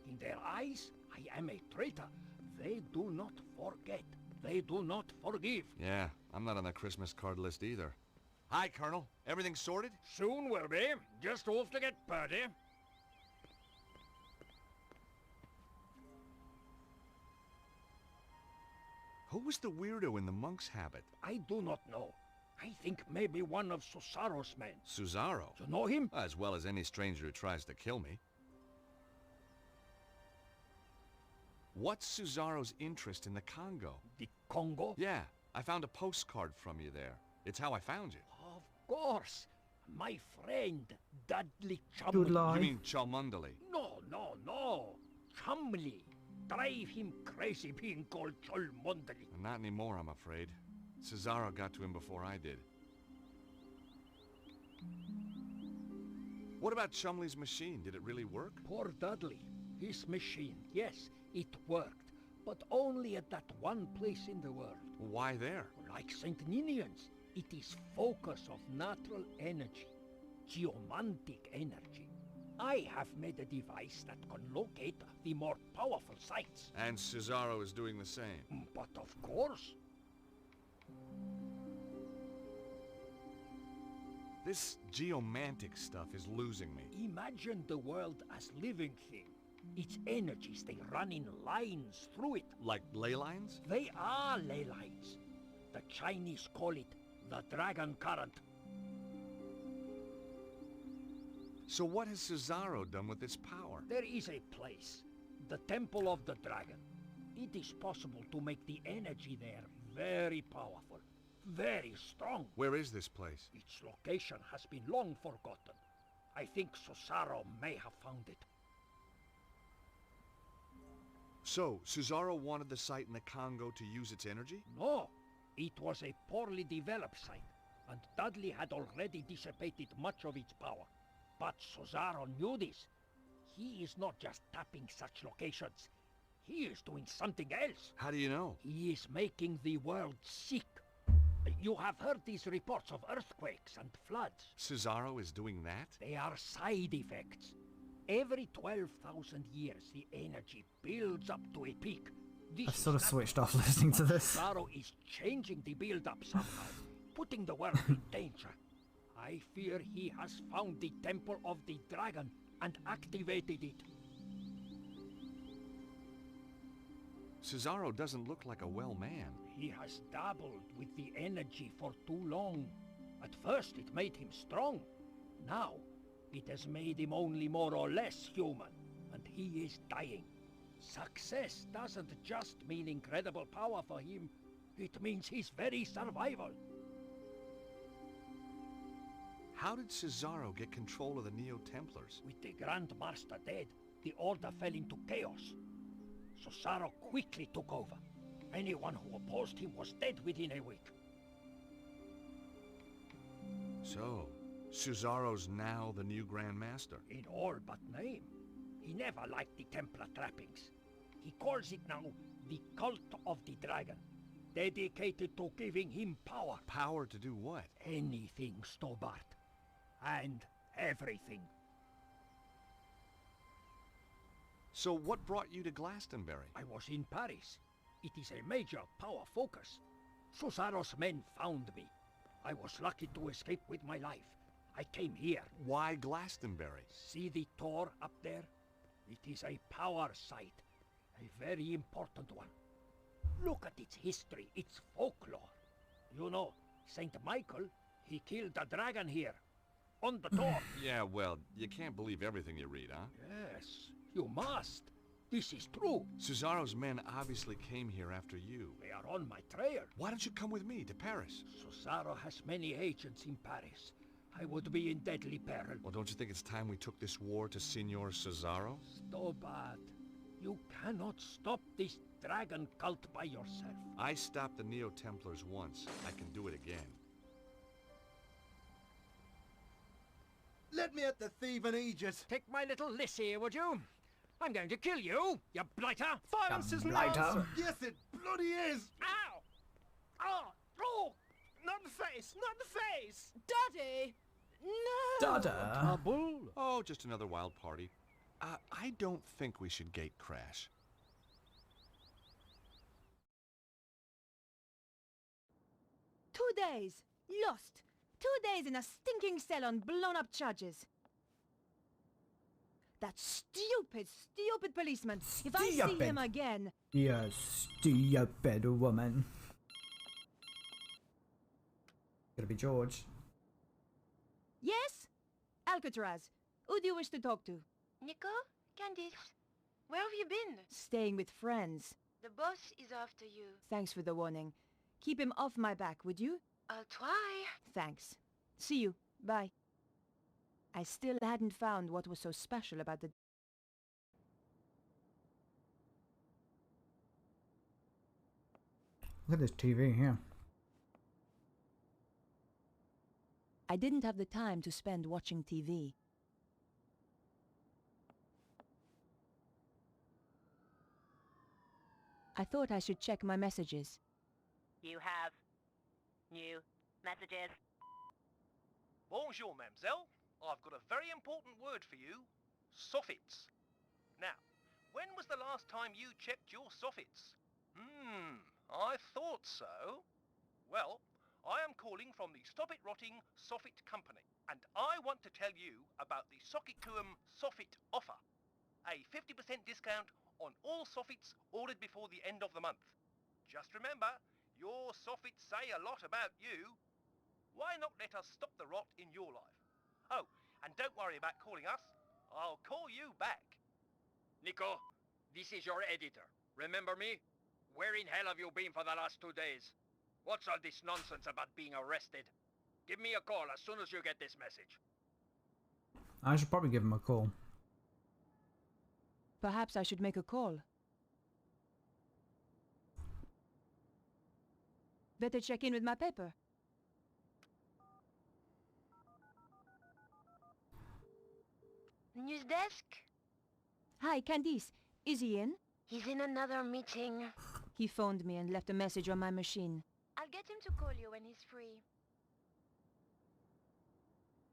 In their eyes, I am a traitor. They do not forget. They do not forgive. Yeah, I'm not on the Christmas card list either. Hi, Colonel. Everything sorted? Soon will be. Just off to get Purdy. Who was the weirdo in the monk's habit? I do not know. I think maybe one of Susaro's men. Susaro? You know him? As well as any stranger who tries to kill me. What's Susaro's interest in the Congo? The Congo? Yeah, I found a postcard from you there. It's how I found you. Of course. My friend, Dudley Good Chumley. lie. You mean Cholmondeley? No. Chumley. Drive him crazy being called Cholmondeley. Not anymore, I'm afraid. Susaro got to him before I did. What about Chumley's machine? Did it really work? Poor Dudley. His machine, yes, it worked. but only at that one place in the world. Why there? Like St. Ninian's, it is focus of natural energy, geomantic energy. I have made a device that can locate the more powerful sites. And Cesaro is doing the same. But of course. This geomantic stuff is losing me. Imagine the world as living thing. Its energies, they run in lines through it. Like ley lines? They are ley lines. The Chinese call it the dragon current. So what has Cesaro done with this power? There is a place, the Temple of the Dragon. It is possible to make the energy there very powerful, very strong. Where is this place? Its location has been long forgotten. I think Cesaro may have found it. So, Cesaro wanted the site in the Congo to use its energy? No, it was a poorly developed site, and Dudley had already dissipated much of its power. But Cesaro knew this. He is not just tapping such locations. He is doing something else. How do you know? He is making the world sick. You have heard these reports of earthquakes and floods. Cesaro is doing that? They are side effects. Every 12,000 years, the energy builds up to a peak. I've sort of switched off listening to this. Cesaro is changing the build-up somehow, putting the world in danger. I fear he has found the Temple of the Dragon and activated it. Cesaro doesn't look like a well man. He has dabbled with the energy for too long. At first it made him strong. Now it has made him only more or less human, and he is dying. Success doesn't just mean incredible power for him. It means his very survival. How did Cesaro get control of the Neo-Templars? With the Grand Master dead, the Order fell into chaos. Cesaro quickly took over. Anyone who opposed him was dead within a week. So, Cesaro's now the new Grand Master? In all but name. He never liked the Templar trappings. He calls it now the Cult of the Dragon, dedicated to giving him power. Power to do what? Anything, Stobbart. And everything. So what brought you to Glastonbury? I was in Paris. It is a major power focus. Cesaro's men found me. I was lucky to escape with my life. I came here. Why Glastonbury? See the Tor up there? It is a power site. A very important one. Look at its history, its folklore. You know, Saint Michael, he killed a dragon here. On the Tor. Yeah, well, you can't believe everything you read, huh? Yes, you must. This is true. Cesaro's men obviously came here after you. They are on my trail. Why don't you come with me to Paris? Cesaro has many agents in Paris. I would be in deadly peril. Well, don't you think it's time we took this war to Signor Cesaro? Stobbart, you cannot stop this dragon cult by yourself. I stopped the Neo-Templars once. I can do it again. Let me at the thieving Aegis. Take my little Lissy, would you? I'm going to kill you, you blighter! Violence isn't an answer! Yes, it bloody is! Ow! Oh! Oh! Not in the face! Not in the face! Daddy! No! Dada! Trouble? Oh, just another wild party. I don't think we should gate crash. Two days! Lost! 2 days in a stinking cell on blown-up charges. That stupid policeman! If I see him again... You stupid woman. Gotta be George. Yes? Alcatraz. Who do you wish to talk to? Nico? Candice? Where have you been? Staying with friends. The boss is after you. Thanks for the warning. Keep him off my back, would you? I'll try. Thanks. See you. Bye. I still hadn't found what was so special about the... Look at this TV here. I didn't have the time to spend watching TV. I thought I should check my messages. You have new messages. Bonjour, mademoiselle. I've got a very important word for you. Soffits. Now, when was the last time you checked your soffits? I thought so. Well, I am calling from the Stop It Rotting Soffit Company, and I want to tell you about the Sockituum Soffit offer. A 50% discount on all soffits ordered before the end of the month. Just remember, your soffits say a lot about you. Why not let us stop the rot in your life? Oh, and don't worry about calling us. I'll call you back. Nico, this is your editor. Remember me? Where in hell have you been for the last 2 days? What's all this nonsense about being arrested? Give me a call as soon as you get this message. I should probably give him a call. Perhaps I should make a call. Better check in with my paper. News desk? Hi, Candice. Is he in? He's in another meeting. He phoned me and left a message on my machine. I'll get him to call you when he's free.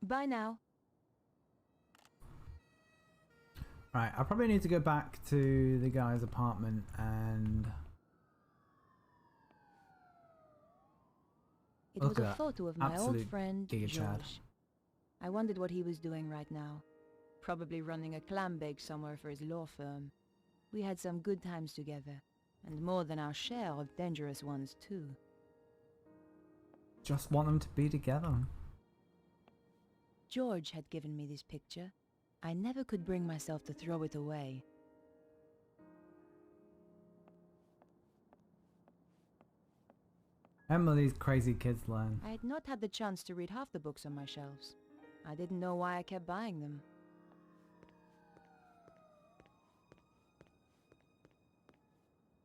Bye now. Right, I probably need to go back to the guy's apartment and... It was a photo of my old friend, George. I wondered what he was doing right now. Probably running a clam bake somewhere for his law firm. We had some good times together, and more than our share of dangerous ones too. Just want them to be together. George had given me this picture. I never could bring myself to throw it away. How will these crazy kids learn? I had not had the chance to read half the books on my shelves. I didn't know why I kept buying them.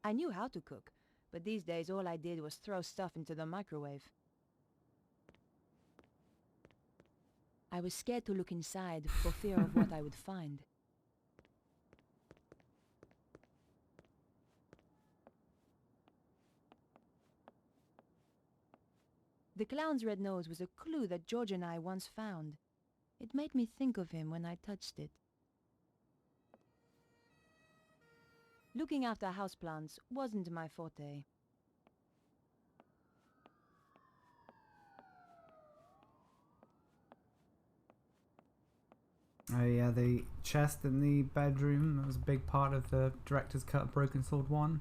I knew how to cook, but these days all I did was throw stuff into the microwave. I was scared to look inside for fear of what I would find. The clown's red nose was a clue that George and I once found. It made me think of him when I touched it. Looking after houseplants wasn't my forte. Oh yeah, the chest in the bedroom, that was a big part of the director's cut of Broken Sword 1.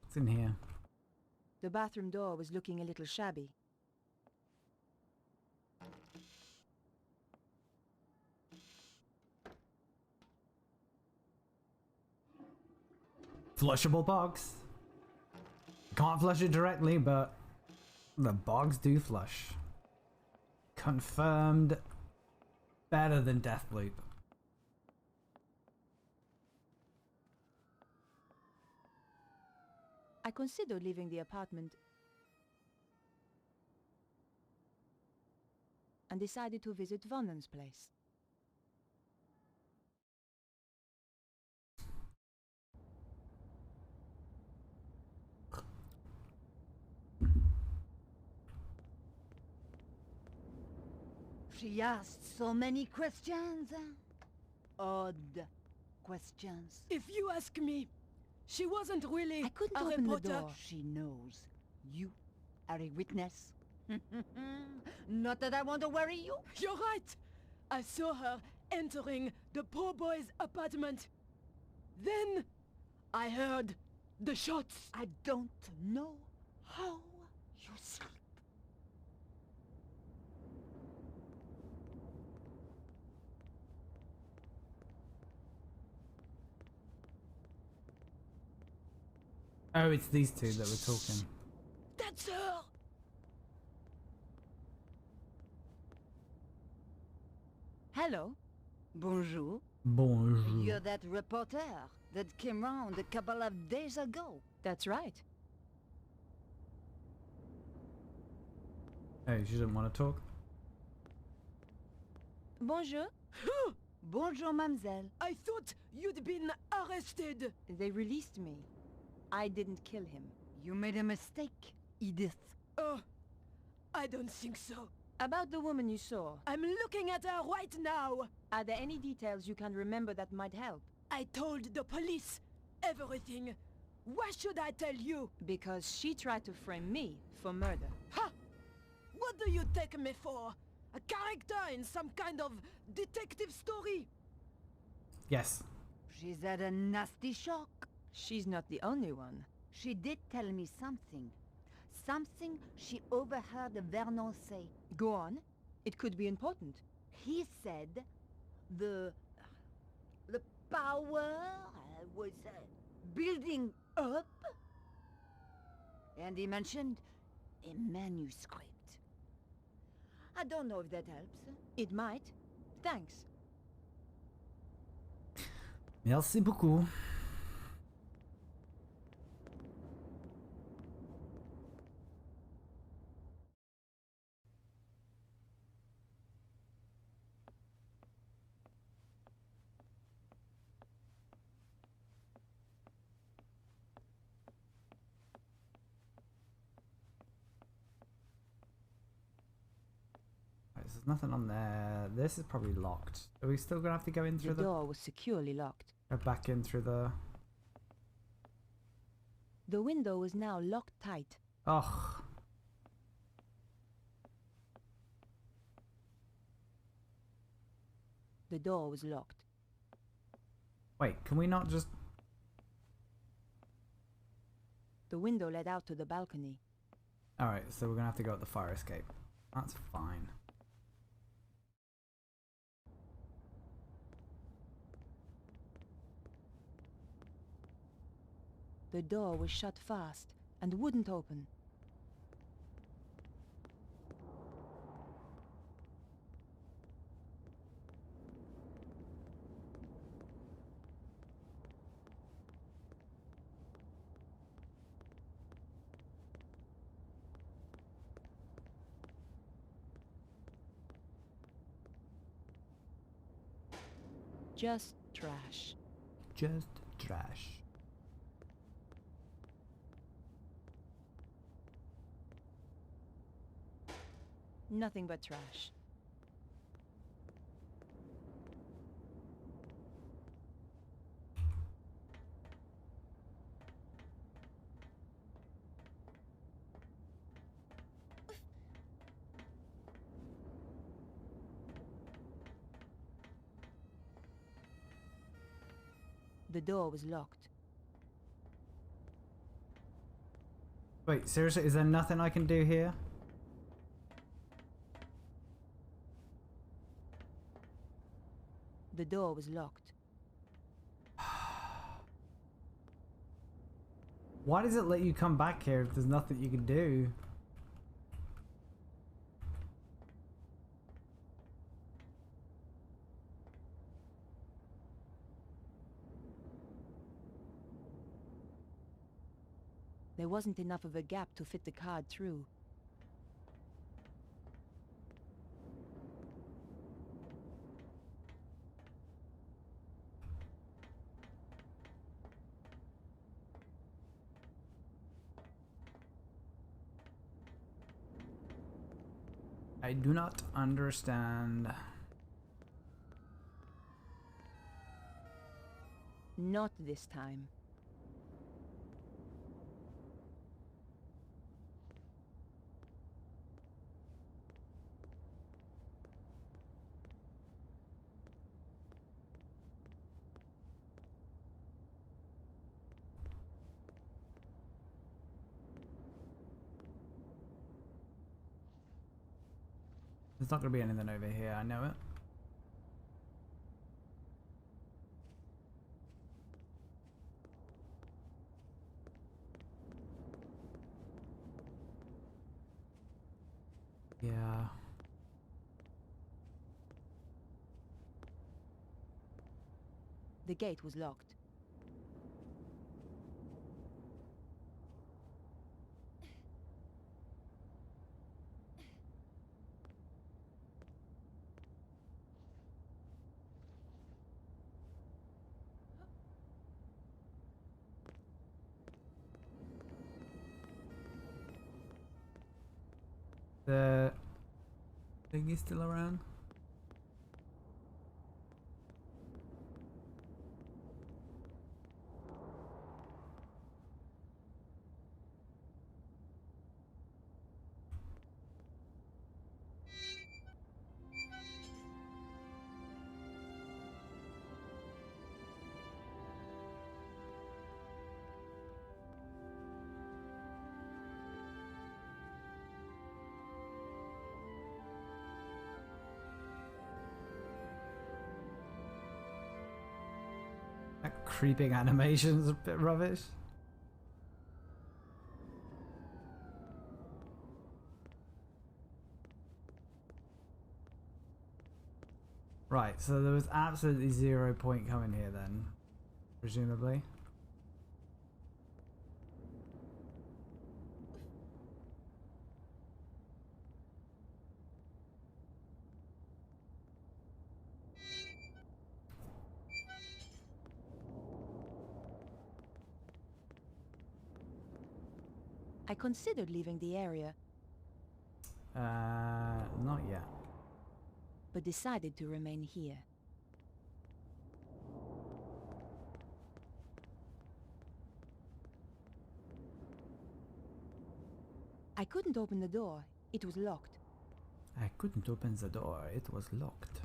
What's in here? The bathroom door was looking a little shabby. Flushable box. Can't flush it directly, but the bogs do flush. Confirmed. Better than Deathloop. I considered leaving the apartment and decided to visit Vonnen's place. She asked so many questions. Odd questions. If you ask me, she wasn't really I couldn't a open reporter. the door. She knows. You are a witness. Not that I want to worry you. You're right. I saw her entering the poor boy's apartment. Then I heard the shots. I don't know how you sleep. Oh, it's these two that we're talking. That's her. Hello. Bonjour. Bonjour. You're that reporter that came round a couple of days ago. That's right. Oh, she doesn't want to talk? Bonjour. Bonjour, mademoiselle. I thought you'd been arrested. They released me. I didn't kill him. You made a mistake, Edith. Oh, I don't think so. About the woman you saw. I'm looking at her right now. Are there any details you can remember that might help? I told the police everything. Why should I tell you? Because she tried to frame me for murder. Ha! What do you take me for? A character in some kind of detective story? Yes. She's had a nasty shock. She's not the only one. She did tell me something. Something she overheard Vernon say. Go on. It could be important. He said the power was building up. And he mentioned a manuscript. I don't know if that helps. It might. Thanks. Merci beaucoup. There's nothing on there. This is probably locked. Are we still gonna have to go in through the door was securely locked. Go back in through the... The window was now locked tight. Ugh. The door was locked. Wait, can we not just... The window led out to the balcony. Alright, so we're gonna have to go up the fire escape. That's fine. The door was shut fast and wouldn't open. Just trash. Just trash. Nothing but trash. The door was locked. Wait, seriously, is there nothing I can do here? The door was locked. Why does it let you come back here if there's nothing you can do? There wasn't enough of a gap to fit the card through. I do not understand. Not this time. There's not going to be anything over here, I know it. Yeah. The gate was locked. The thing is still around. That creeping animation's a bit rubbish. Right, so there was absolutely 0 point coming here then, presumably. I considered leaving the area, Not yet. but decided to remain here. I couldn't open the door. It was locked. I couldn't open the door. It was locked.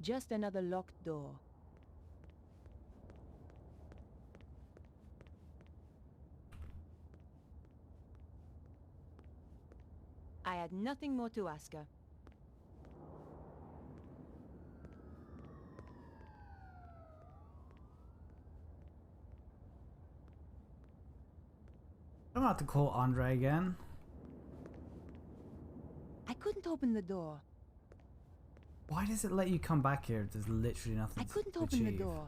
Just another locked door. I had nothing more to ask her. I'm about to call Andre again. I couldn't open the door. Why does it let you come back here if there's literally nothing I couldn't to open the achieve? door.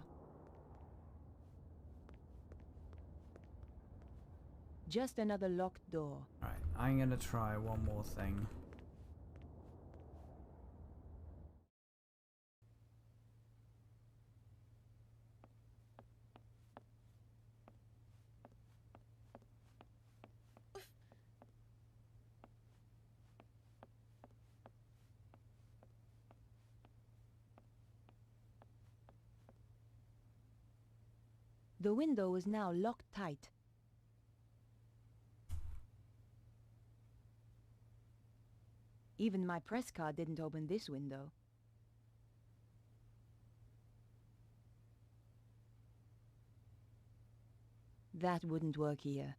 Just another locked door. Alright, I'm gonna try one more thing. The window was now locked tight. Even my press card didn't open this window. That wouldn't work here.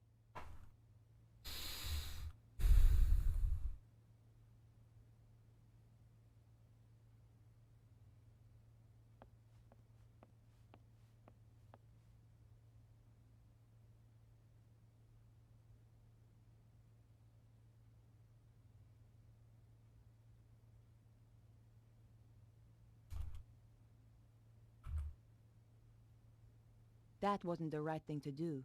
That wasn't the right thing to do.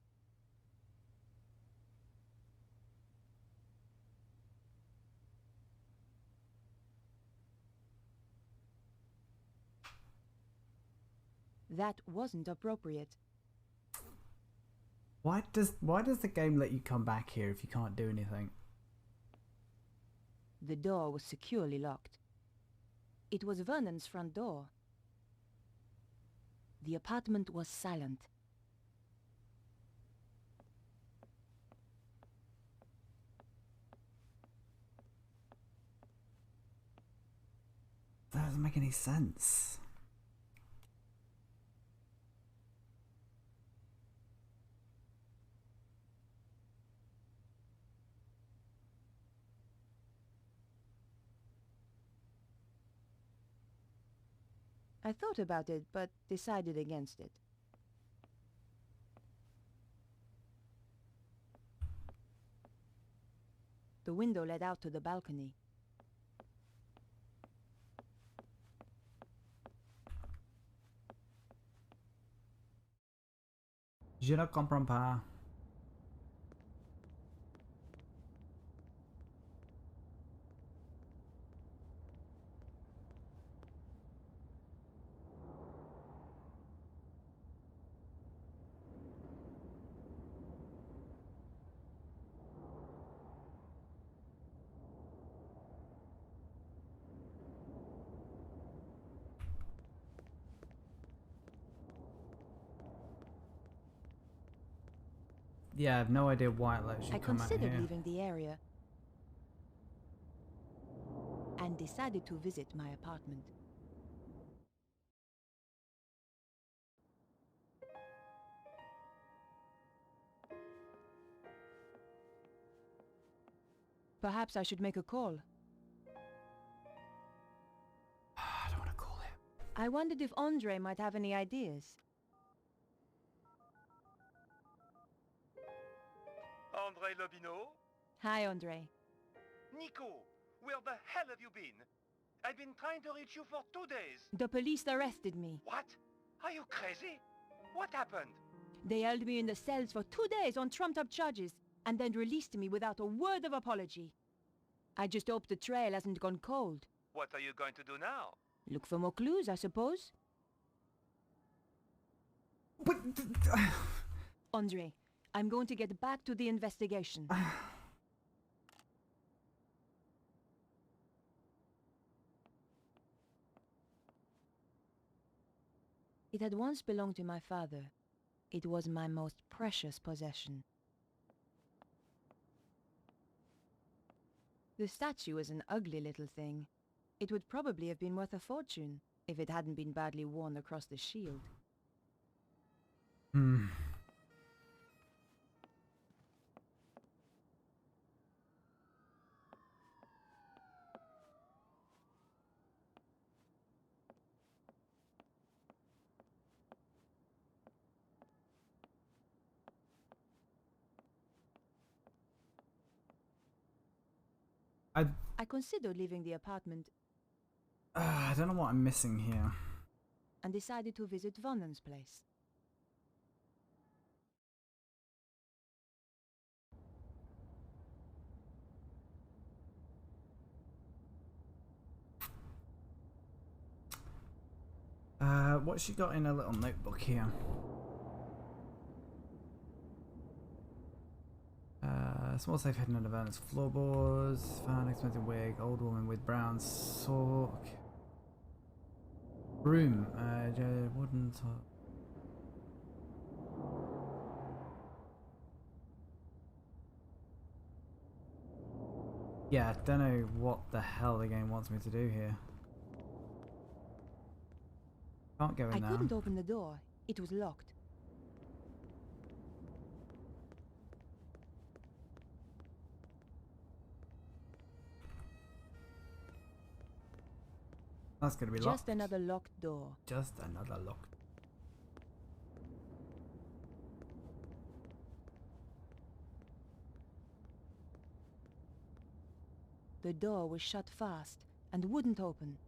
That wasn't appropriate. Why does the game let you come back here if you can't do anything? The door was securely locked. It was Vernon's front door. The apartment was silent. That doesn't make any sense. I thought about it, but decided against it. The window led out to the balcony. Je ne comprends pas. Yeah, I have no idea why it lets you I come out considered here. leaving the area and decided to visit my apartment. Perhaps I should make a call. I don't want to call him. I wondered if Andre might have any ideas. Andre Lobineau? Hi, Andre. Nico, where the hell have you been? I've been trying to reach you for 2 days. The police arrested me. What? Are you crazy? What happened? They held me in the cells for 2 days on trumped-up charges, and then released me without a word of apology. I just hope the trail hasn't gone cold. What are you going to do now? Look for more clues, I suppose. Andre, I'm going to get back to the investigation. It had once belonged to my father. It was my most precious possession. The statue was an ugly little thing. It would probably have been worth a fortune if it hadn't been badly worn across the shield. Hmm. I considered leaving the apartment I don't know what I'm missing here. and decided to visit Vonnen's place. What's she got in her little notebook here? Small safe hidden under Vernon's floorboards. Found expensive wig. Old woman with brown sock. Broom. Wooden top. Yeah, I don't know what the hell the game wants me to do here. Can't go in I now. couldn't open the door. It was locked. That's gonna be locked. Just another locked door. Just another locked. The door was shut fast and wouldn't open.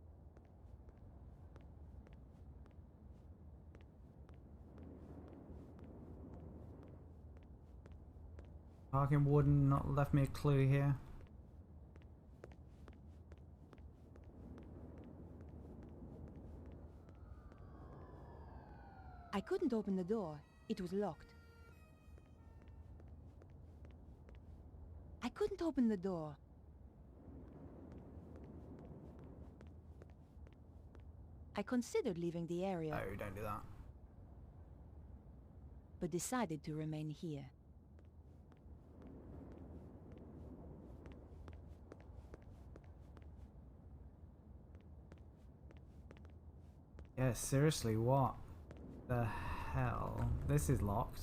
Parking warden not left me a clue here. I couldn't open the door. It was locked. I couldn't open the door. I considered leaving the area. No, don't do that. But decided to remain here. Yeah, seriously, what the hell? This is locked.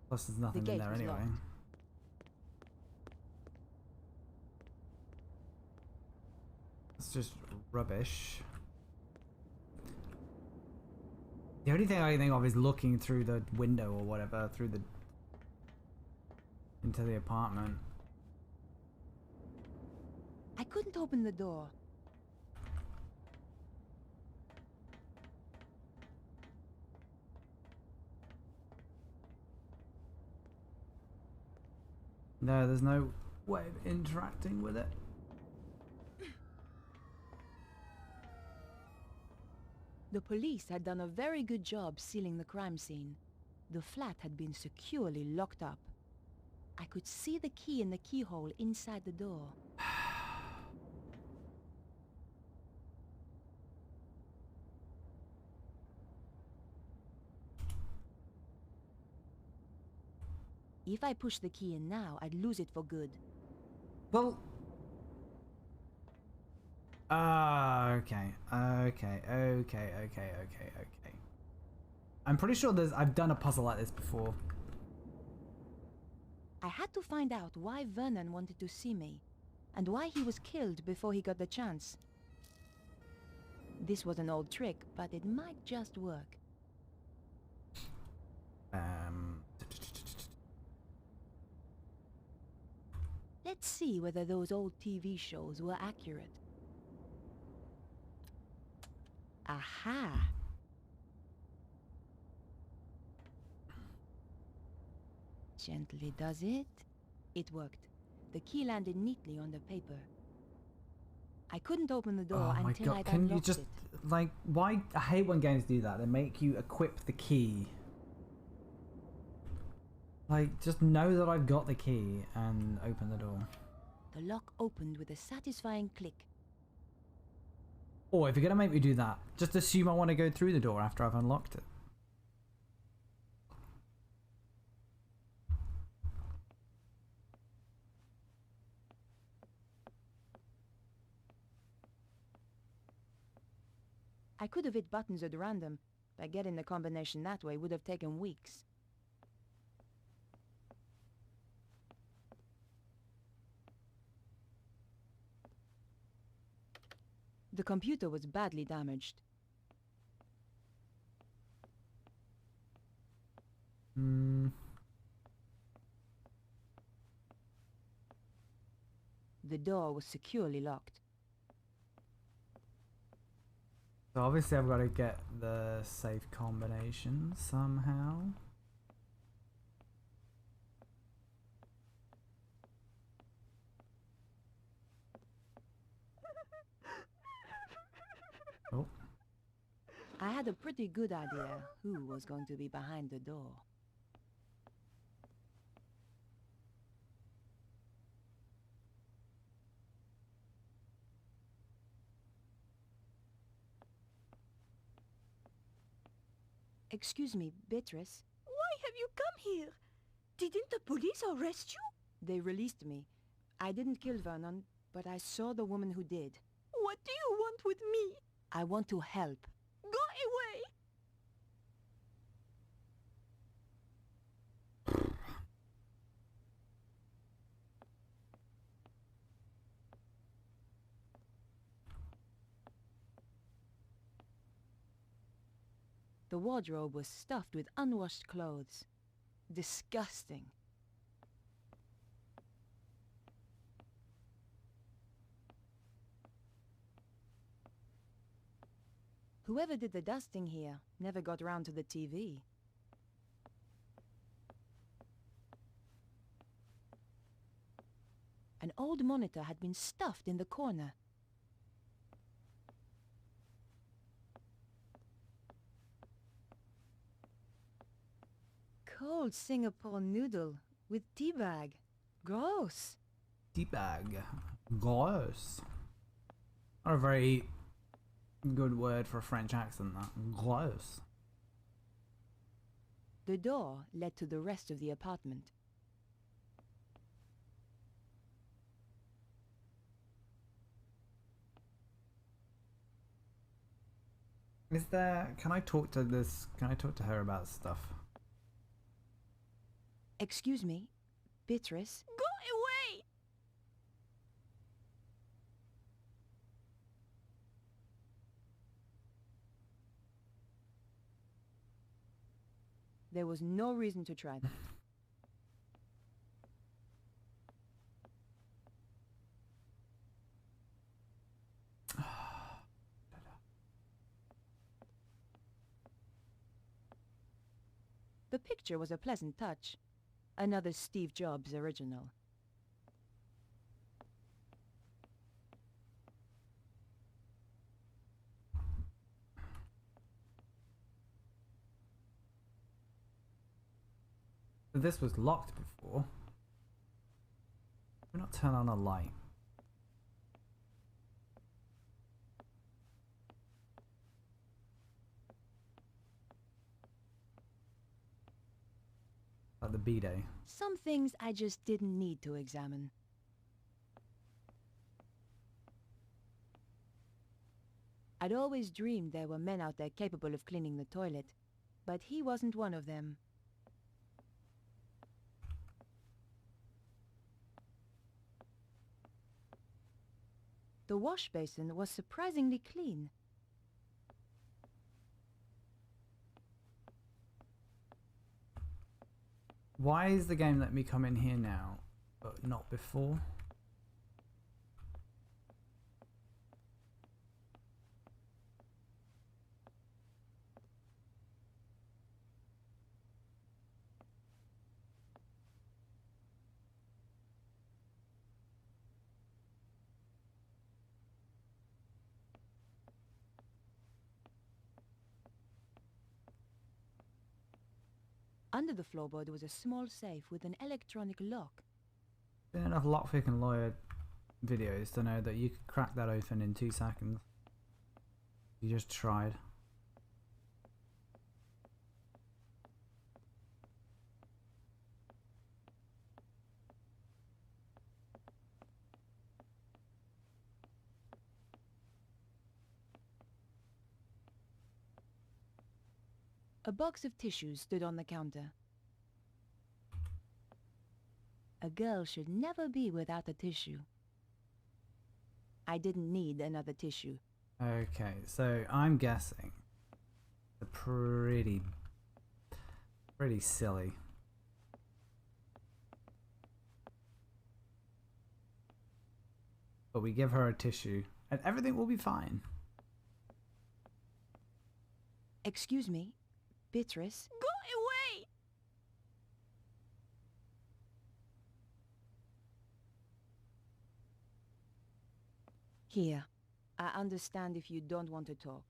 Plus there's nothing in there anyway. Locked. It's just rubbish. The only thing I can think of is looking through the window or whatever, through the... into the apartment. I couldn't open the door. No, there's no way of interacting with it. The police had done a very good job sealing the crime scene. The flat had been securely locked up. I could see the key in the keyhole inside the door. If I push the key in now, I'd lose it for good. Well... okay. I'm pretty sure I've done a puzzle like this before. I had to find out why Vernon wanted to see me, and why he was killed before he got the chance. This was an old trick, but it might just work. Let's see whether those old TV shows were accurate. Aha! Gently does it. It worked. The key landed neatly on the paper. I couldn't open the door Oh my until god, I'd can you unlocked just... it. Like, why... I hate when games do that. They make you equip the key. Like, just know that I've got the key and open the door. The lock opened with a satisfying click. Or if you're gonna make me do that, just assume I want to go through the door after I've unlocked it. I could have hit buttons at random, but getting the combination that way would have taken weeks. The computer was badly damaged. The door was securely locked. So obviously I've got to get the safe combination somehow. Oh. I had a pretty good idea who was going to be behind the door. Excuse me, Beatrice. Why have you come here? Didn't the police arrest you? They released me. I didn't kill Vernon, but I saw the woman who did. What do you want with me? I want to help. Go away! The wardrobe was stuffed with unwashed clothes. Disgusting. Whoever did the dusting here never got around to the TV. An old monitor had been stuffed in the corner. Cold Singapore noodle with tea bag. Gross. Tea bag. Gross. Not a very good word for a French accent, that. Gross. The door led to the rest of the apartment. Is there... Can I talk to her about stuff? Excuse me, Beatrice? Go away! There was no reason to try that. The picture was a pleasant touch. Another Steve Jobs original. This was locked before. Why not turn on a light? Like the B-Day. Some things I just didn't need to examine. I'd always dreamed there were men out there capable of cleaning the toilet, but he wasn't one of them. The wash basin was surprisingly clean. Why is the game letting me come in here now, but not before? Under the floorboard was a small safe with an electronic lock. Been enough lockpick and lawyer videos to know that you could crack that open in 2 seconds. You just tried. A box of tissues stood on the counter. A girl should never be without a tissue. I didn't need another tissue. Okay, so I'm guessing the pretty silly. But we give her a tissue and everything will be fine. Excuse me, Beatrice? Go away! Here. I understand if you don't want to talk.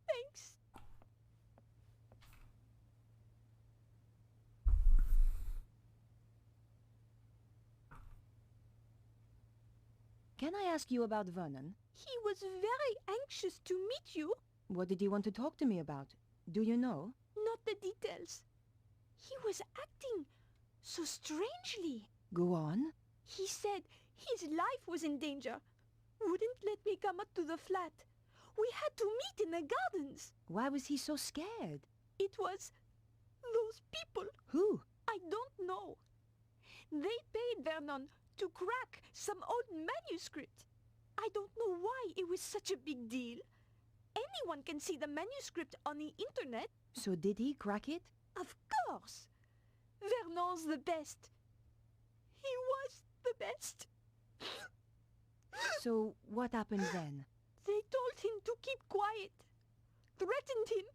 Thanks. Can I ask you about Vernon? He was very anxious to meet you. What did he want to talk to me about? Do you know? Not the details. He was acting so strangely. Go on. He said his life was in danger. Wouldn't let me come up to the flat. We had to meet in the gardens. Why was he so scared? It was those people. Who? I don't know. They paid Vernon to crack some old manuscript. I don't know why it was such a big deal. Anyone can see the manuscript on the internet. So did he crack it? Of course. Vernon's the best. He was the best. So what happened then? They told him to keep quiet. Threatened him.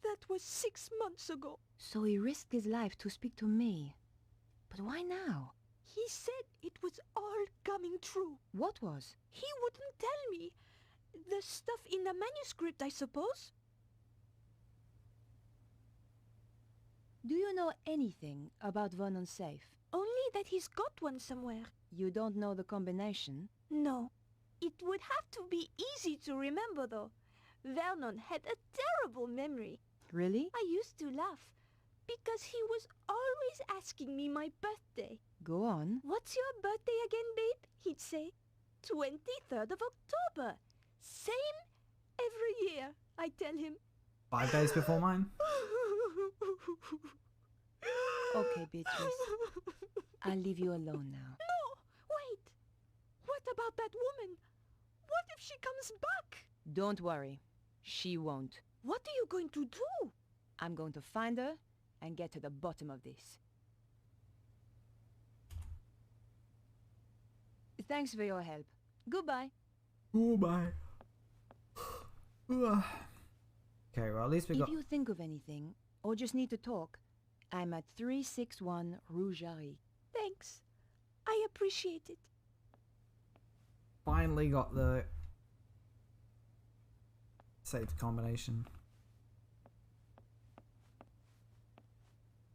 That was 6 months ago. So he risked his life to speak to me. But why now? He said it was all coming true. What was? He wouldn't tell me. The stuff in the manuscript, I suppose. Do you know anything about Vernon's safe? Only that he's got one somewhere. You don't know the combination? No. It would have to be easy to remember, though. Vernon had a terrible memory. Really? I used to laugh, because he was always asking me my birthday. Go on. What's your birthday again, babe? He'd say. 23rd of October. Same every year, I tell him. 5 days before mine? Okay, Beatrice. I'll leave you alone now. No! Wait! What about that woman? What if she comes back? Don't worry. She won't. What are you going to do? I'm going to find her and get to the bottom of this. Thanks for your help. Goodbye. Goodbye. Okay, well at least we got... If you think of anything, or just need to talk, I'm at 361 Rue Jarry. Thanks. I appreciate it. Finally got the safe combination.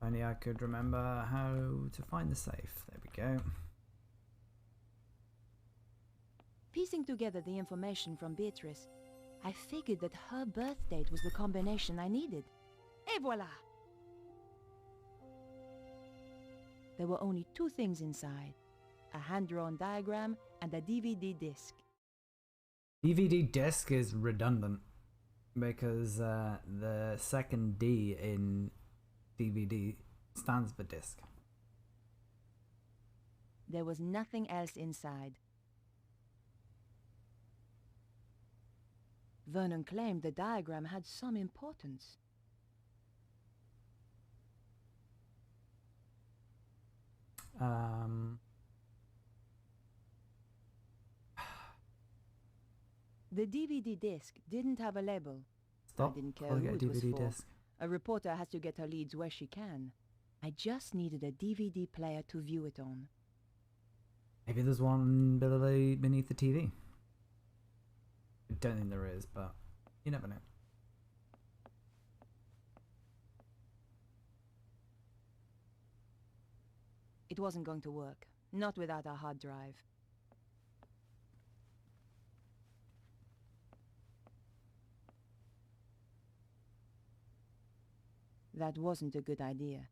Only I could remember how to find the safe. There we go. Piecing together the information from Beatrice, I figured that her birth date was the combination I needed. Et voilà! There were only two things inside: a hand-drawn diagram and a DVD disc. DVD disc is redundant because the second D in DVD stands for disc. There was nothing else inside. Vernon claimed the diagram had some importance. The DVD disc didn't have a label. Stop I didn't care calling who it a it was DVD for. disc. A reporter has to get her leads where she can. I just needed a DVD player to view it on. Maybe there's one beneath the TV. I don't think there is, but you never know. It wasn't going to work. Not without a hard drive. That wasn't a good idea.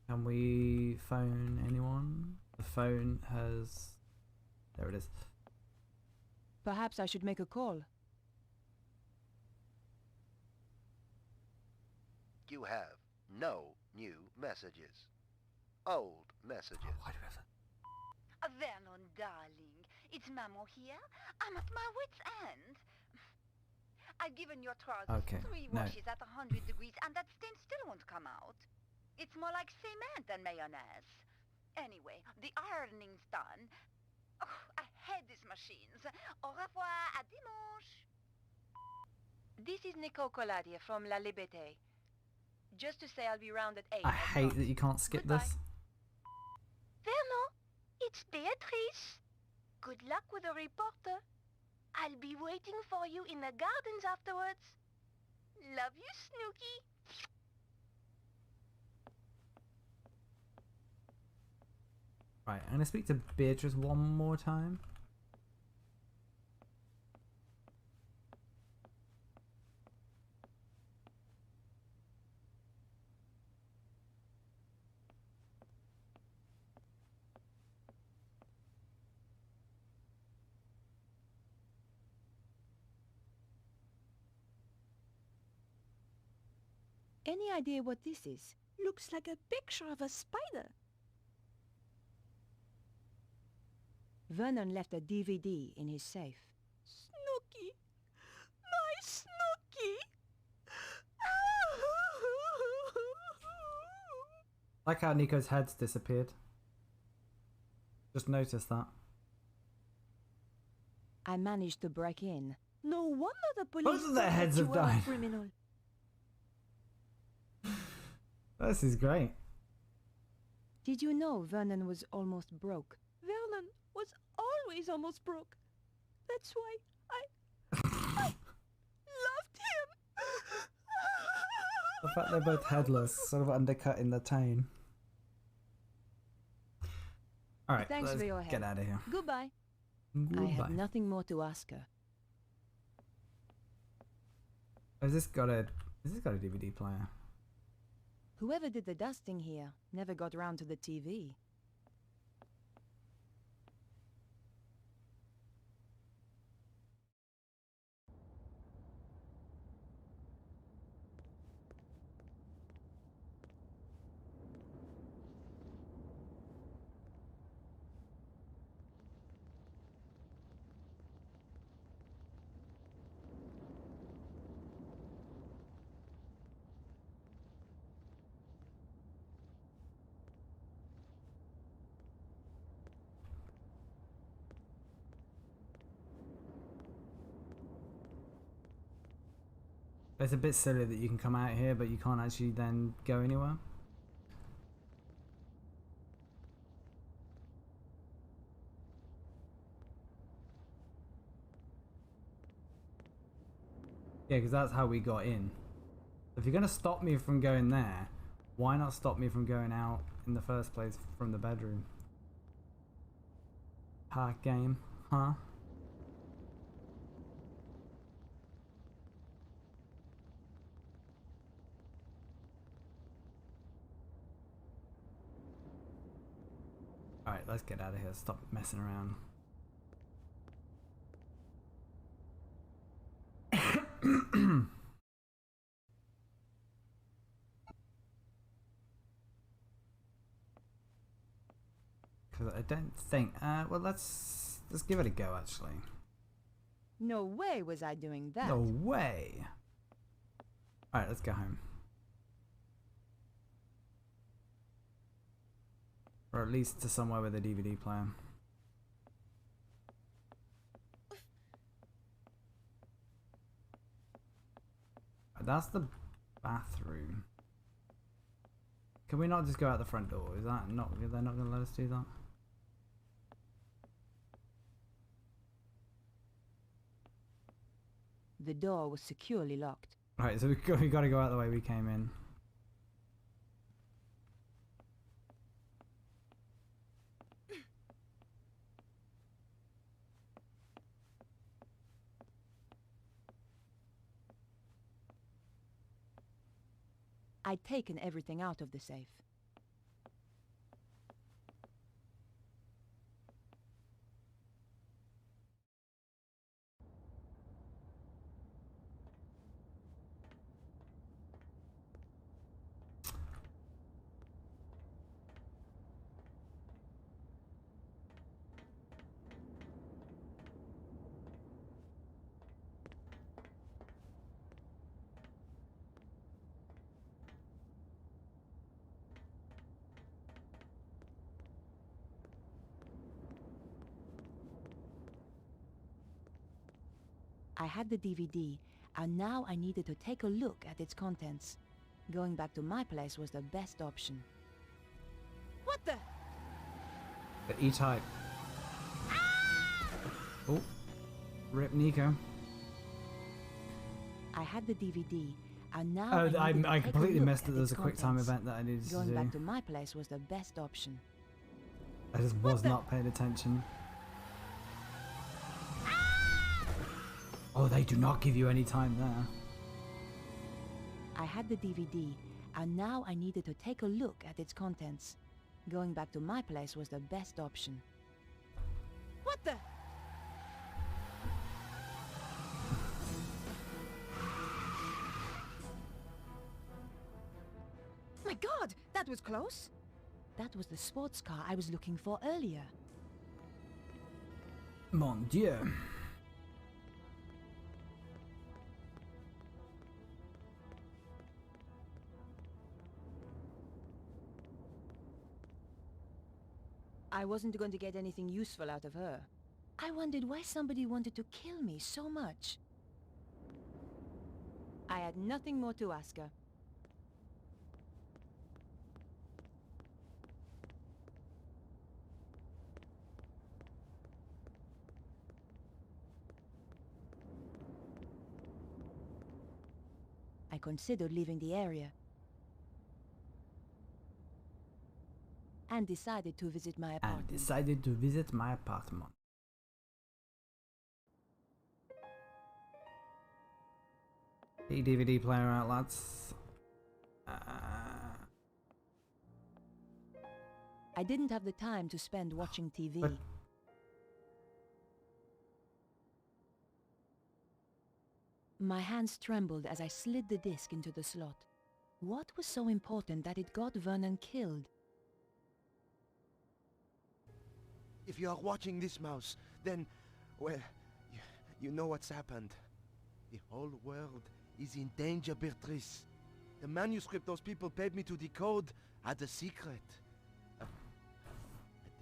Can we phone anyone? The phone has... There it is. Perhaps I should make a call. You have no new messages. Old messages. Vernon, darling, it's Maman here. I'm at my wit's end. I've given your trousers 3 washes at 100 degrees and that stain still won't come out. It's more like cement than mayonnaise. Anyway, the ironing's done. Oh, I hate these machines. Au revoir, à dimanche. This is Nicole Colladier from La Liberté. Just to say I'll be round at 8. I hate that you can't skip this. Vernon, it's Beatrice. Good luck with the reporter. I'll be waiting for you in the gardens afterwards. Love you, Snooky. Right, I'm gonna speak to Beatrice one more time. Any idea what this is? Looks like a picture of a spider. Vernon left a DVD in his safe. Snooky! My Snooky! Like how Nico's head's disappeared. Just noticed that. I managed to break in. No wonder the police Both of their thought heads that have you were a died. criminal. This is great. Did you know Vernon was almost broke? Vernon was always almost broke. That's why I loved him. The fact they're both headless, sort of undercutting the tone. Alright, Thanks let's for your help. get out of here. Goodbye. Goodbye. I have nothing more to ask her. Has this got a DVD player? Whoever did the dusting here never got round to the TV. It's a bit silly that you can come out here, but you can't actually then go anywhere. Yeah, because that's how we got in. If you're going to stop me from going there, why not stop me from going out in the first place from the bedroom? Ha, game. Huh? Alright, let's get out of here. Stop messing around. Because I don't think... well, let's give it a go, actually. No way was I doing that. No way! Alright, let's go home. Or at least to somewhere with a DVD player. That's the bathroom. Can we not just go out the front door? Is that not... They're not going to let us do that? The door was securely locked. Right, so we got to go out the way we came in. I'd taken everything out of the safe. I had the DVD, and now I needed to take a look at its contents. Going back to my place was the best option. What the? The E-Type. Oh. Rip Nico. I had the DVD, and now Oh, I completely missed that there was a contents. quick time event that I needed to Going do. back to my place was the best option. I just was not paying attention. Oh, they do not give you any time there. I had the DVD, and now I needed to take a look at its contents. Going back to my place was the best option. What the? My God, that was close. That was the sports car I was looking for earlier. Mon Dieu. I wasn't going to get anything useful out of her. I wondered why somebody wanted to kill me so much. I had nothing more to ask her. I considered leaving the area and decided to visit my apartment. Get your DVD player out, lads. I didn't have the time to spend watching TV. But my hands trembled as I slid the disc into the slot. What was so important that it got Vernon killed? If you are watching this, Mouse, then, well, you know what's happened. The whole world is in danger, Beatrice. The manuscript those people paid me to decode had a secret. A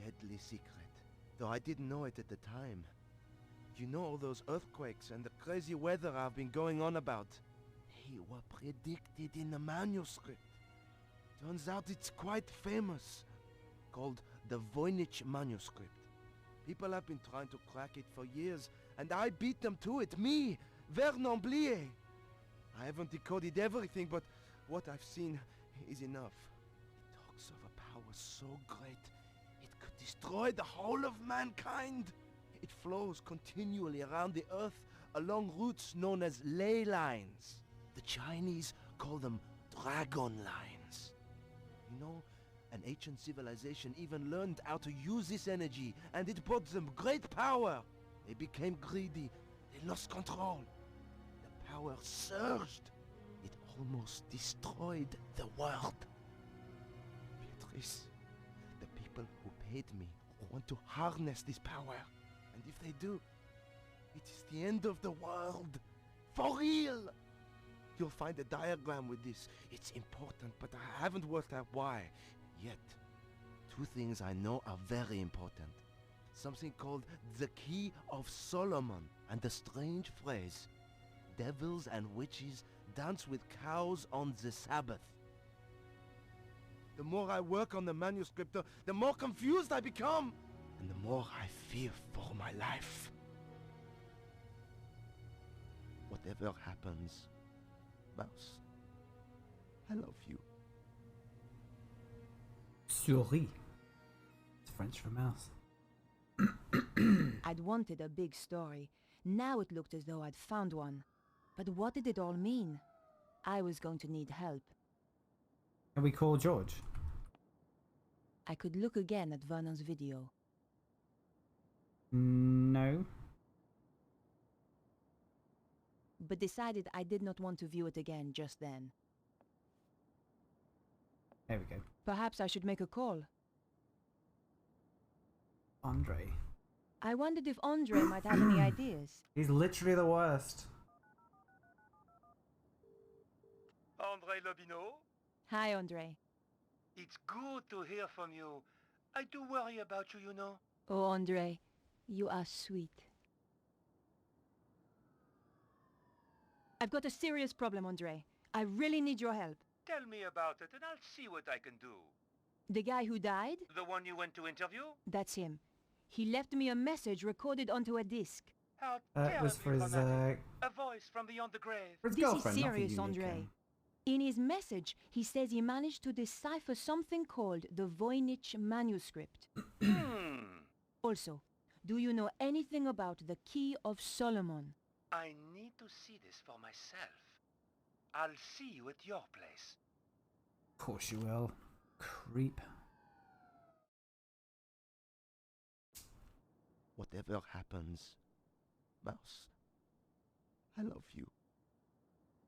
deadly secret. Though I didn't know it at the time. You know all those earthquakes and the crazy weather I've been going on about? They were predicted in the manuscript. Turns out it's quite famous. Called the Voynich manuscript. People have been trying to crack it for years, and I beat them to it. Me, Vernon Blier. I haven't decoded everything, but what I've seen is enough. It talks of a power so great, it could destroy the whole of mankind. It flows continually around the earth along routes known as ley lines. The Chinese call them dragon lines. You know, An ancient civilization even learned how to use this energy, and it brought them great power. They became greedy. They lost control. The power surged. It almost destroyed the world. Beatrice, the people who paid me want to harness this power. And if they do, it is the end of the world. For real! You'll find a diagram with this. It's important, but I haven't worked out why yet. Two things I know are very important. Something called the Key of Solomon, and the strange phrase, devils and witches dance with cows on the Sabbath. The more I work on the manuscript, the more confused I become, and the more I fear for my life. Whatever happens, Mouse, I love you. Souris. It's French for mouse. I'd wanted a big story. Now it looked as though I'd found one. But what did it all mean? I was going to need help. Can we call George? I could look again at Vernon's video. No. But decided I did not want to view it again just then. There we go. Perhaps I should make a call. Andre. I wondered if Andre might have any ideas. He's literally the worst. Andre Lobineau? Hi, Andre. It's good to hear from you. I do worry about you, you know. Oh, Andre, you are sweet. I've got a serious problem, Andre. I really need your help. Tell me about it and I'll see what I can do. The guy who died? The one you went to interview? That's him. He left me a message recorded onto a disc. How It was for his, a voice from beyond the grave. for his This is girlfriend, nothing serious, unique, Andre. In his message, he says he managed to decipher something called the Voynich manuscript. Also, do you know anything about the Key of Solomon? I need to see this for myself. I'll see you at your place. Of course you will. Creep. Whatever happens, Mouse, I love you.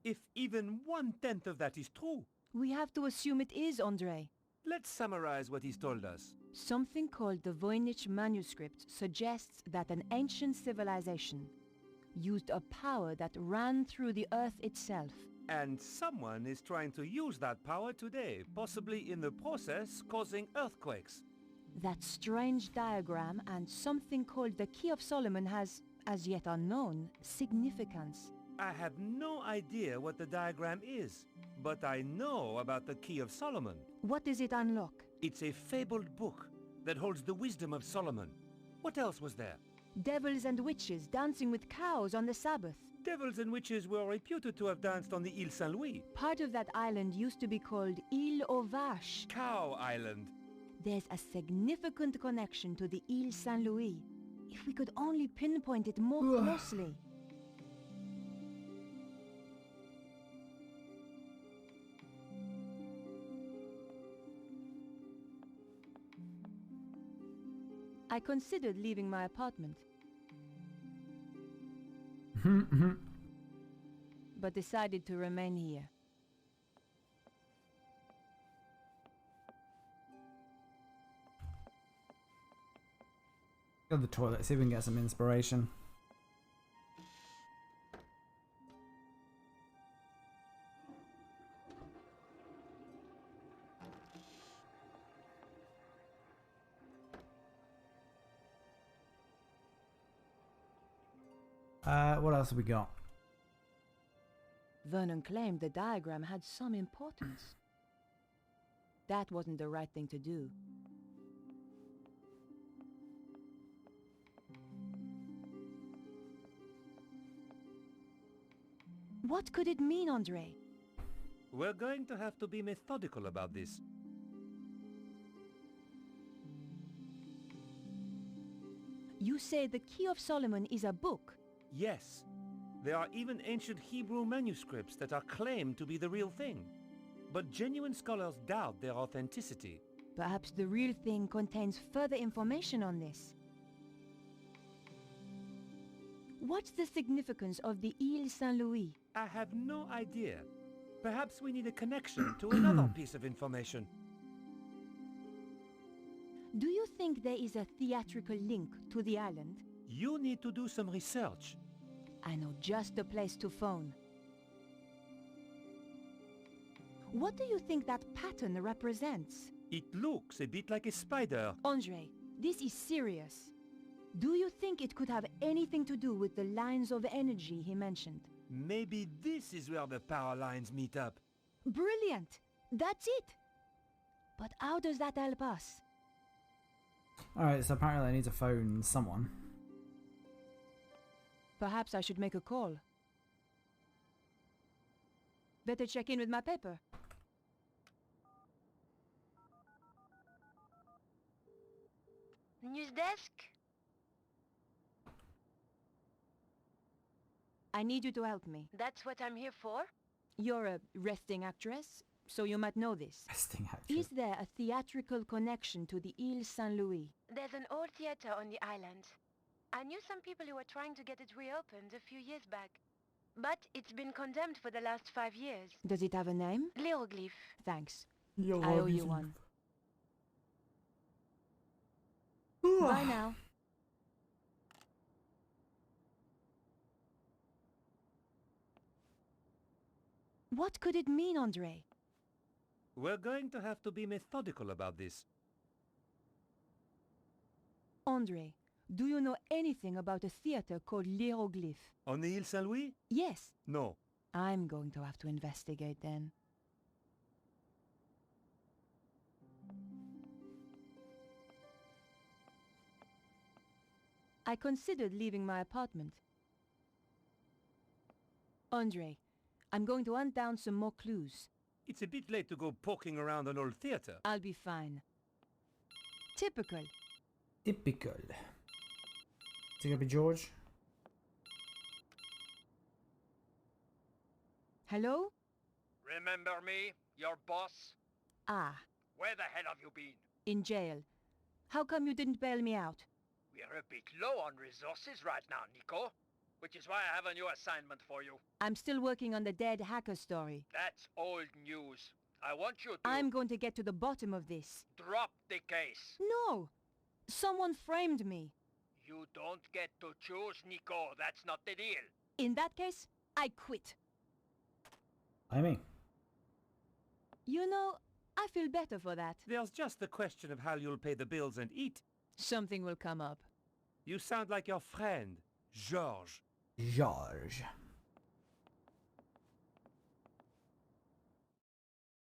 If even 1/10 of that is true, We have to assume it is, Andre. let's summarize what he's told us. Something called the Voynich manuscript suggests that an ancient civilization used a power that ran through the earth itself. And someone is trying to use that power today, possibly in the process causing earthquakes. That strange diagram and something called the Key of Solomon has, as yet unknown, significance. I have no idea what the diagram is, but I know about the Key of Solomon. What does it unlock? It's a fabled book that holds the wisdom of Solomon. What else was there? Devils and witches dancing with cows on the Sabbath. Devils and witches were reputed to have danced on the Île Saint-Louis. Part of that island used to be called Île aux Vaches. Cow Island. There's a significant connection to the Île Saint-Louis. If we could only pinpoint it more closely. I considered leaving my apartment, but decided to remain here. Go to the toilet, see if we can get some inspiration. What else have we got? Vernon claimed the diagram had some importance. That wasn't the right thing to do. What could it mean, Andre? We're going to have to be methodical about this. You say the Key of Solomon is a book? Yes. There are even ancient Hebrew manuscripts that are claimed to be the real thing. But genuine scholars doubt their authenticity. Perhaps the real thing contains further information on this. What's the significance of the Ile Saint-Louis? I have no idea. Perhaps we need a connection to another piece of information. Do you think there is a theatrical link to the island? You need to do some research. I know just the place to phone. What do you think that pattern represents? It looks a bit like a spider. Andre, this is serious. Do you think it could have anything to do with the lines of energy he mentioned? Maybe this is where the power lines meet up. Brilliant! That's it! But how does that help us? Alright, so apparently I need to phone someone. Perhaps I should make a call. Better check in with my paper. News desk? I need you to help me. That's what I'm here for. You're a resting actress, so you might know this. Resting actress. Is there a theatrical connection to the Ile Saint-Louis? There's an old theater on the island. I knew some people who were trying to get it reopened a few years back. But it's been condemned for the last 5 years. Does it have a name? Hieroglyph. Thanks. I owe you one. Bye now. What could it mean, Andre? We're going to have to be methodical about this. Andre, do you know anything about a theater called Hieroglyph? On the Ile Saint-Louis? Yes. No. I'm going to have to investigate then. I considered leaving my apartment. Andre, I'm going to hunt down some more clues. It's a bit late to go poking around an old theater. I'll be fine. Typical. Typical. Is it gonna be George? Hello? Remember me? Your boss? Ah, Where the hell have you been? in jail. How come you didn't bail me out? We're a bit low on resources right now, Nico. Which is why I have a new assignment for you. I'm still working on the dead hacker story. That's old news. I want you to... I'm going to get to the bottom of this. drop the case. No! Someone framed me. You don't get to choose, Nico. That's not the deal. In that case, I quit. I mean. You know, I feel better for that. There's just the question of how you'll pay the bills and eat. Something will come up. You sound like your friend, George. George.